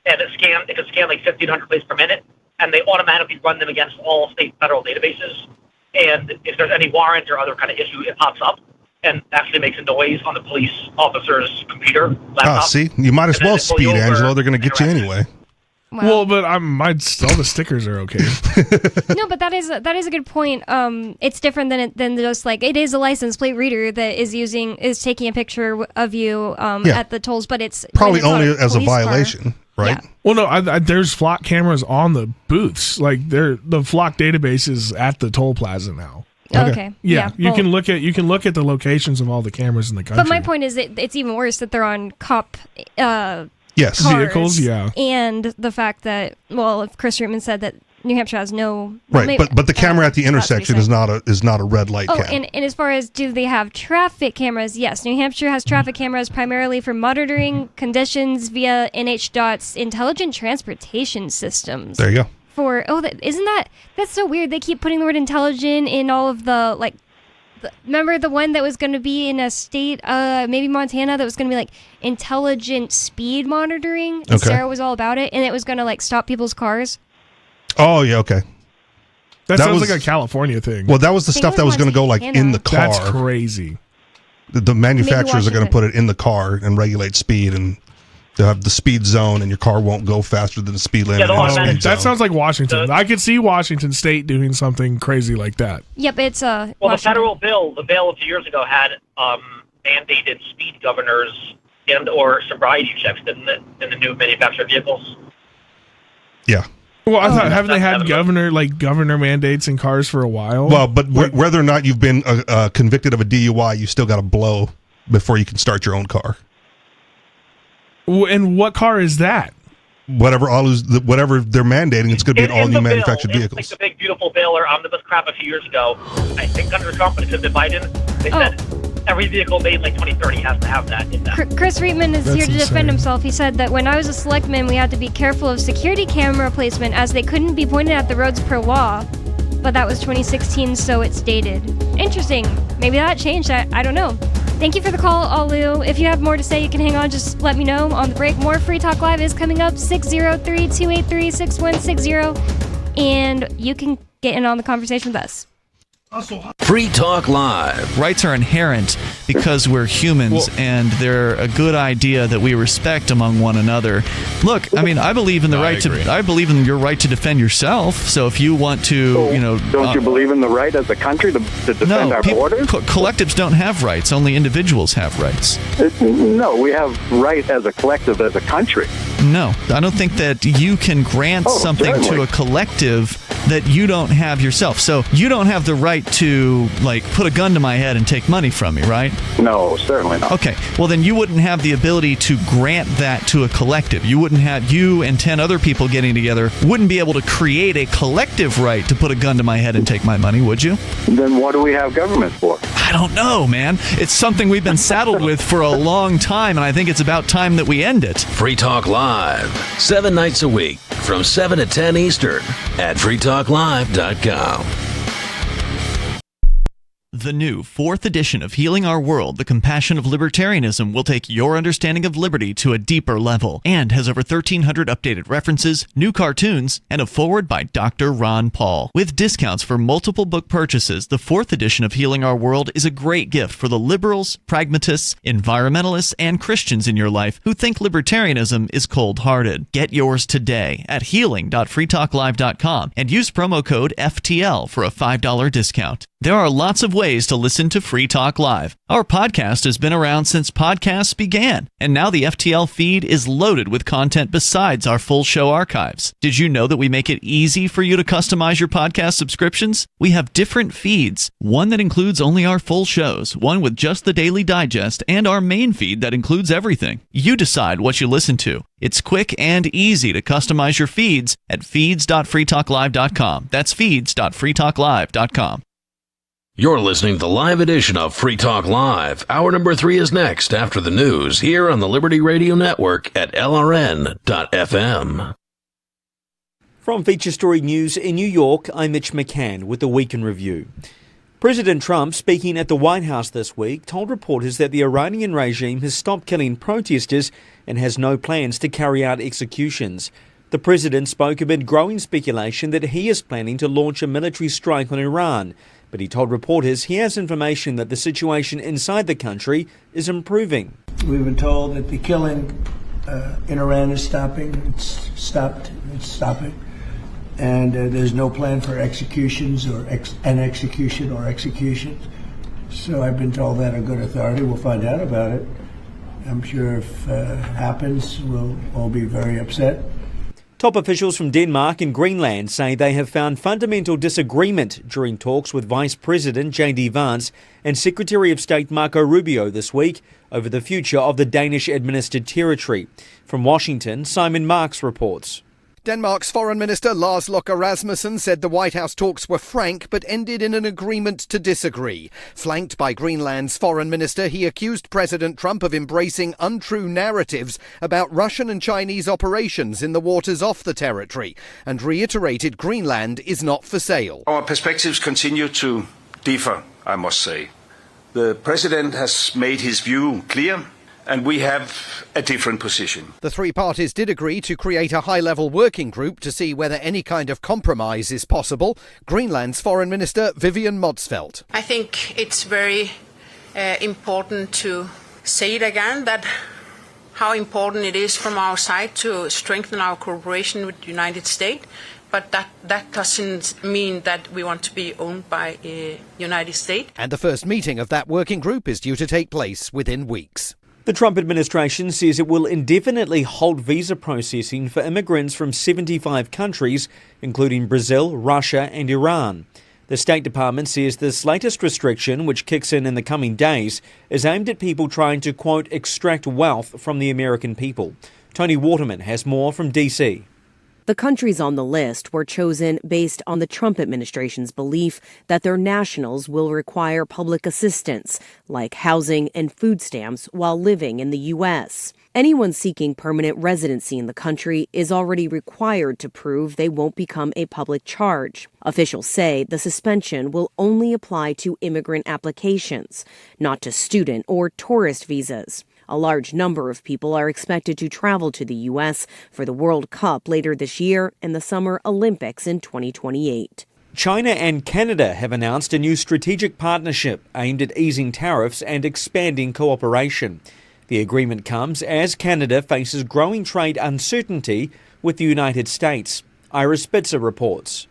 And it can scan like 1,500 plates per minute. And they automatically run them against all state federal databases. and if there's any warrant or other kind of issue, it pops up and actually makes a noise on the police officer's computer, laptop. See, you might as And then well they pull speed, you over, Angelo. They're going to get you anyway. Well, but all the stickers are okay. No, but that is a good point. It's different than just like it is a license plate reader that is taking a picture of you at the tolls, but it's Probably when it's only as a police car. violation, right? Yeah. Well, no, there's flock cameras on the booths. Like the flock database is at the toll plaza now. Okay. Yeah, you well- can look at the locations of all the cameras in the country. But my point is it's even worse that they're on cop yes cars, vehicles, yeah. and the fact that if Chris Reitman said that New Hampshire has no Right, maybe- but the camera at the that's what intersection he's is not a red light Oh, cam. and as far as do they have traffic cameras? Yes, New Hampshire has traffic cameras primarily for monitoring conditions via NHDOT's intelligent transportation systems. There you go. That's so weird. They keep putting the word intelligent in all of the remember the one that was going to be in a state, maybe Montana, that was going to be like intelligent speed monitoring. And Okay. Sarah was all about it, and it was going to stop people's cars. Oh yeah, okay. That sounds was like a California thing. Well, that was the stuff that was going to go in the car. That's crazy. The manufacturers are going to Washington. put it in the car and regulate speed, and they'll have the speed zone, and your car won't go faster than the speed limit. in the speed zone. That sounds like Washington. I could see Washington State doing something crazy like that. Yep, it's Well, Washington. the federal bill, a few years ago had mandated speed governors and or sobriety checks, didn't it, in the new manufactured vehicles? Yeah. Well, I thought haven't they had governor mandates in cars for a while? Well, but whether or not you've been convicted of a DUI, you still got to blow before you can start your own car. And what car is that? Whatever they're mandating, it's going to be in all new manufactured vehicles. Like the big beautiful bill or omnibus crap a few years ago. I think under Trump, but it could have been Biden. They said every vehicle made 2030 has to have that in that. Chris Reitman is That's here to defend insane. himself. He said that when I was a selectman, we had to be careful of security camera placement as they couldn't be pointed at the roads per law. But that was 2016, so it's dated. Interesting. Maybe that changed. I don't know. Thank you for the call, Alu. If you have more to say, you can hang on. Just let me know on the break. More Free Talk Live is coming up, 603-283-6160. And you can get in on the conversation with us. Free Talk Live. Rights are inherent because we're humans, and they're a good idea that we respect among one another. Look, I mean, I believe in the I believe in your right to defend yourself. So if you want to, Don't you believe in the right as a country to defend our borders? Collectives don't have rights. Only individuals have rights. No, we have right as a collective, as a country. No, I don't think that you can grant something to certainly. a collective that you don't have yourself. So you don't have the right to put a gun to my head and take money from me, right? No, certainly not. Okay, well then you wouldn't have the ability to grant that to a collective. You wouldn't have, you and 10 other people getting together wouldn't be able to create a collective right to put a gun to my head and take my money, would you? Then what do we have government for? I don't know, man. It's something we've been saddled with for a long time, and I think it's about time that we end it. Free Talk Live, 7 nights a week from 7 to 10 Eastern at freetalklive.com. The new 4th edition of Healing Our World, The Compassion of Libertarianism, will take your understanding of liberty to a deeper level and has over 1,300 updated references, new cartoons, and a foreword by Dr. Ron Paul. With discounts for multiple book purchases, the 4th edition of Healing Our World is a great gift for the liberals, pragmatists, environmentalists, and Christians in your life who think libertarianism is cold-hearted. Get yours today at healing.freetalklive.com and use promo code FTL for a $5 discount. There are lots of ways to listen to Free Talk Live. Our podcast has been around since podcasts began, and now the FTL feed is loaded with content besides our full show archives. Did you know that we make it easy for you to customize your podcast subscriptions? We have different feeds, one that includes only our full shows, one with just the Daily Digest, and our main feed that includes everything. You decide what you listen to. It's quick and easy to customize your feeds at feeds.freetalklive.com. That's feeds.freetalklive.com. You're listening to the live edition of Free Talk Live. Hour number 3 is next after the news here on the Liberty Radio Network at LRN.FM. From Feature Story News in New York, I'm Mitch McCann with the Week in Review. President Trump, speaking at the White House this week, told reporters that the Iranian regime has stopped killing protesters and has no plans to carry out executions. The president spoke amid growing speculation that he is planning to launch a military strike on Iran. But he told reporters he has information that the situation inside the country is improving. We've been told that the killing in Iran is stopping. It's stopping. And there's no plan for executions or executions. So I've been told that on good authority. We'll find out about it. I'm sure if it happens, we'll all be very upset. Top officials from Denmark and Greenland say they have found fundamental disagreement during talks with Vice President J.D. Vance and Secretary of State Marco Rubio this week over the future of the Danish-administered territory. From Washington, Simon Marks reports. Denmark's Foreign Minister Lars Løkke Rasmussen said the White House talks were frank but ended in an agreement to disagree. Flanked by Greenland's Foreign Minister, he accused President Trump of embracing untrue narratives about Russian and Chinese operations in the waters off the territory and reiterated Greenland is not for sale. Our perspectives continue to differ, I must say. The President has made his view clear, and we have a different position. The three parties did agree to create a high-level working group to see whether any kind of compromise is possible. Greenland's Foreign Minister Vivian Motzfeldt. I think it's very important to say it again, that how important it is from our side to strengthen our cooperation with the United States. But that doesn't mean that we want to be owned by the United States. And the first meeting of that working group is due to take place within weeks. The Trump administration says it will indefinitely halt visa processing for immigrants from 75 countries, including Brazil, Russia and Iran. The State Department says this latest restriction, which kicks in the coming days, is aimed at people trying to, quote, extract wealth from the American people. Tony Waterman has more from D.C. The countries on the list were chosen based on the Trump administration's belief that their nationals will require public assistance, like housing and food stamps, while living in the U.S. Anyone seeking permanent residency in the country is already required to prove they won't become a public charge. Officials say the suspension will only apply to immigrant applications, not to student or tourist visas. A large number of people are expected to travel to the U.S. for the World Cup later this year and the Summer Olympics in 2028. China and Canada have announced a new strategic partnership aimed at easing tariffs and expanding cooperation. The agreement comes as Canada faces growing trade uncertainty with the United States. Ira Spitzer reports.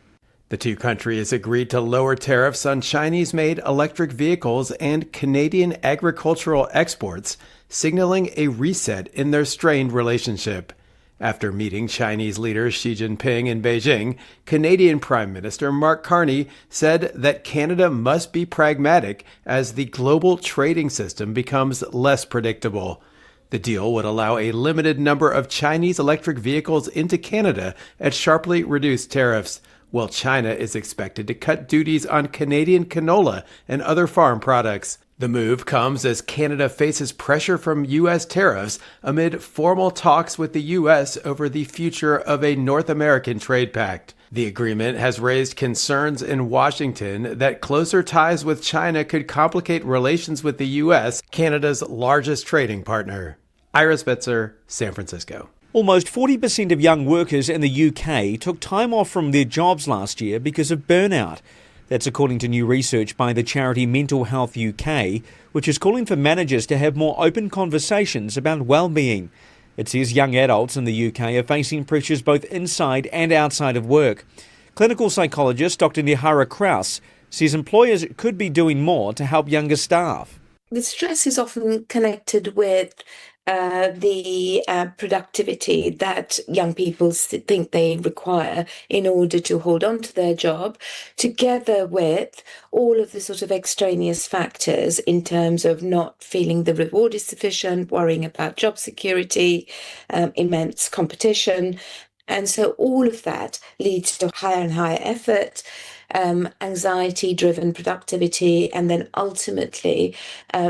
The two countries agreed to lower tariffs on Chinese-made electric vehicles and Canadian agricultural exports, signaling a reset in their strained relationship. After meeting Chinese leader Xi Jinping in Beijing, Canadian Prime Minister Mark Carney said that Canada must be pragmatic as the global trading system becomes less predictable. The deal would allow a limited number of Chinese electric vehicles into Canada at sharply reduced tariffs, while China is expected to cut duties on Canadian canola and other farm products. The move comes as Canada faces pressure from U.S. tariffs amid formal talks with the U.S. over the future of a North American trade pact. The agreement has raised concerns in Washington that closer ties with China could complicate relations with the U.S., Canada's largest trading partner. Ira Spitzer, San Francisco. Almost 40% of young workers in the UK took time off from their jobs last year because of burnout. That's according to new research by the charity Mental Health UK, which is calling for managers to have more open conversations about well-being. It says young adults in the UK are facing pressures both inside and outside of work. Clinical psychologist Dr. Nihara Kraus says employers could be doing more to help younger staff. The stress is often connected with the productivity that young people think they require in order to hold on to their job, together with all of the sort of extraneous factors in terms of not feeling the reward is sufficient, worrying about job security, immense competition. And so all of that leads to higher and higher effort, anxiety-driven productivity, and then ultimately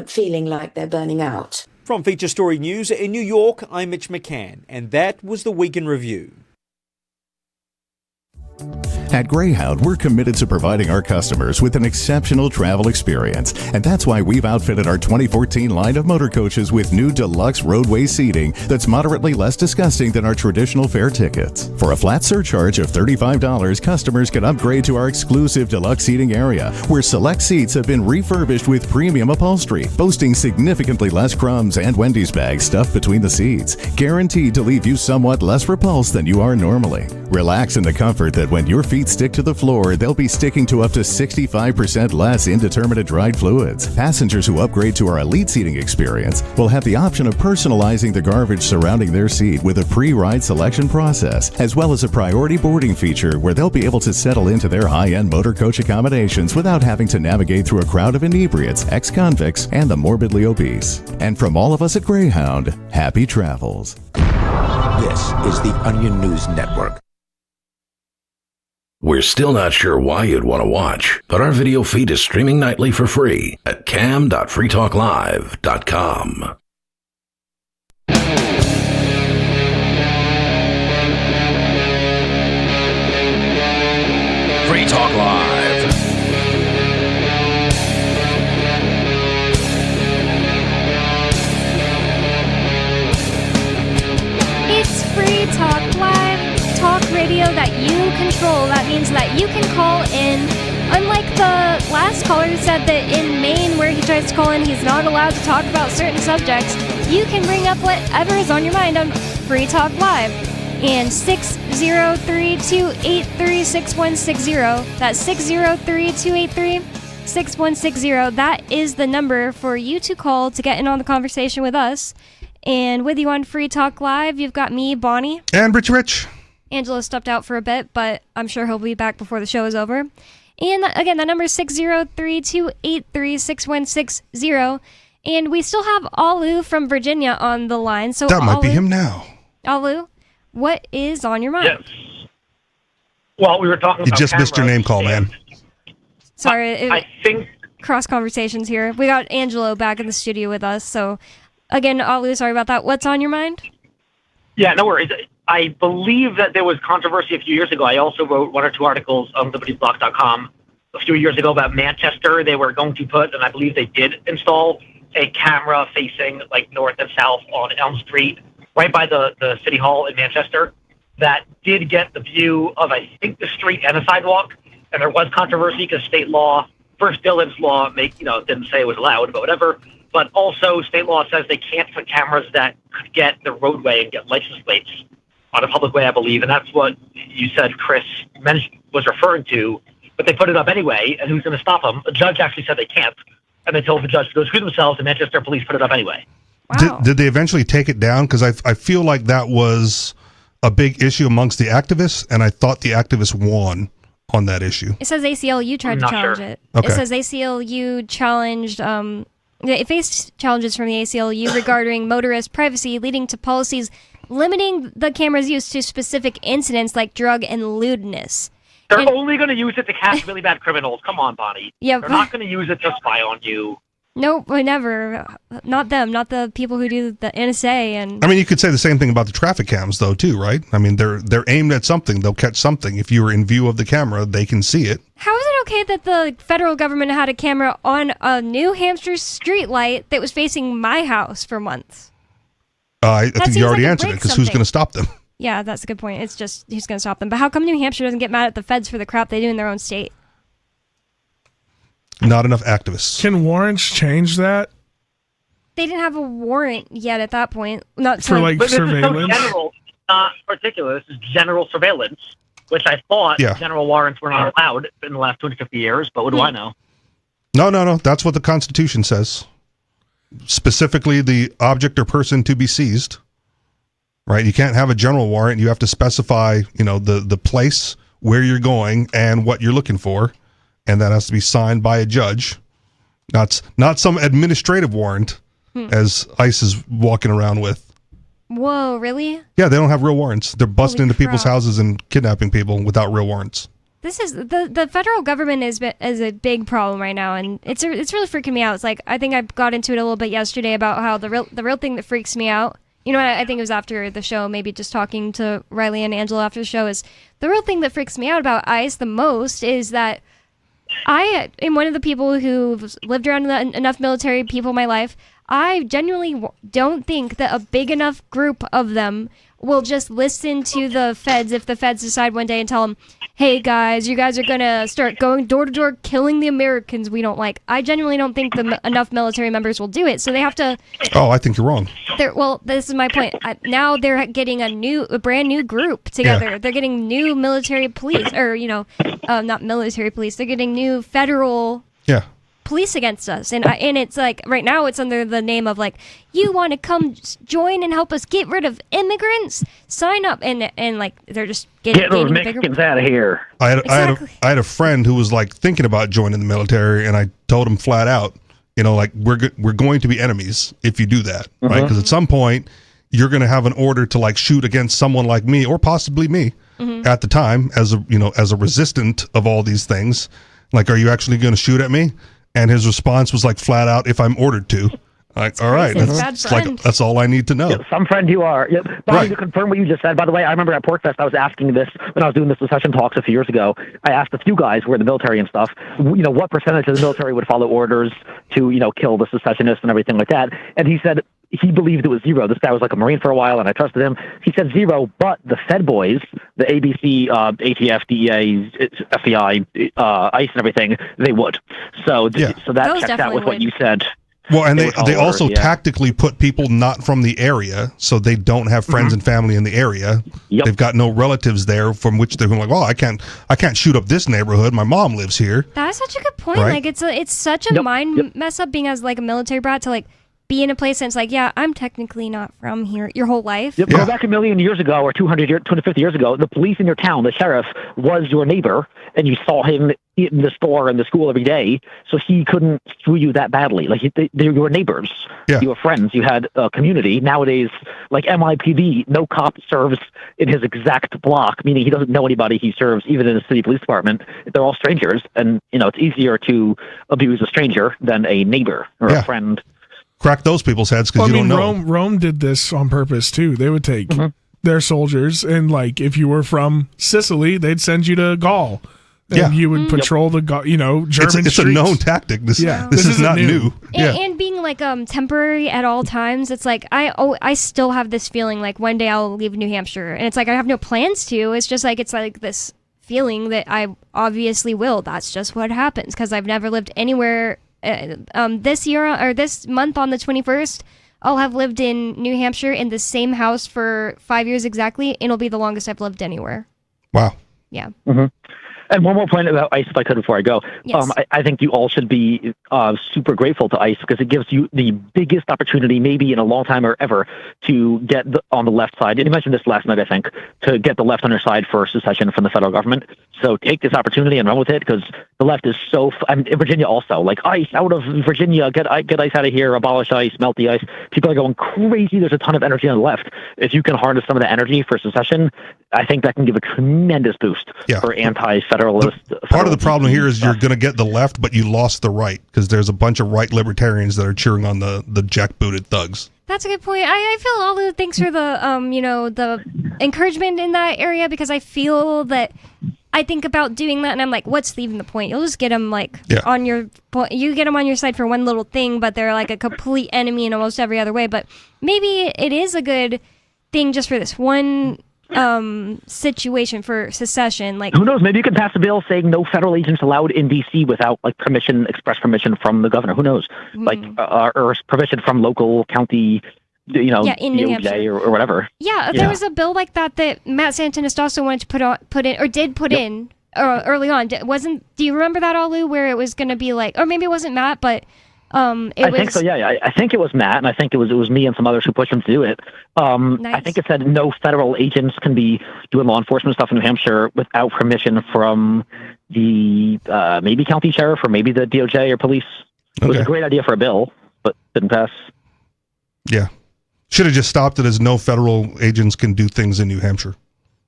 feeling like they're burning out. From Feature Story News in New York, I'm Mitch McCann, and that was the Week in Review. At Greyhound, we're committed to providing our customers with an exceptional travel experience, and that's why we've outfitted our 2014 line of motor coaches with new deluxe roadway seating that's moderately less disgusting than our traditional fare tickets. For a flat surcharge of $35, customers can upgrade to our exclusive deluxe seating area, where select seats have been refurbished with premium upholstery, boasting significantly less crumbs and Wendy's bags stuffed between the seats, guaranteed to leave you somewhat less repulsed than you are normally. Relax in the comfort that when your feet stick to the floor, they'll be sticking to up to 65% less indeterminate dried fluids. Passengers who upgrade to our elite seating experience will have the option of personalizing the garbage surrounding their seat with a pre-ride selection process, as well as a priority boarding feature where they'll be able to settle into their high-end motor coach accommodations without having to navigate through a crowd of inebriates, ex-convicts, and the morbidly obese. And from all of us at Greyhound, happy travels. This is the Onion News Network. We're still not sure why you'd want to watch, but our video feed is streaming nightly for free at cam.freetalklive.com. Free Talk Live. It's Free Talk Live, talk radio that you control. That means that you can call in. Unlike the last caller who said that in Maine, where he tries to call in, he's not allowed to talk about certain subjects, you can bring up whatever is on your mind on Free Talk Live. And 603-283-6160. That's 603-283-6160. That is the number for you to call to get in on the conversation with us. And with you on Free Talk Live, you've got me, Bonnie. And Rich. Angelo stepped out for a bit, but I'm sure he'll be back before the show is over. And again, that number is 603-283-6160. And we still have Alu from Virginia on the line. So that might be him now. Alu, what is on your mind? Yes. Well, we were talking You about just missed your cameras name call, man. Sorry, I think cross conversations here. We got Angelo back in the studio with us. So again, Alu, sorry about that. What's on your mind? Yeah, no worries. I believe that there was controversy a few years ago. I also wrote one or two articles on libertyblock.com a few years ago about Manchester. They were going to put, and I believe they did install, a camera facing like north and south on Elm Street, right by the City Hall in Manchester, that did get the view of, I think, the street and the sidewalk. And there was controversy because state law, first Dillon's law, didn't say it was allowed, but whatever. But also state law says they can't put cameras that could get the roadway and get license plates on a public way, I believe. And that's what you said Chris was referring to. But they put it up anyway, and who's going to stop them? The judge actually said they can't. And they told the judge to go screw themselves, and Manchester police put it up anyway. Wow. Did they eventually take it down? Because I feel like that was a big issue amongst the activists, and I thought the activists won on that issue. It says ACLU tried to challenge it. Okay. It says ACLU challenged, it faced challenges from the ACLU regarding motorist privacy, leading to policies limiting the camera's use to specific incidents like drug and lewdness. They're only going to use it to catch really bad criminals. Come on, Bonnie. Yeah, They're not going to use it to spy on you. Nope, never. Not them. Not the people who do the NSA. And I mean, you could say the same thing about the traffic cams, though, too, right? I mean, they're aimed at something. They'll catch something. If you were in view of the camera, they can see it. How is it okay that the federal government had a camera on a New Hampshire streetlight that was facing my house for months? I think you already answered it, because who's going to stop them? Yeah, that's a good point. It's just who's going to stop them. But how come New Hampshire doesn't get mad at the feds for the crap they do in their own state? Not enough activists. Can warrants change that? They didn't have a warrant yet at that point. Not for like but surveillance. This is so general, not particular. This is general surveillance, which I thought general warrants were not allowed in the last 250 years. But what do I know? No. That's what the Constitution says. Specifically, the object or person to be seized. Right? You can't have a general warrant. You have to specify, the place where you're going and what you're looking for, and that has to be signed by a judge. Not some administrative warrant, as ICE is walking around with. Whoa, really? Yeah, they don't have real warrants. They're busting Holy into people's crap. houses and kidnapping people without real warrants. This is the federal government is a big problem right now, and it's really freaking me out. It's like I think I got into it a little bit yesterday about how the real thing that freaks me out, you know what I think it was after the show, maybe just talking to Riley and Angela after the show, is the real thing that freaks me out about ICE the most is that I am one of the people who've lived around enough military people in my life. I genuinely don't think that a big enough group of them will just listen to the feds if the feds decide one day and tell them, hey guys, you guys are going to start going door to door killing the Americans we don't like. I genuinely don't think enough military members will do it. So they have to... Oh, I think you're wrong. Well, this is my point. Now they're getting a brand new group together. Yeah. They're getting new military police, or, not military police. They're getting new federal... Yeah. police against us, and it's like right now it's under the name of like, you want to come join and help us get rid of immigrants, sign up, and like they're just get those Mexicans out of here. I had a friend who was like thinking about joining the military, and I told him flat out, like we're going to be enemies if you do that, right? Because at some point you're going to have an order to like shoot against someone like me or possibly me at the time as a resistant of all these things. Like, are you actually going to shoot at me? And his response was like flat out, if I'm ordered to. Like, all right, that's all I need to know. Some friend you are. To confirm what you just said, by the way, I remember at PorcFest I was asking this when I was doing the secession talks a few years ago. I asked a few guys who were in the military and stuff, what percentage of the military would follow orders to, kill the secessionists and everything like that. And he said he believed it was zero. This guy was like a Marine for a while, and I trusted him. He said zero, but the Fed boys, the ABC, ATF, DEA, FBI, ICE, and everything, they would. So that Those checks out with what you said. Well, and they also tactically put people not from the area, so they don't have friends and family in the area. Yep. They've got no relatives there from which they're like, well, I can't shoot up this neighborhood. My mom lives here. That's such a good point. Right? Like it's such a mind mess up being as like a military brat to like be in a place and it's like, yeah, I'm technically not from here your whole life. Yep. Go back a million years ago or 250 years ago, the police in your town, the sheriff, was your neighbor, and you saw him in the store and the school every day, so he couldn't screw you that badly. Like, they were neighbors. Yeah. You were friends. You had a community. Nowadays, like MIPD, no cop serves in his exact block, meaning he doesn't know anybody he serves, even in the city police department. They're all strangers, and, it's easier to abuse a stranger than a neighbor or a friend. Crack those people's heads because you don't know. Rome did this on purpose too. They would take their soldiers, and like if you were from Sicily, they'd send you to Gaul, and you would patrol the German It's streets. a known tactic. This is not new. And being like temporary at all times, it's like I still have this feeling like one day I'll leave New Hampshire, and it's like I have no plans to. It's just like it's like this feeling that I obviously will. That's just what happens because I've never lived anywhere. This year or this month on the 21st, I'll have lived in New Hampshire in the same house for 5 years exactly, and it'll be the longest I've lived anywhere. Wow. Yeah. And one more point about ICE, if I could, before I go. Yes. I think you all should be super grateful to ICE because it gives you the biggest opportunity, maybe in a long time or ever, to get on the left side. And you mentioned this last night, I think, to get the left on your side for secession from the federal government. So take this opportunity and run with it because the left is so. In Virginia also, like ICE out of Virginia, get ICE out of here, abolish ICE, melt the ICE. People are going crazy. There's a ton of energy on the left. If you can harness some of the energy for secession, I think that can give a tremendous boost for anti-federalist. Part of the problem here is you're going to get the left, but you lost the right because there's a bunch of right libertarians that are cheering on the jackbooted thugs. That's a good point. I feel all the thanks for the the encouragement in that area because I feel that I think about doing that and I'm like, what's even the point? You'll just get them on your you get them on your side for one little thing, but they're like a complete enemy in almost every other way. But maybe it is a good thing just for this one situation for secession. Like, who knows? Maybe you could pass a bill saying no federal agents allowed in DC without like express permission from the governor. Who knows? Like or permission from local county, in New Hampshire or whatever. Yeah, there was a bill like that Matt Santinist also wanted to put in early on. Do you remember that, Alu, where it was going to be like, or maybe it wasn't Matt, but I think so. Yeah, I think it was Matt, and I think it was me and some others who pushed him to do it. Nice. I think it said no federal agents can be doing law enforcement stuff in New Hampshire without permission from the maybe county sheriff or maybe the DOJ or police. It was a great idea for a bill, but didn't pass. Yeah, should have just stopped it as no federal agents can do things in New Hampshire.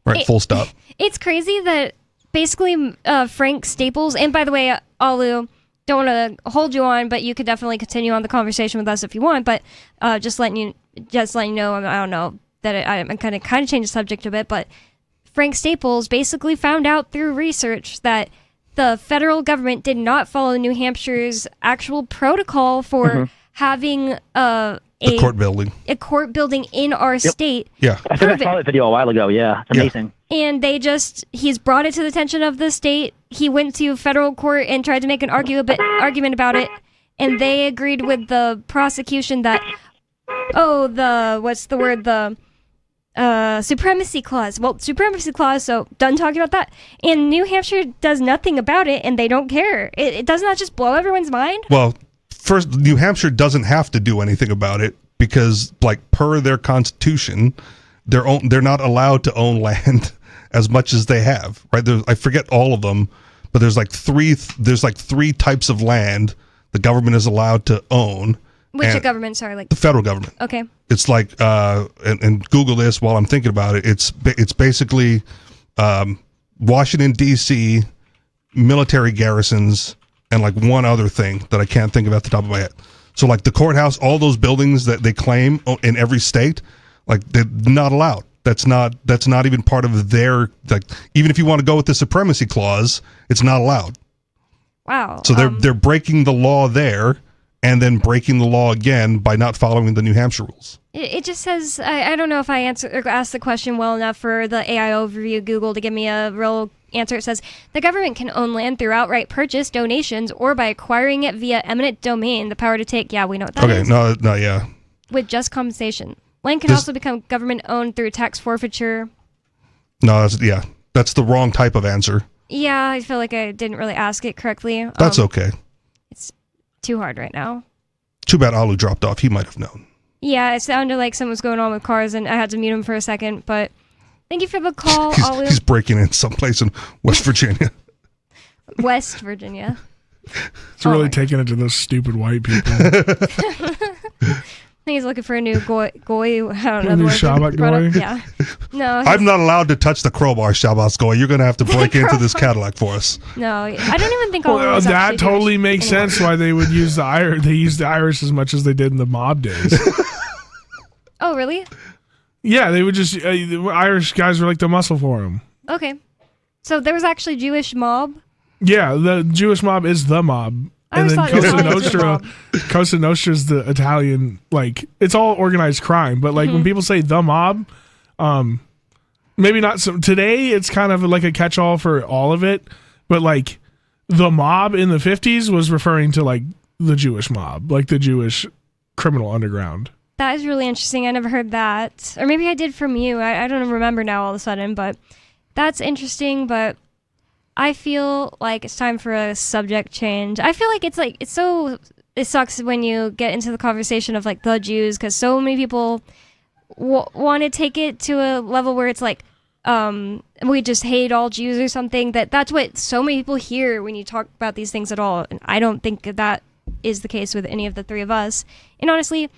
Right, full stop. It's crazy that basically Frank Staples, and by the way, Alu, don't want to hold you on, but you could definitely continue on the conversation with us if you want. But just letting you know, I don't know that I'm kind of change the subject a bit, but Frank Staples basically found out through research that the federal government did not follow New Hampshire's actual protocol for having a court building. A court building in our state. Yeah. I think I saw that video a while ago. Yeah, it's amazing. And he's brought it to the attention of the state. He went to federal court and tried to make an argument about it. And they agreed with the prosecution that, supremacy clause. Well, supremacy clause, so done talking about that. And New Hampshire does nothing about it, and they don't care. It doesn't that just blow everyone's mind? Well, first, New Hampshire doesn't have to do anything about it because, per their constitution, they're not allowed to own land as much as they have. Right? I forget all of them, but there's three types of land the government is allowed to own. Which government? Sorry, the federal government. Okay. It's and Google this while I'm thinking about it. It's basically Washington D.C. military garrisons and one other thing that I can't think of at the top of my head. So the courthouse, all those buildings that they claim in every state, they're not allowed. That's not even part of their even if you want to go with the supremacy clause, it's not allowed. Wow. So they're breaking the law there. And then breaking the law again by not following the New Hampshire rules. It just says, I don't know if I asked the question well enough for the AI overview Google to give me a real answer. It says, the government can own land through outright purchase, donations, or by acquiring it via eminent domain, the power to take, we know what that is. Yeah. With just compensation. Land can also become government owned through tax forfeiture. No, that's the wrong type of answer. Yeah, I feel like I didn't really ask it correctly. That's okay. It's too hard right now. Too bad Alu dropped off. He might have known. Yeah, it sounded like something was going on with cars, and I had to mute him for a second. But thank you for the call, Alu. He's breaking in someplace in West Virginia. West Virginia. It's really taking it to those stupid white people. I think he's looking for a new goy. I don't know. A new Shabbat goy? Yeah. No. I'm not allowed to touch the crowbar, Shabbat goy. You're going to have to break into this Cadillac for us. No, I don't even think all of that totally makes sense why they would use the Irish. They used the Irish as much as they did in the mob days. Oh, really? Yeah, they would just the Irish guys were like the muscle for them. Okay. So there was actually Jewish mob? Yeah, the Jewish mob is the mob. And then Cosa Nostra is the Italian, it's all organized crime. But when people say the mob, maybe not today it's kind of like a catch-all for all of it. But the mob in the 50s was referring to the Jewish mob, the Jewish criminal underground. That is really interesting. I never heard that. Or maybe I did from you. I don't remember now all of a sudden, but that's interesting. But I feel like it's time for a subject change. I feel like it sucks when you get into the conversation of the Jews, because so many people want to take it to a level where it's we just hate all Jews or something. That's what so many people hear when you talk about these things at all. And I don't think that is the case with any of the three of us. And honestly,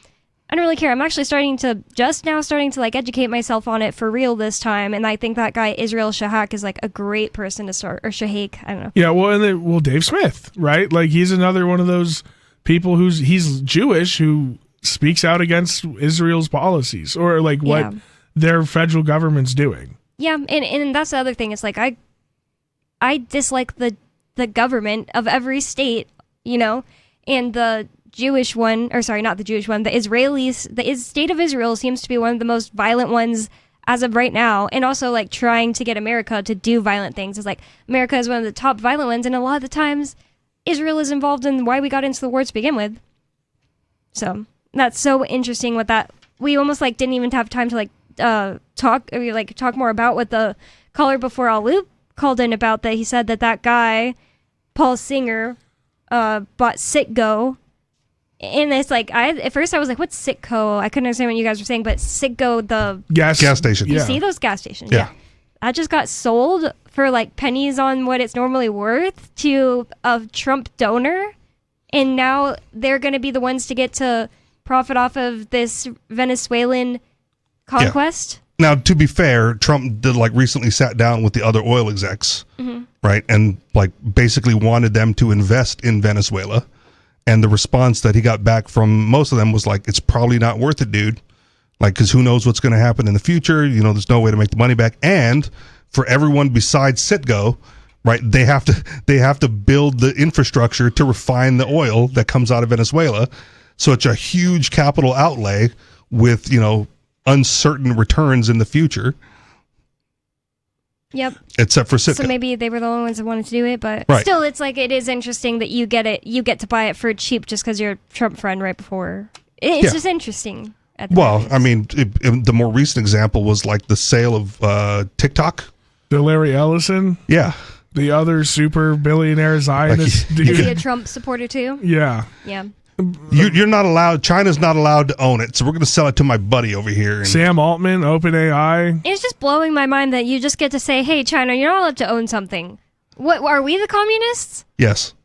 I don't really care. I'm actually starting to educate myself on it for real this time, and I think that guy Israel Shahak is a great person to start, or Shahak, I don't know. Yeah, well, Dave Smith, right? He's another one of those people he's Jewish who speaks out against Israel's policies or what their federal government's doing. Yeah, and that's the other thing. It's I dislike the government of every state, and the Jewish one, or sorry, not the Jewish one, the Israelis, the state of Israel seems to be one of the most violent ones as of right now, and also trying to get America to do violent things. It's America is one of the top violent ones, and a lot of the times Israel is involved in why we got into the war to begin with. So that's so interesting with that. We almost didn't even have time to talk more about what the caller before Alu called in about, that he said that guy, Paul Singer, bought Citgo. And it's at first I was what's Citgo? I couldn't understand what you guys were saying, but Citgo, the gas station. You see those gas stations? Yeah. That just got sold for pennies on what it's normally worth to a Trump donor. And now they're going to be the ones to get to profit off of this Venezuelan conquest. Yeah. Now, to be fair, Trump did recently sat down with the other oil execs, right, and basically wanted them to invest in Venezuela, and the response that he got back from most of them was it's probably not worth it, dude. Because who knows what's going to happen in the future? There's no way to make the money back, and for everyone besides Citgo, right, they have to build the infrastructure to refine the oil that comes out of Venezuela. So it's a huge capital outlay with uncertain returns in the future. Yep. Except for Citgo. So maybe they were the only ones that wanted to do it, but right. Still, it's it is interesting that you get to buy it for cheap just because you're a Trump friend right before. It's just interesting. Well, I mean, the more recent example was the sale of TikTok. The Larry Ellison. Yeah. The other super billionaire Zionist dude. Is he a Trump supporter too? Yeah. Yeah. You're not allowed. China's not allowed to own it, so we're going to sell it to my buddy over here. Sam Altman, OpenAI. It's just blowing my mind that you just get to say, "Hey, China, you're not allowed to own something." What are we, the communists? Yes.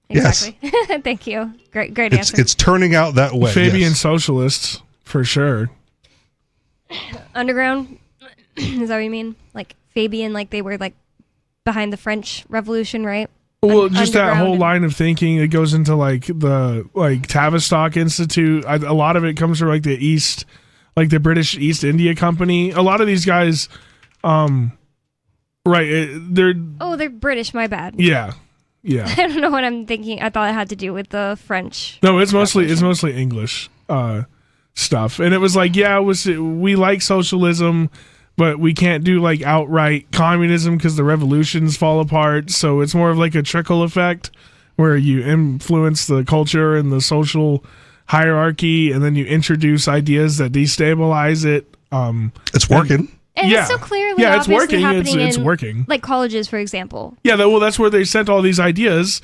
Exactly. Yes. Thank you. Great answer. It's turning out that way. Fabian socialists for sure. Underground. Is that what you mean? Fabian, they were behind the French Revolution, right? Well, just that whole line of thinking, it goes into the Tavistock Institute. A lot of it comes from the East, the British East India Company. A lot of these guys, they're British. My bad. Yeah. I don't know what I'm thinking. I thought it had to do with the French. No, it's mostly English stuff, and it was we like socialism, but we can't do outright communism because the revolutions fall apart. So it's more of a trickle effect where you influence the culture and the social hierarchy, and then you introduce ideas that destabilize it. It's working. And it's so clearly it's working. It's working. Colleges, for example. Yeah, that's where they sent all these ideas.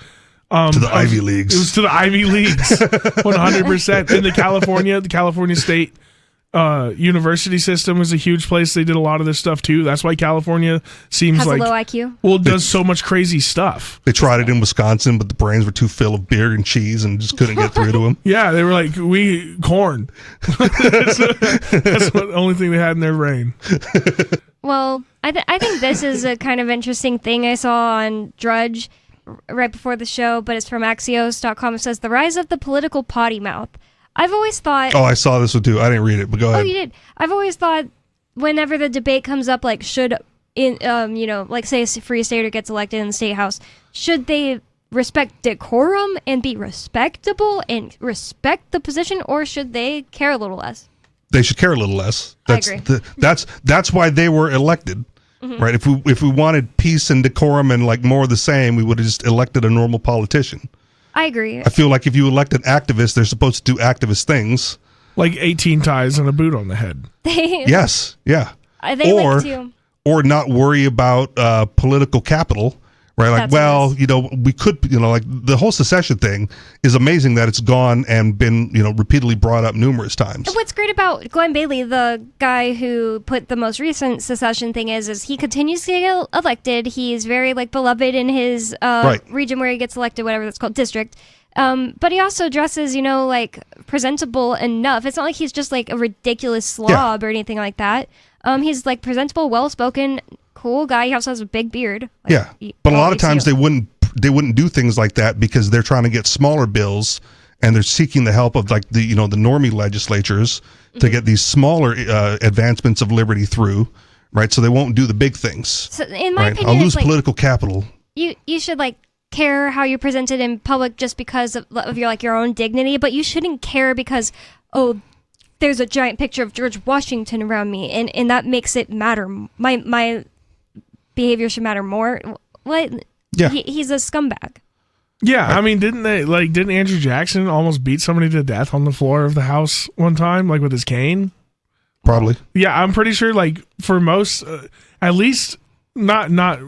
To the Ivy Leagues. It was to the Ivy Leagues, 100%. In the California State university system is a huge place. They did a lot of this stuff too. That's why California seems has a low IQ. Well, it does so much crazy stuff. They tried it in Wisconsin, but the brains were too full of beer and cheese and just couldn't get through to them. Yeah, they were corn. That's the only thing they had in their brain. Well, I think this is a kind of interesting thing I saw on Drudge right before the show, but it's from Axios.com. It says, "The rise of the political potty mouth." I've always thought... Oh, I saw this one too. I didn't read it, but go ahead. Oh, you did? I've always thought whenever the debate comes up, should, say a Free Stater gets elected in the State House, should they respect decorum and be respectable and respect the position, or should they care a little less? They should care a little less. I agree. That's why they were elected, right? If we wanted peace and decorum and more of the same, we would have just elected a normal politician. I agree. I feel if you elect an activist, they're supposed to do activist things. 18 ties and a boot on the head. Yes, yeah. They or not worry about political capital, right? We could, the whole secession thing is amazing that it's gone and been, repeatedly brought up numerous times. What's great about Glenn Bailey, the guy who put the most recent secession thing is he continues to get elected. He's very beloved in his region where he gets elected, whatever that's called, district. But he also dresses, presentable enough. It's not like he's just a ridiculous slob or anything like that. He's presentable, well-spoken, cool guy. He also has a big beard. But a lot of times they wouldn't do things like that because they're trying to get smaller bills and they're seeking the help of the normie legislatures to get these smaller advancements of liberty through, right? So they won't do the big things. So in my opinion, I'll lose political capital. You should care how you're presented in public just because of your own dignity, but you shouldn't care because there's a giant picture of George Washington around me and that makes it matter. My behavior should matter more. What? Yeah. He's a scumbag. Yeah, I mean, didn't Andrew Jackson almost beat somebody to death on the floor of the House one time, with his cane? Probably. Yeah, I'm pretty sure, for most, at least not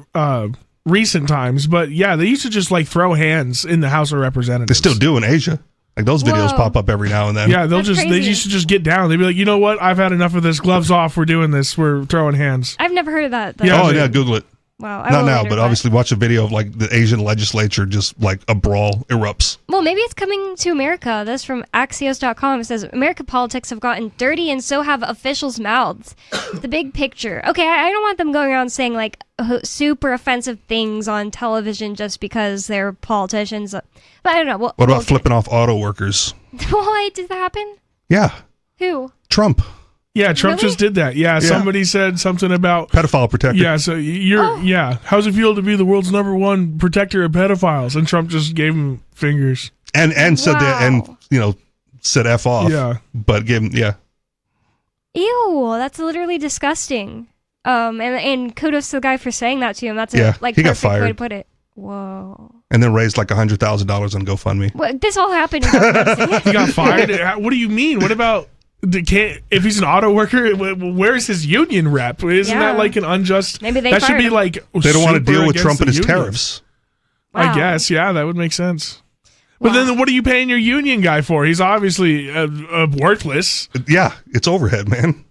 recent times, but yeah, they used to just throw hands in the House of Representatives. They still do in Asia. Those videos pop up every now and then. Yeah, they used to just get down. They'd be like, you know what? I've had enough of this. Gloves off. We're doing this. We're throwing hands. I've never heard of that. Yeah, Google it. Wow. Not now, but obviously watch a video of like the Asian legislature, just like a brawl erupts. Well, maybe it's coming to America. This from Axios.com. It says, American politics have gotten dirty and so have officials' mouths. The big picture. Okay, I don't want them going around saying like super offensive things on television just because they're politicians. But I don't know. What about flipping off auto workers? Why did that happen? Yeah. Who? Trump. Yeah, Trump just did that. Yeah, somebody said something about pedophile protector. Yeah, so yeah. How's it feel to be the world's #1 protector of pedophiles? And Trump just gave him fingers. And said that, and said F off. Yeah. But gave him, Ew, that's literally disgusting. And kudos to the guy for saying that to him. That's he a got perfect fired. way to put it. Whoa. And then raised like $100,000 on GoFundMe. What, this all happened. He got fired? What do you mean? What about... if he's an auto worker, where's his union rep? Isn't that like an unjust? Maybe that should be like they don't want to deal with super Trump and his against the union. tariffs. I guess, yeah, that would make sense. But then, what are you paying your union guy for? He's obviously worthless. Yeah, it's overhead, man.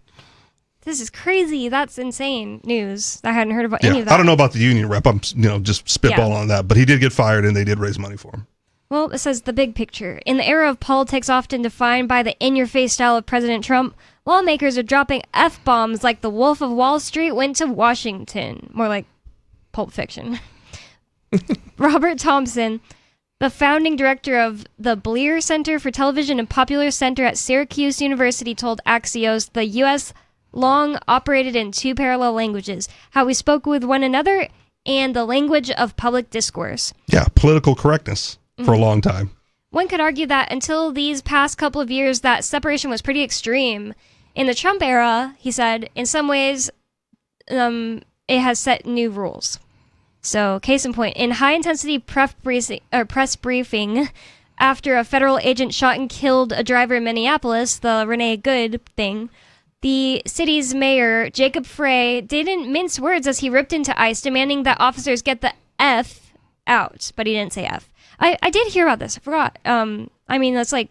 This is crazy. That's insane news. I hadn't heard about any of that. I don't know about the union rep. I'm just spitballing on that, but he did get fired, and they did raise money for him. Well, it says the big picture. In the era of politics often defined by the in-your-face style of President Trump, lawmakers are dropping F-bombs like the Wolf of Wall Street went to Washington. More like Pulp Fiction. Robert Thompson, the founding director of the Blear Center for Television and Popular Center at Syracuse University, told Axios the U.S. long operated in two parallel languages, how we spoke with one another and the language of public discourse. Yeah, political correctness. For a long time. One could argue that until these past couple of years, that separation was pretty extreme. In the Trump era, he said, in some ways, it has set new rules. So, case in point, in high-intensity press briefing, after a federal agent shot and killed a driver in Minneapolis, the Renee Good thing, the city's mayor, Jacob Frey, didn't mince words as he ripped into ICE, demanding that officers get the F out. But he didn't say F. I did hear about this. I forgot. I mean, that's like,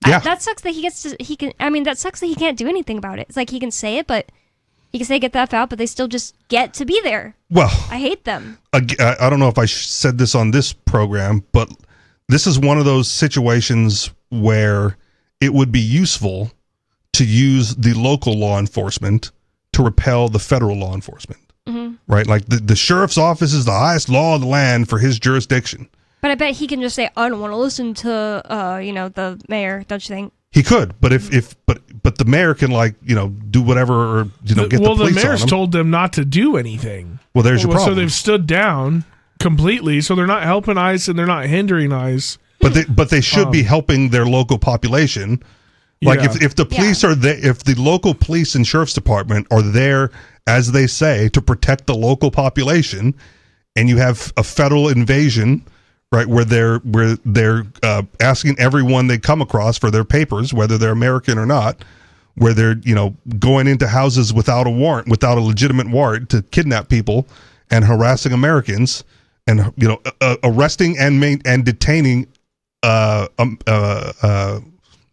that sucks that that sucks that he can't do anything about it. It's like he can say it, but he can say get the F out, but they still just get to be there. Well, I hate them. I don't know if I said this on this program, but this is one of those situations where it would be useful to use the local law enforcement to repel the federal law enforcement. Mm-hmm. Right? Like the sheriff's office is the highest law of the land for his jurisdiction. But I bet he can just say, I don't want to listen to, the mayor, don't you think? He could, but but the mayor can do whatever or get the police on him. Well, the mayor's told them not to do anything. Well, there's your problem. So they've stood down completely. So they're not helping ICE and they're not hindering ICE. But they should be helping their local population. Like if the police are there, if the local police and sheriff's department are there, as they say, to protect the local population, and you have a federal invasion, right, where they're asking everyone they come across for their papers, whether they're American or not, where they're going into houses without a warrant, without a legitimate warrant, to kidnap people and harassing Americans, and arresting and detaining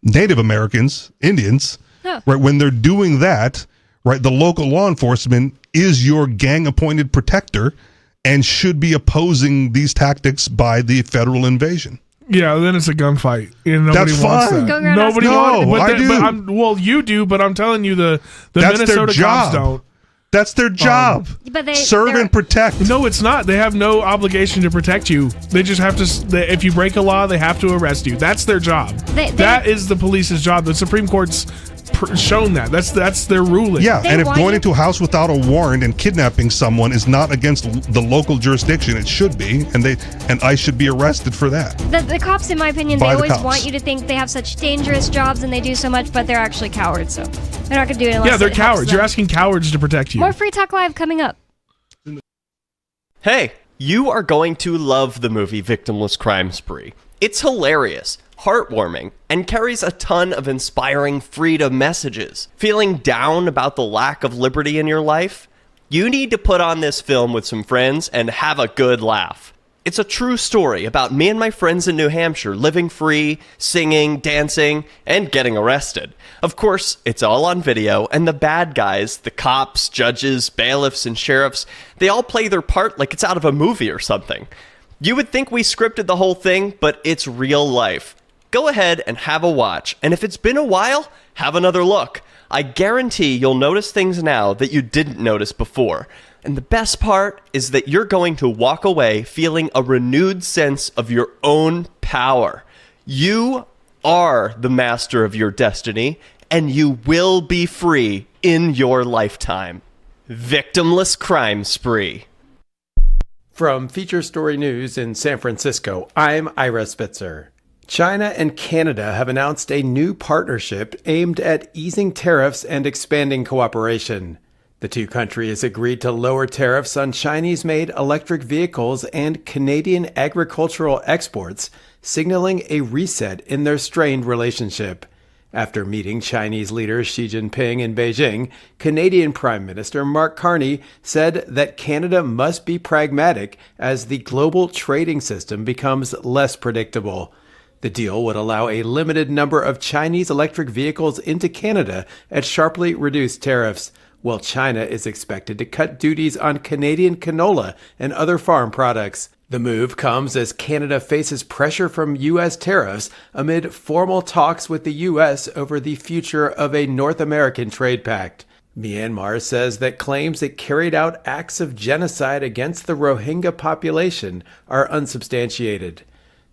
Native Americans, Indians, right? When they're doing that, right, the local law enforcement is your gang-appointed protector and should be opposing these tactics by the federal invasion. Yeah, then it's a gunfight. Nobody That's wants fine. that. Nobody wants it. Well, you do, but I'm telling you, the Minnesota cops don't. That's their job. But serve and protect. No, it's not. They have no obligation to protect you. They just have to. If you break a law, they have to arrest you. That's their job. That is the police's job. The Supreme Court's shown that. That's their ruling. Yeah, and if going into a house without a warrant and kidnapping someone is not against the local jurisdiction, it should be, and I should be arrested for that. The cops, in my opinion, they always want you to think they have such dangerous jobs and they do so much, but they're actually cowards. So they're not going to do it unless they're cowards. You're asking cowards to protect you. More Free Talk Live coming up. Hey, you are going to love the movie Victimless Crime Spree. It's hilarious, heartwarming, and carries a ton of inspiring freedom messages. Feeling down about the lack of liberty in your life? You need to put on this film with some friends and have a good laugh. It's a true story about me and my friends in New Hampshire living free, singing, dancing, and getting arrested. Of course, it's all on video, and the bad guys, the cops, judges, bailiffs, and sheriffs, they all play their part like it's out of a movie or something. You would think we scripted the whole thing, but it's real life. Go ahead and have a watch, and if it's been a while, have another look. I guarantee you'll notice things now that you didn't notice before. And the best part is that you're going to walk away feeling a renewed sense of your own power. You are the master of your destiny, and you will be free in your lifetime. Victimless Crime Spree. From Feature Story News in San Francisco, I'm Ira Spitzer. China and Canada have announced a new partnership aimed at easing tariffs and expanding cooperation. The two countries agreed to lower tariffs on Chinese-made electric vehicles and Canadian agricultural exports, signaling a reset in their strained relationship. After meeting Chinese leader Xi Jinping in Beijing, Canadian Prime Minister Mark Carney said that Canada must be pragmatic as the global trading system becomes less predictable. The deal would allow a limited number of Chinese electric vehicles into Canada at sharply reduced tariffs, while China is expected to cut duties on Canadian canola and other farm products. The move comes as Canada faces pressure from U.S. tariffs amid formal talks with the U.S. over the future of a North American trade pact. Myanmar says that claims it carried out acts of genocide against the Rohingya population are unsubstantiated.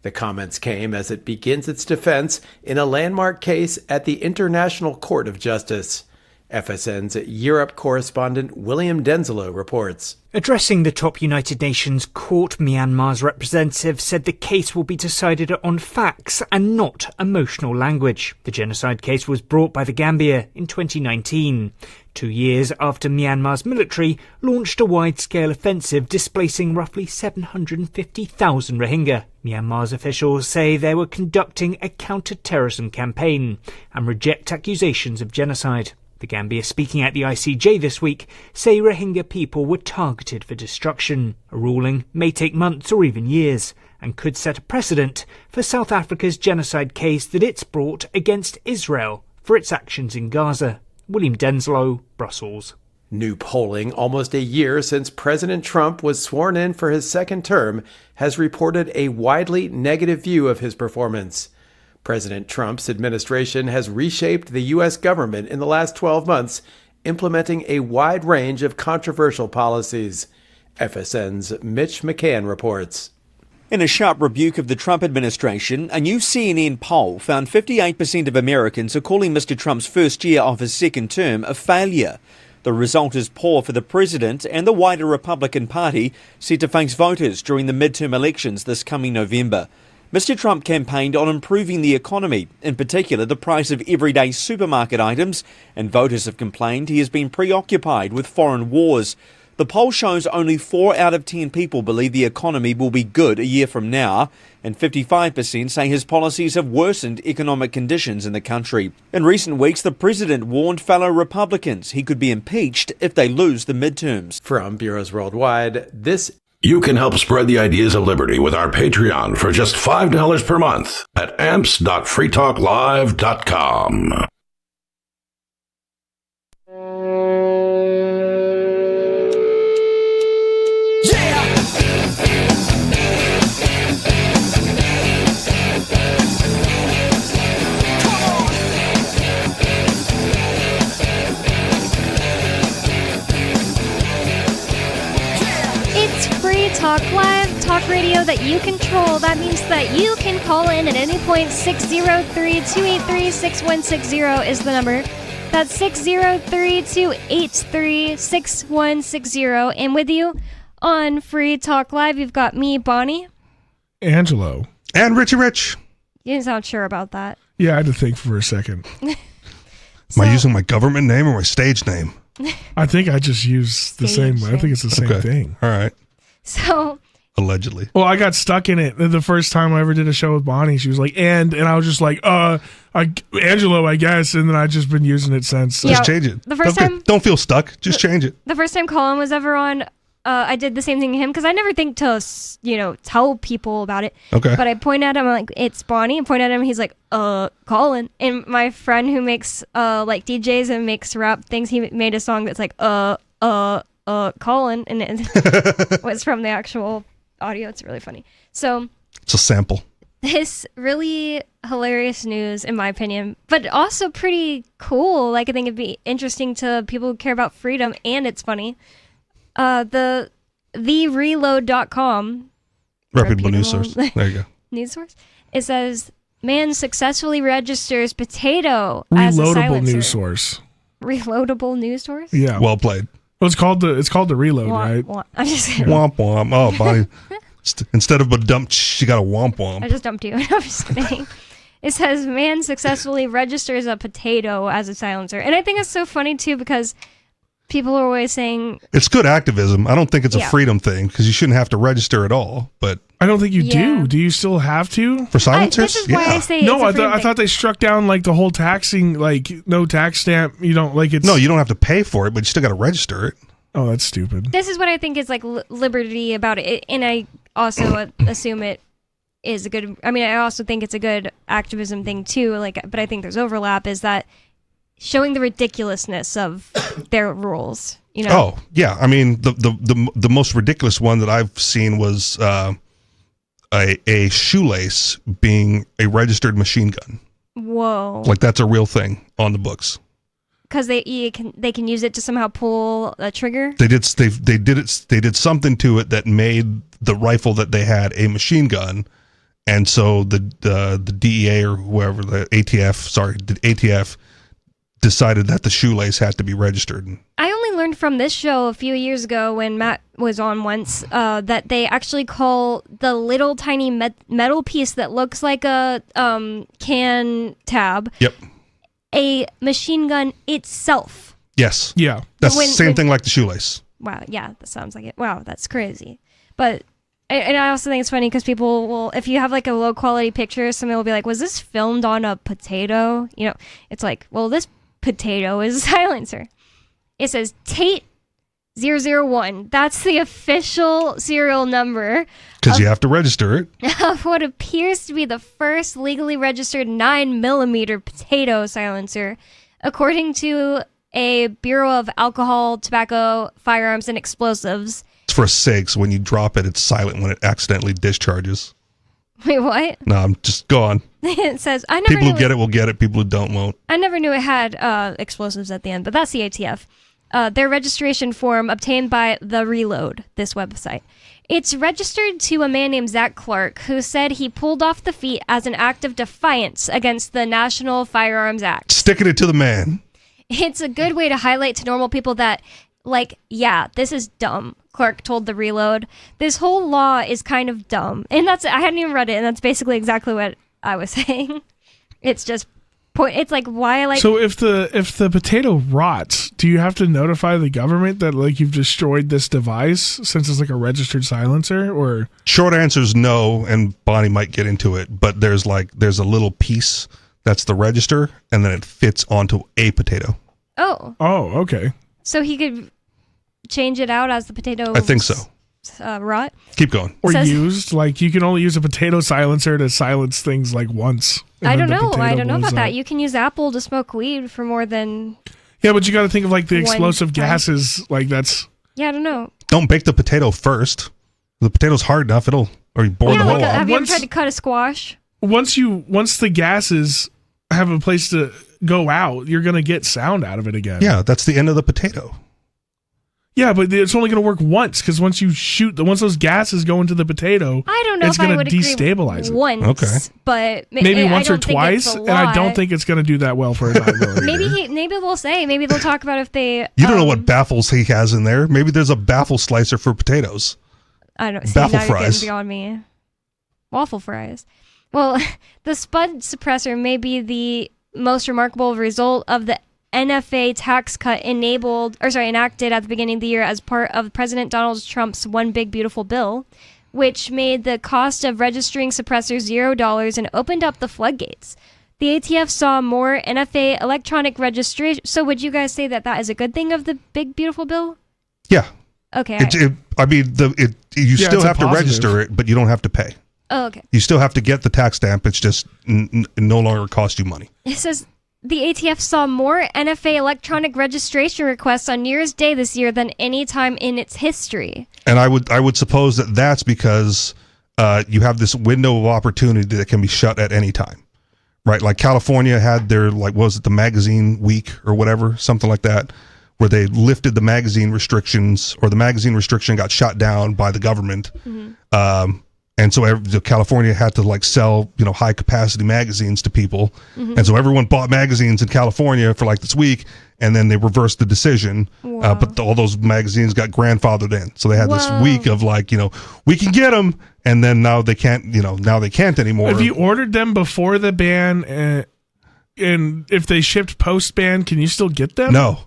The comments came as it begins its defense in a landmark case at the International Court of Justice. FSN's Europe correspondent William Denzelo reports. Addressing the top United Nations court, Myanmar's representative said the case will be decided on facts and not emotional language. The genocide case was brought by the Gambia in 2019, 2 years after Myanmar's military launched a wide-scale offensive displacing roughly 750,000 Rohingya. Myanmar's officials say they were conducting a counter-terrorism campaign and reject accusations of genocide. The Gambia, speaking at the ICJ this week, say Rohingya people were targeted for destruction. A ruling may take months or even years and could set a precedent for South Africa's genocide case that it's brought against Israel for its actions in Gaza. William Denslow, Brussels. New polling, almost a year since President Trump was sworn in for his second term, has reported a widely negative view of his performance. President Trump's administration has reshaped the U.S. government in the last 12 months, implementing a wide range of controversial policies. FSN's Mitch McCann reports. In a sharp rebuke of the Trump administration, a new CNN poll found 58% of Americans are calling Mr. Trump's first year of his second term a failure. The result is poor for the president and the wider Republican Party, set to face voters during the midterm elections this coming November. Mr. Trump campaigned on improving the economy, in particular the price of everyday supermarket items, and voters have complained he has been preoccupied with foreign wars. The poll shows only 4 out of 10 people believe the economy will be good a year from now, and 55% say his policies have worsened economic conditions in the country. In recent weeks, the president warned fellow Republicans he could be impeached if they lose the midterms. From Bureaus Worldwide, this You can help spread the ideas of liberty with our Patreon for just $5 per month at amps.freetalklive.com. Talk Live, talk radio that you control. That means that you can call in at any point. 603-283-6160 is the number. That's 603-283-6160. And with you on Free Talk Live, you've got me, Bonnie. Angelo. And Richie Rich. You didn't sound sure about that. Yeah, I had to think for a second. Am I using my government name or my stage name? I think I just use the same. I think it's the same thing. All right. So allegedly. Well, I got stuck in it the first time I ever did a show with Bonnie. She was like, and I was just like, Angelo, I guess. And then I've just been using it since. Just change it. The first time, don't feel stuck. Just change it. The first time Colin was ever on, I did the same thing to him because I never think to, tell people about it. Okay. But I point at him, I'm like, it's Bonnie. And point at him, he's like, Colin. And my friend who makes, DJs and makes rap things, he made a song that's like, Colin. And it was from the actual audio. It's really funny. So it's a sample. This really hilarious news, in my opinion, but also pretty cool. Like, I think it'd be interesting to people who care about freedom, and it's funny. The reload.com, reputable news source. There you go. News source. It says, man successfully registers potato as a Reloadable silencer. news source. Reloadable news source? Yeah. Well played. Well, it's called the reload, right? I'm just kidding. Womp womp. Oh, Bonnie. Instead of a dump, she got a womp womp. I just dumped you. I'm just kidding. It says, man successfully registers a potato as a silencer. And I think it's so funny, too, because people are always saying... It's good activism. I don't think it's a freedom thing, because you shouldn't have to register at all, but... I don't think you do. Do you still have to? For silencers? This is why I say no, it's a I thought they struck down, like, the whole taxing, like, no tax stamp. You don't, like, it's... No, you don't have to pay for it, but you still got to register it. Oh, that's stupid. This is what I think is, like, liberty about it. And I also assume it is a good... I mean, I also think it's a good activism thing, too. Like, but I think there's overlap, is that showing the ridiculousness of their rules, you know? Oh, yeah. I mean, the most ridiculous one that I've seen was a shoelace being a registered machine gun. Whoa. Like, that's a real thing on the books. Because they can use it to somehow pull a trigger? They did something to it that made the rifle that they had a machine gun, and so the DEA or whoever, the ATF decided that the shoelace had to be registered. I only learned from this show a few years ago when Matt was on once that they actually call the little tiny metal piece that looks like a can tab a machine gun itself. Yes. Yeah. That's the same thing like the shoelace. Wow. Yeah, that sounds like it. Wow, that's crazy. But and I also think it's funny because people will, if you have like a low quality picture, somebody will be like, was this filmed on a potato? You know, it's like, well, this potato is a silencer. It says Tate 001. That's the official serial number. Because you have to register it. Of what appears to be the first legally registered 9mm potato silencer, according to a Bureau of Alcohol, Tobacco, Firearms, and Explosives. It's for a SIG, so when you drop it, it's silent when it accidentally discharges. Wait, what? No, I'm just go on. It says, I never People knew who get it will get it. People who don't won't. I never knew it had explosives at the end, but that's the ATF. Their registration form obtained by The Reload, this website. It's registered to a man named Zach Clark, who said he pulled off the feat as an act of defiance against the National Firearms Act. Sticking it to the man. It's a good way to highlight to normal people that, like, yeah, this is dumb, Clark told The Reload. This whole law is kind of dumb. And I hadn't even read it, and that's basically exactly what I was saying. It's just... It's like, why? Like, so if the potato rots, do you have to notify the government that like you've destroyed this device since it's like a registered silencer? Or short answer is no, and Bonnie might get into it, but there's a little piece that's the register, and then it fits onto a potato. Oh, okay. So he could change it out as the potato. I think so. Rot. Keep going. Or used like you can only use a potato silencer to silence things like once. I don't know about that. You can use Apple to smoke weed for more than. Yeah, but you got to think of like the explosive gases. Like that's. Yeah, I don't know. Don't bake the potato first. The potato's hard enough. Or you bore the hole out. Have you ever tried to cut a squash? Once the gases have a place to go out, you're gonna get sound out of it again. Yeah, that's the end of the potato. Yeah, but it's only going to work once because once those gases go into the potato, I don't know it's if I going would to destabilize agree once, it. Okay, but maybe once or twice, and I don't think it's going to do that well for a 9mm. Maybe they'll talk about if they. You don't know what baffles he has in there. Maybe there's a baffle slicer for potatoes. I don't. Baffle now fries. You're getting beyond me. Waffle fries. Well, the spud suppressor may be the most remarkable result of the NFA tax cut enacted at the beginning of the year as part of President Donald Trump's One Big Beautiful Bill, which made the cost of registering suppressors $0 and opened up the floodgates. The ATF saw more NFA electronic registration. So would you guys say that is a good thing of the Big Beautiful Bill? Yeah. Okay. You still have to register it, but you don't have to pay. Oh, okay. You still have to get the tax stamp. It's just no longer cost you money. It says the ATF saw more NFA electronic registration requests on New Year's Day this year than any time in its history. And I would suppose that that's because you have this window of opportunity that can be shut at any time, right? Like California had their, like, what was it, the magazine week or whatever, something like that, where they lifted the magazine restrictions, or the magazine restriction got shot down by the government. And so California had to like sell, high capacity magazines to people. And so everyone bought magazines in California for like this week, and then they reversed the decision. But all those magazines got grandfathered in. So they had this week of like, we can get them. And then now they can't, now they can't anymore. Have you ordered them before the ban? And if they shipped post ban, can you still get them? No.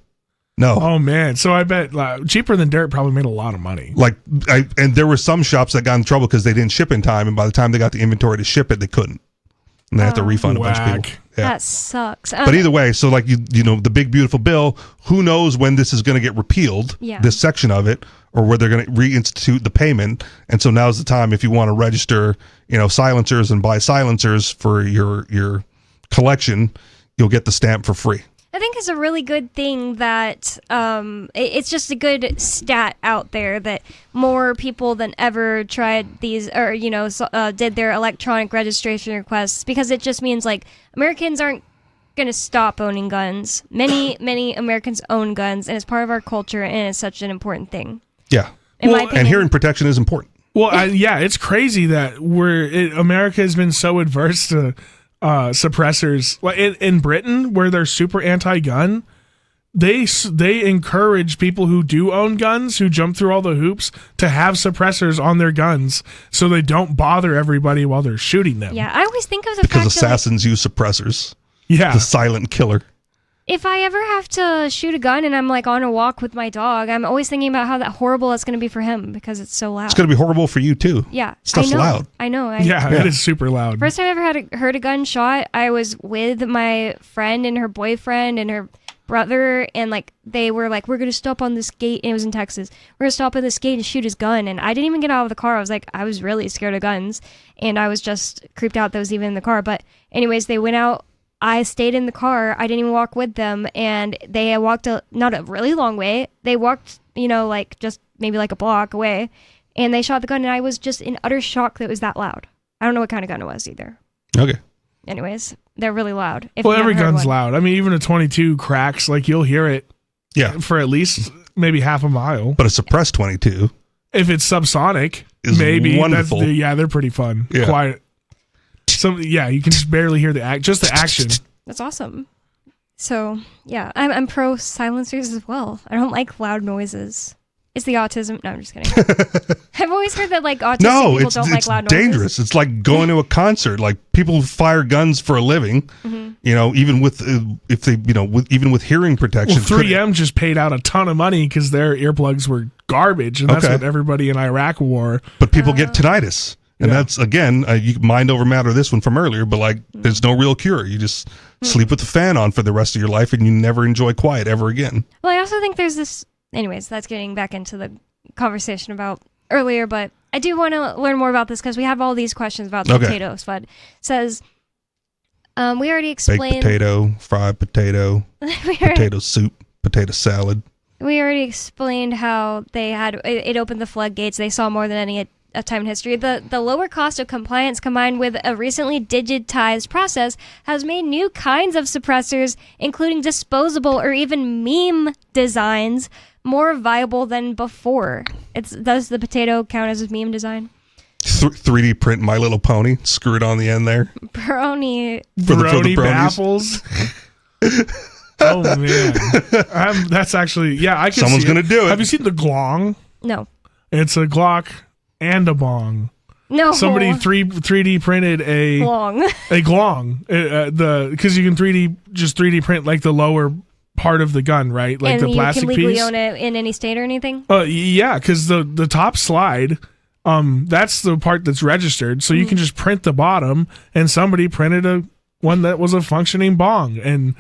Oh man! So I bet Cheaper Than Dirt probably made a lot of money. And there were some shops that got in trouble because they didn't ship in time, and by the time they got the inventory to ship it, they couldn't, and they had to refund a bunch of people. Yeah. That sucks. But either way, so like the big beautiful bill. Who knows when this is going to get repealed? Yeah. This section of it, or where they're going to reinstitute the payment. And so now's the time if you want to register, silencers and buy silencers for your collection, you'll get the stamp for free. I think it's a really good thing that it's just a good stat out there that more people than ever tried these, or did their electronic registration requests, because it just means like Americans aren't going to stop owning guns. Many Americans own guns, and it's part of our culture, and it's such an important thing. Yeah. In my opinion. And hearing protection is important. Well, it's crazy that America has been so adverse to suppressors. Like in Britain, where they're super anti-gun, they encourage people who do own guns, who jump through all the hoops, to have suppressors on their guns so they don't bother everybody while they're shooting them. Yeah, I always think of the because fact assassins use suppressors. Yeah, the silent killer. If I ever have to shoot a gun and I'm like on a walk with my dog, I'm always thinking about how horrible it's going to be for him because it's so loud. It's going to be horrible for you too. Yeah, stuff's loud. I know. It is super loud. First time I ever heard a gunshot, I was with my friend and her boyfriend and her brother, and like they were like, "We're going to stop on this gate," and it was in Texas. We're going to stop at this gate and shoot his gun, and I didn't even get out of the car. I was really scared of guns, and I was just creeped out that was even in the car. But anyways, they went out. I stayed in the car. I didn't even walk with them, and they walked not a really long way. They walked, like just maybe like a block away, and they shot the gun, and I was just in utter shock that it was that loud. I don't know what kind of gun it was either. Okay. Anyways, they're really loud. Well, every gun's loud. I mean, even a 22 cracks, like you'll hear it. Yeah. For at least maybe half a mile. But a suppressed 22, if it's subsonic, is maybe wonderful. They're pretty fun. Yeah. Quiet. You can just barely hear the action. That's awesome. So yeah, I'm pro silencers as well. I don't like loud noises. It's the autism. No, I'm just kidding. I've always heard that like autistic people don't like loud noises. No, it's dangerous. It's like going to a concert. Like people fire guns for a living. Even with if they even with hearing protection. Well, 3M just paid out a ton of money because their earplugs were garbage, and that's what everybody in Iraq wore. But people get tinnitus. And that's, again, you mind over matter this one from earlier, but like there's no real cure. You just sleep with the fan on for the rest of your life and you never enjoy quiet ever again. Well, I also think there's this, anyways, that's getting back into the conversation about earlier, but I do want to learn more about this because we have all these questions about the potato spud. Says, we already explained. Baked potato, fried potato, potato soup, potato salad. We already explained how they had, it opened the floodgates. They saw more than any a time in history. The lower cost of compliance combined with a recently digitized process has made new kinds of suppressors, including disposable or even meme designs, more viable than before. Does the potato count as a meme design? 3D print My Little Pony, screw it on the end there. Brony baffles. Oh man, that's actually I can. Someone's gonna do it. Have you seen the Glong? No. It's a Glock and a bong. No. Somebody 3D printed a Glong. Because you can 3D print like the lower part of the gun, right? Like and the plastic piece. And you can legally own it in any state or anything? Yeah, because the top slide, that's the part that's registered. So you can just print the bottom, and somebody printed one that was a functioning bong and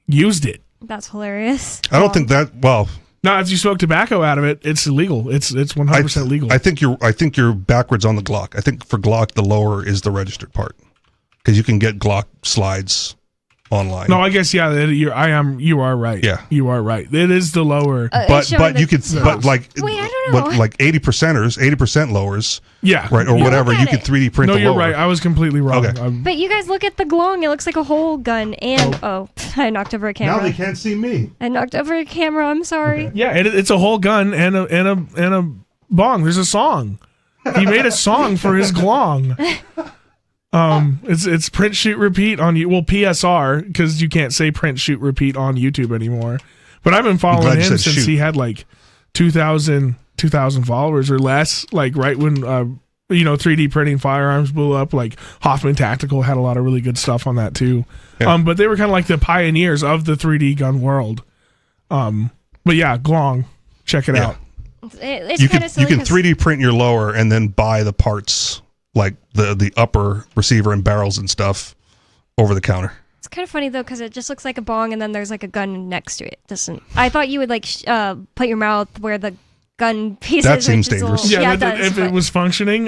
used it. That's hilarious. I don't think that, well... Now, if you smoke tobacco out of it, it's illegal. It's 100% legal. I think you're backwards on the Glock. I think for Glock, the lower is the registered part, because you can get Glock slides online. No, I guess you are right. Yeah, you are right. It is the lower, but you could, but like, wait, I don't know. But like 80% lowers. Yeah, right, or whatever. You can 3D print. No, the you're lower. right. I was completely wrong. Okay. But you guys look at the glong. It looks like a whole gun. And I knocked over a camera. Now they can't see me. I knocked over a camera. I'm sorry. Yeah, it's a whole gun and a bong. There's a song. He made a song for his glong. It's print, shoot, repeat on PSR, because you can't say print, shoot, repeat on YouTube anymore. But I've been following him since he had like 2,000 followers or less. Like right when 3D printing firearms blew up. Like Hoffman Tactical had a lot of really good stuff on that too. Yeah. But they were kind of like the pioneers of the 3D gun world. But yeah, glong, check it out. It's you kind can of silly. You can 3D print your lower and then buy the parts, like the upper receiver and barrels and stuff, over the counter. It's kind of funny though, because it just looks like a bong and then there's like a gun next to it. I thought you would like put your mouth where the gun piece that is. Seems dangerous. If it was functioning,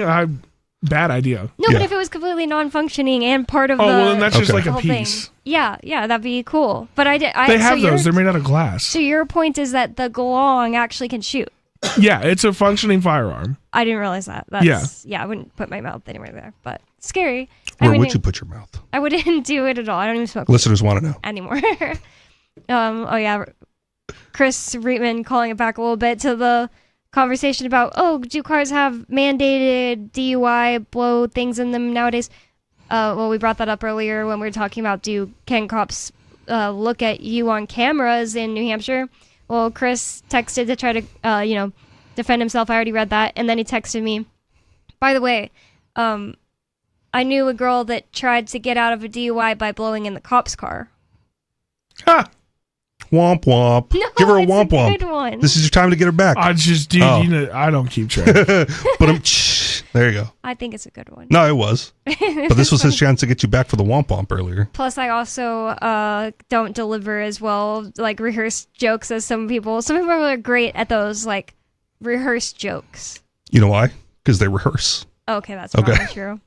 bad idea. No, but if it was completely non-functioning and part of the well, then that's just like a whole piece. Thing. Yeah, that'd be cool. But they have those. They're made out of glass. So your point is that the glong actually can shoot. Yeah, it's a functioning firearm. I didn't realize that. Yeah, I wouldn't put my mouth anywhere there, but scary. Where would you put your mouth? I wouldn't do it at all. I don't even smoke. Listeners want to know anymore. Chris Reitman calling it back a little bit to the conversation about, do cars have mandated DUI blow things in them nowadays? We brought that up earlier when we were talking about can cops look at you on cameras in New Hampshire? Well, Chris texted to try to, defend himself. I already read that. And then he texted me, by the way, I knew a girl that tried to get out of a DUI by blowing in the cop's car. Ha! Womp womp. No, give her a it's womp a womp. good one. This is your time to get her back. I just, dude, I don't keep track. But there you go. I think it's a good one. No, it was. But this was his chance to get you back for the womp womp earlier. Plus, I also don't deliver as well, like rehearsed jokes as some people. Some people are great at those, like rehearsed jokes. You know why? Because they rehearse. Okay, that's probably true.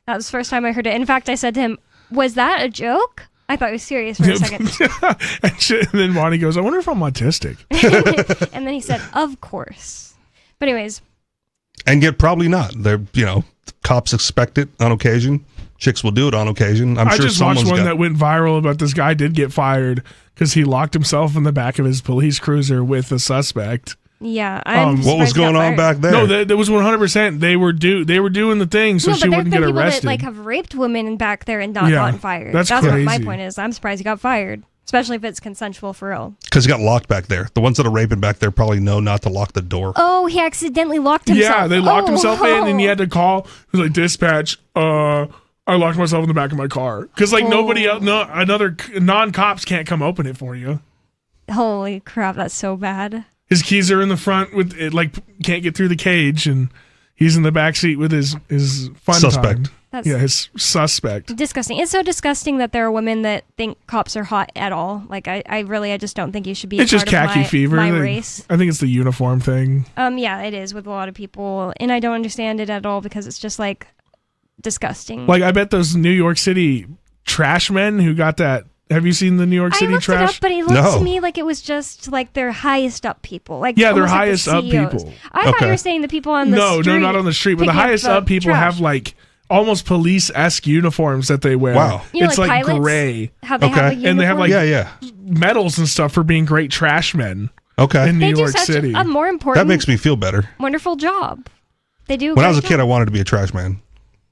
That was the first time I heard it. In fact, I said to him, "Was that a joke?" I thought he was serious for a second. And then Bonnie goes, "I wonder if I'm autistic." And then he said, "Of course." But anyways. And yet probably not. They're, cops expect it on occasion. Chicks will do it on occasion. I just watched one that went viral about this guy did get fired because he locked himself in the back of his police cruiser with a suspect. Yeah, what was going on back there? No, that was 100%. They were doing the thing so she wouldn't get arrested. That, have raped women back there and not gotten fired. That's what crazy. my point is. I'm surprised he got fired, especially if it's consensual for real. Because he got locked back there. The ones that are raping back there probably know not to lock the door. Oh, he accidentally locked himself. Yeah, they locked himself in, and he had to call. He was like, "Dispatch, I locked myself in the back of my car." Because nobody else, another non-cops can't come open it for you. Holy crap, that's so bad. His keys are in the front with it, can't get through the cage, and he's in the back seat with his fun suspect. That's his suspect. Disgusting. It's so disgusting that there are women that think cops are hot at all. Like I just don't think you should be. It's just khaki fever. My race. I think it's the uniform thing. Yeah, it is with a lot of people, and I don't understand it at all because it's just disgusting. Like I bet those New York City trash men who got that. Have you seen the New York City trash? I looked it up, but it looked to me like it was just their highest up people. They're highest up people. I thought you were saying the people on the street. No, not on the street. But the highest up people have almost police-esque uniforms that they wear. Wow. It's like pilots, gray. How they have a uniform? And they have medals and stuff for being great trash men. Okay. In New York such City. a more important. That makes me feel better. Wonderful job. They do. When I was a kid, I wanted to be a trash man.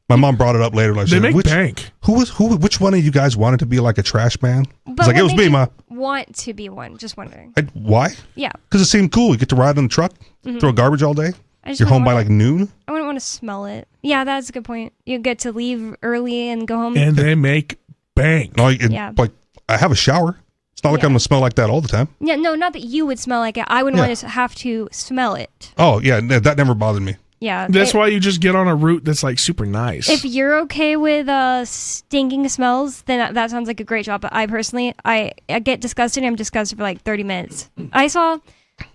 My mom brought it up later. They make bank. Which one of you guys wanted to be like a trash man? But it was me, Ma. Want to be one? Just wondering. Why? Yeah. Because it seemed cool. You get to ride in the truck, throw garbage all day. You're home by noon. I wouldn't want to smell it. Yeah, that's a good point. You get to leave early and go home. And they make bank. No, I have a shower. It's not like I'm going to smell like that all the time. Yeah, no, not that you would smell like it. I wouldn't want to have to smell it. Oh, yeah, that never bothered me. Yeah. That's why you just get on a route that's super nice. If you're okay with stinking smells, then that sounds like a great job. But I personally, I get disgusted. I'm disgusted for 30 minutes. I saw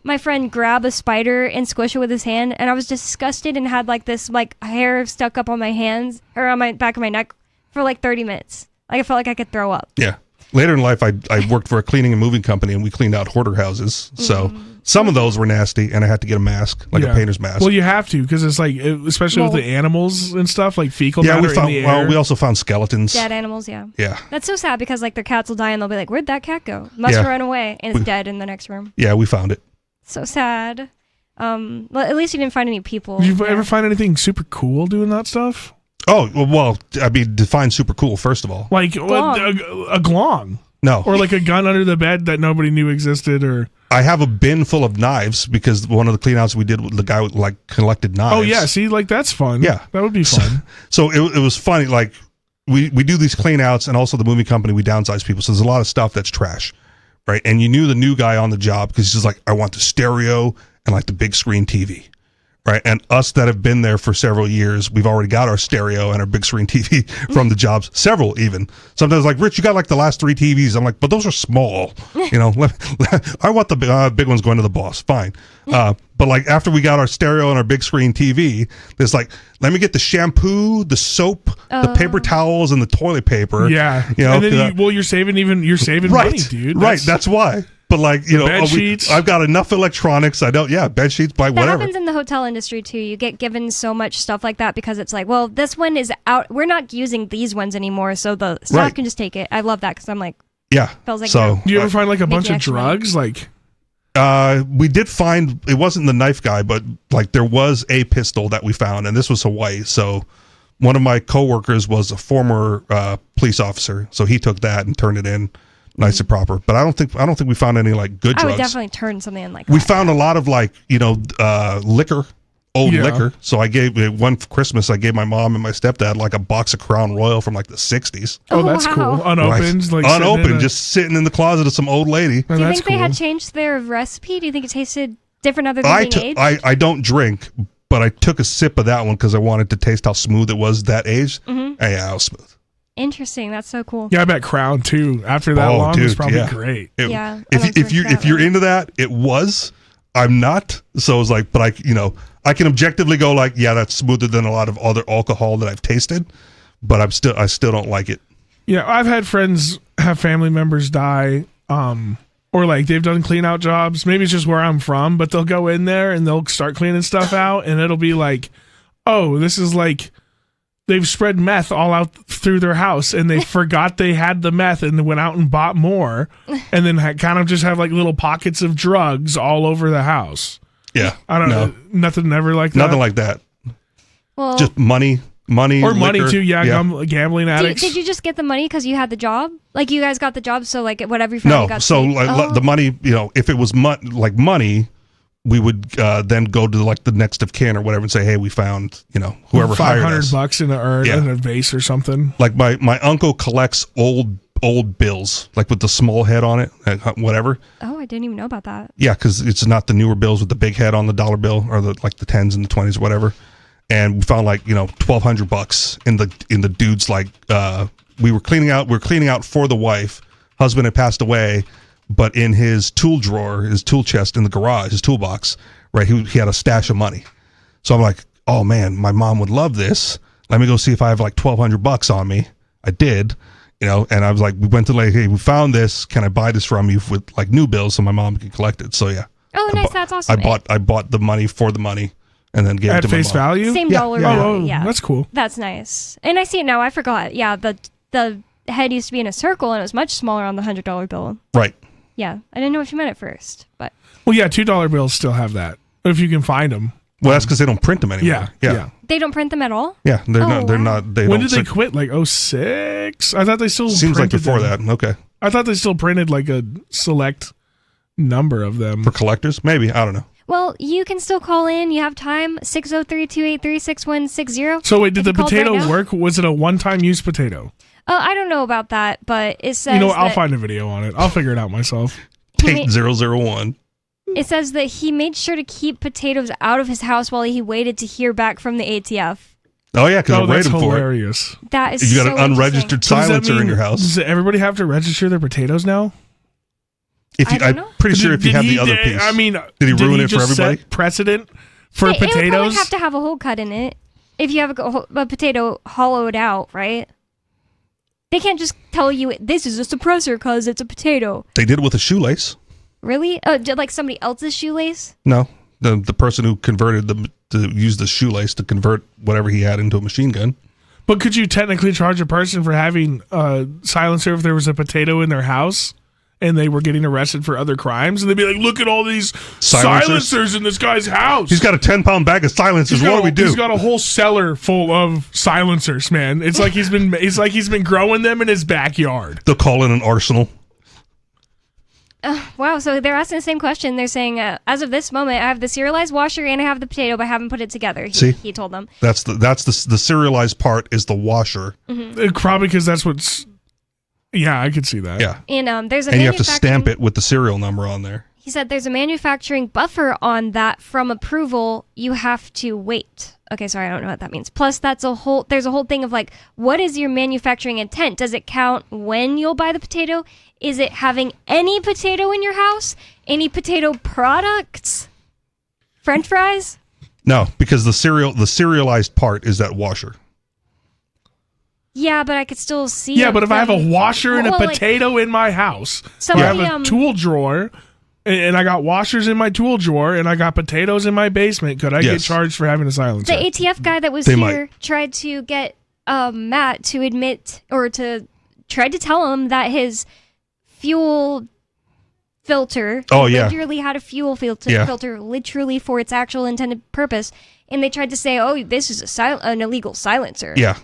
my friend grab a spider and squish it with his hand, and I was disgusted and had like this like hair stuck up on my hands or on my back of my neck for like 30 minutes. Like I felt like I could throw up. Yeah. Later in life, I worked for a cleaning and moving company, and we cleaned out hoarder houses. So some of those were nasty, and I had to get a mask, like a painter's mask. Well, you have to, because it's like, especially with the animals and stuff, like fecal matter we found. in the air. We also found skeletons. Dead animals, yeah. Yeah. That's so sad because like their cats will die and they'll be like, "Where'd that cat go? Must run away," and it's dead in the next room. Yeah, we found it. So sad. Well, at least you didn't find any people. Did you ever find anything super cool doing that stuff? Oh well, I mean, define super cool first of all. Like a glong. No. Or like a gun under the bed that nobody knew existed, or I have a bin full of knives because one of the cleanouts we did, the guy like collected knives. oh yeah, see, like that's fun. Yeah. That would be fun. So it was funny. Like we do these cleanouts, and also the movie company, we downsize people. So there's a lot of stuff that's trash, right? And you knew the new guy on the job because he's just like, I want the stereo and like the big screen TV. Right. And us that have been there for several years, we've already got our stereo and our big screen TV from the jobs, several even. Sometimes like, Rich, you got like the last 3 TVs. I'm like, but those are small. You know, I want the big ones going to the boss. Fine. But like after we got our stereo and our big screen TV, there's like, let me get the shampoo, the soap, the paper towels, and the toilet paper. Yeah. You know, and then you're saving money, dude. That's why. But like, you know, bed sheets. I've got enough electronics. I don't, bed sheets, like that whatever. happens in the hotel industry too. You get given so much stuff like that because it's like, well, this one is out. We're not using these ones anymore, so the staff can just take it. I love that because I'm like, feels like so. Do you ever find like a bunch of drugs? Like, we did find, it wasn't the knife guy, but like there was a pistol that we found, and this was Hawaii. So one of my coworkers was a former police officer, so he took that and turned it in. Nice and proper, but I don't think we found any like good drugs. I would definitely turn something in like we that. found a lot of like, you know, liquor, old liquor. So I gave one for Christmas. I gave my mom and my stepdad like a box of Crown Royal from like the 60s. Oh, that's cool. Unopened, right. like unopened, just sitting in the closet of some old lady. Do you think they had changed their recipe? Do you think it tasted different other than being aged? I don't drink, but I took a sip of that one because I wanted to taste how smooth it was that age. And yeah, it was smooth. Interesting. That's so cool. Yeah, I bet Crown too. After that long, it's probably great. If you're into that, it was. I'm not. So it was like, but I can objectively go like, yeah, that's smoother than a lot of other alcohol that I've tasted, but I still don't like it. Yeah, I've had friends have family members die, or like they've done clean out jobs. Maybe it's just where I'm from, but they'll go in there and they'll start cleaning stuff out, and it'll be like, oh, this is like. They've spread meth all out through their house, and they forgot they had the meth and went out and bought more, and then kind of just have like little pockets of drugs all over the house. Yeah. I don't know. Nothing ever like that. Nothing like that. Well, just money, or liquor. money too. Yeah, gambling addicts. Did you just get the money because you had the job? Like you guys got the job, so like whatever you found, you got. So like, the money, you know, if it was money. We would then go to like the next of kin or whatever and say, hey, we found, you know, whoever hired us. $500 in an urn in a vase or something. Like my uncle collects old bills, like with the small head on it, whatever. Oh, I didn't even know about that. Yeah, because it's not the newer bills with the big head on the dollar bill or the like the 10s and the 20s or whatever. And we found like, you know, $1,200 in the dude's like we were cleaning out for the wife. Husband had passed away. But in his tool drawer, his tool chest in the garage, his toolbox, right, he had a stash of money. So I'm like, oh man, my mom would love this. Let me go see if I have like $1,200 on me. I did, you know, and I was like, we went to like, hey, we found this. Can I buy this from you with like new bills so my mom can collect it? So yeah. Oh, nice. That's awesome. I bought the money for the money and then gave it to my mom. At face value? Same dollar value. Yeah. That's cool. That's nice. And I see it now. I forgot. Yeah, the head used to be in a circle and it was much smaller on the $100 bill. Right. Yeah, I didn't know what you meant at first, but. Well, yeah, $2 bills still have that if you can find them. Well, that's because they don't print them anymore. Yeah. They don't print them at all? Yeah, they're not. When did they quit? Like 06? I thought they still seems like before them. that. Okay. I thought they still printed like a select number of them for collectors. Maybe, I don't know. Well, you can still call in. You have time. 603-283-6160. So wait, did the potato work? Was it a one-time use potato? Oh, I don't know about that, but it says. You know what? I'll find a video on it. I'll figure it out myself. Tate 001. It says that he made sure to keep potatoes out of his house while he waited to hear back from the ATF. Oh yeah, because that's for hilarious. it. That is you got an unregistered silencer in your house. Does everybody have to register their potatoes now? I'm pretty sure if you have the other piece. I mean, did he ruin it for just everybody? Set precedent for It would probably potatoes? have to have a hole cut in it if you have a potato hollowed out, right? They can't just tell you this is a suppressor because it's a potato. They did it with a shoelace. Really? Did like somebody else's shoelace? No, the person who converted to use the shoelace to convert whatever he had into a machine gun. But could you technically charge a person for having a silencer if there was a potato in their house and they were getting arrested for other crimes? And they'd be like, look at all these silencers in this guy's house. He's got a 10-pound bag of silencers. What do we do? He's got a whole cellar full of silencers, man. It's like he's been growing them in his backyard. They'll call in an arsenal. Wow, so they're asking the same question. They're saying, as of this moment, I have the serialized washer and I have the potato, but I haven't put it together. He told them. That's the serialized part is the washer. Mm-hmm. Probably because that's what's... Yeah, I could see that. Yeah. And there's a And you have to stamp it with the serial number on there. He said there's a manufacturing buffer on that. From approval, you have to wait. Okay, sorry, I don't know what that means. Plus, there's a whole thing of like, what is your manufacturing intent? Does it count when you'll buy the potato? Is it having any potato in your house? Any potato products? French fries? No, because the serialized part is that washer. Yeah, but I could still see. Yeah, but if I have a washer and a potato in my house, I have a tool drawer, and I got washers in my tool drawer, and I got potatoes in my basement, could I get charged for having a silencer? The ATF guy that was here tried to get Matt to admit, or tried to tell him that his fuel filter literally had a fuel filter literally for its actual intended purpose, and they tried to say, oh, this is an illegal silencer. Yeah.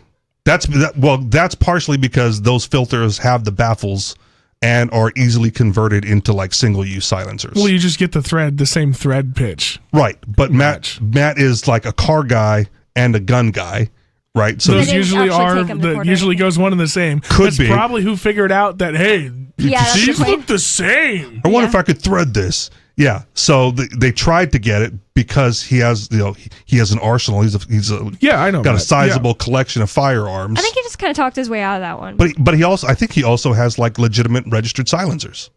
That's partially because those filters have the baffles and are easily converted into like single-use silencers. Well, you just get the same thread pitch. Right, but Matt is like a car guy and a gun guy, right? So those usually goes one and the same. That's probably who figured out that, hey, these look the same. I wonder if I could thread this. Yeah, so they tried to get it because he has an arsenal. He's got a sizable collection of firearms. I think he just kind of talked his way out of that one. But I think he also has like legitimate registered silencers.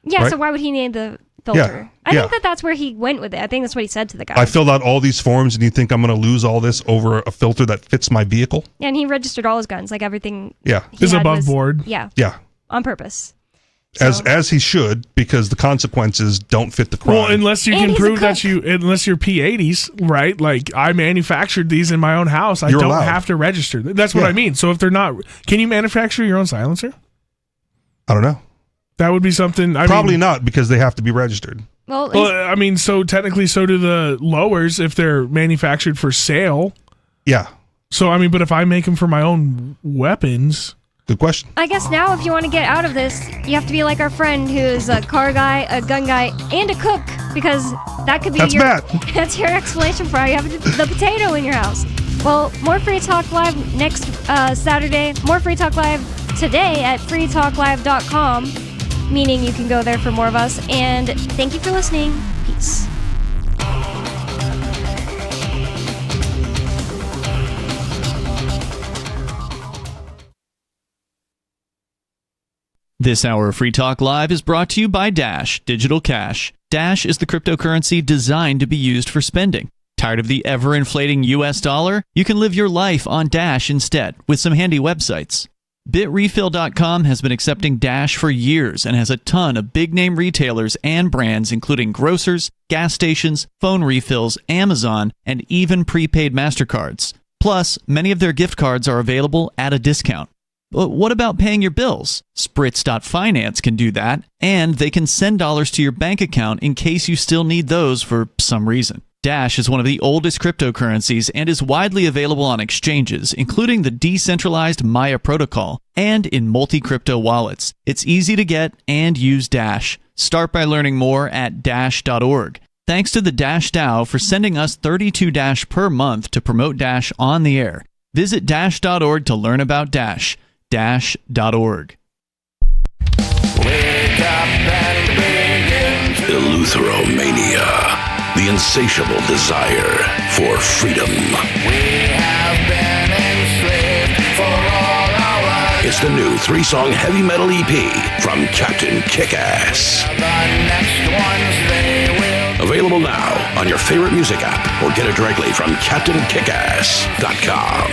Yeah, right? So why would he need the filter? I think that's where he went with it. I think that's what he said to the guy. I filled out all these forms, and you think I'm going to lose all this over a filter that fits my vehicle? Yeah, and he registered all his guns, like everything. Yeah, is above board. Yeah, on purpose. As he should, because the consequences don't fit the crime. Well, unless you can prove that unless you're P80s, right? Like I manufactured these in my own house, I don't have to register. That's what I mean. So if they're not, can you manufacture your own silencer? I don't know. That would be something. Probably not, because they have to be registered. Well, I mean, so technically, so do the lowers if they're manufactured for sale. Yeah. So I mean, but if I make them for my own weapons. Good question. I guess now if you want to get out of this, you have to be like our friend who's a car guy, a gun guy, and a cook, because that could be that's your explanation for how you have the potato in your house. Well, more Free Talk Live next Saturday. More Free Talk Live today at freetalklive.com, meaning you can go there for more of us. And thank you for listening. Peace. This hour of Free Talk Live is brought to you by Dash Digital Cash. Dash is the cryptocurrency designed to be used for spending. Tired of the ever-inflating US dollar? You can live your life on Dash instead with some handy websites. BitRefill.com has been accepting Dash for years and has a ton of big-name retailers and brands including grocers, gas stations, phone refills, Amazon, and even prepaid MasterCards. Plus, many of their gift cards are available at a discount. But what about paying your bills? Spritz.finance can do that, and they can send dollars to your bank account in case you still need those for some reason. Dash is one of the oldest cryptocurrencies and is widely available on exchanges, including the decentralized Maya protocol, and in multi-crypto wallets. It's easy to get and use Dash. Start by learning more at Dash.org. Thanks to the Dash DAO for sending us 32 Dash per month to promote Dash on the air. Visit Dash.org to learn about Dash. Dash.org. Eleutheromania, the insatiable desire for freedom. It's the new 3-song heavy metal EP from Captain Kickass. Available now on your favorite music app or get it directly from CaptainKickass.com.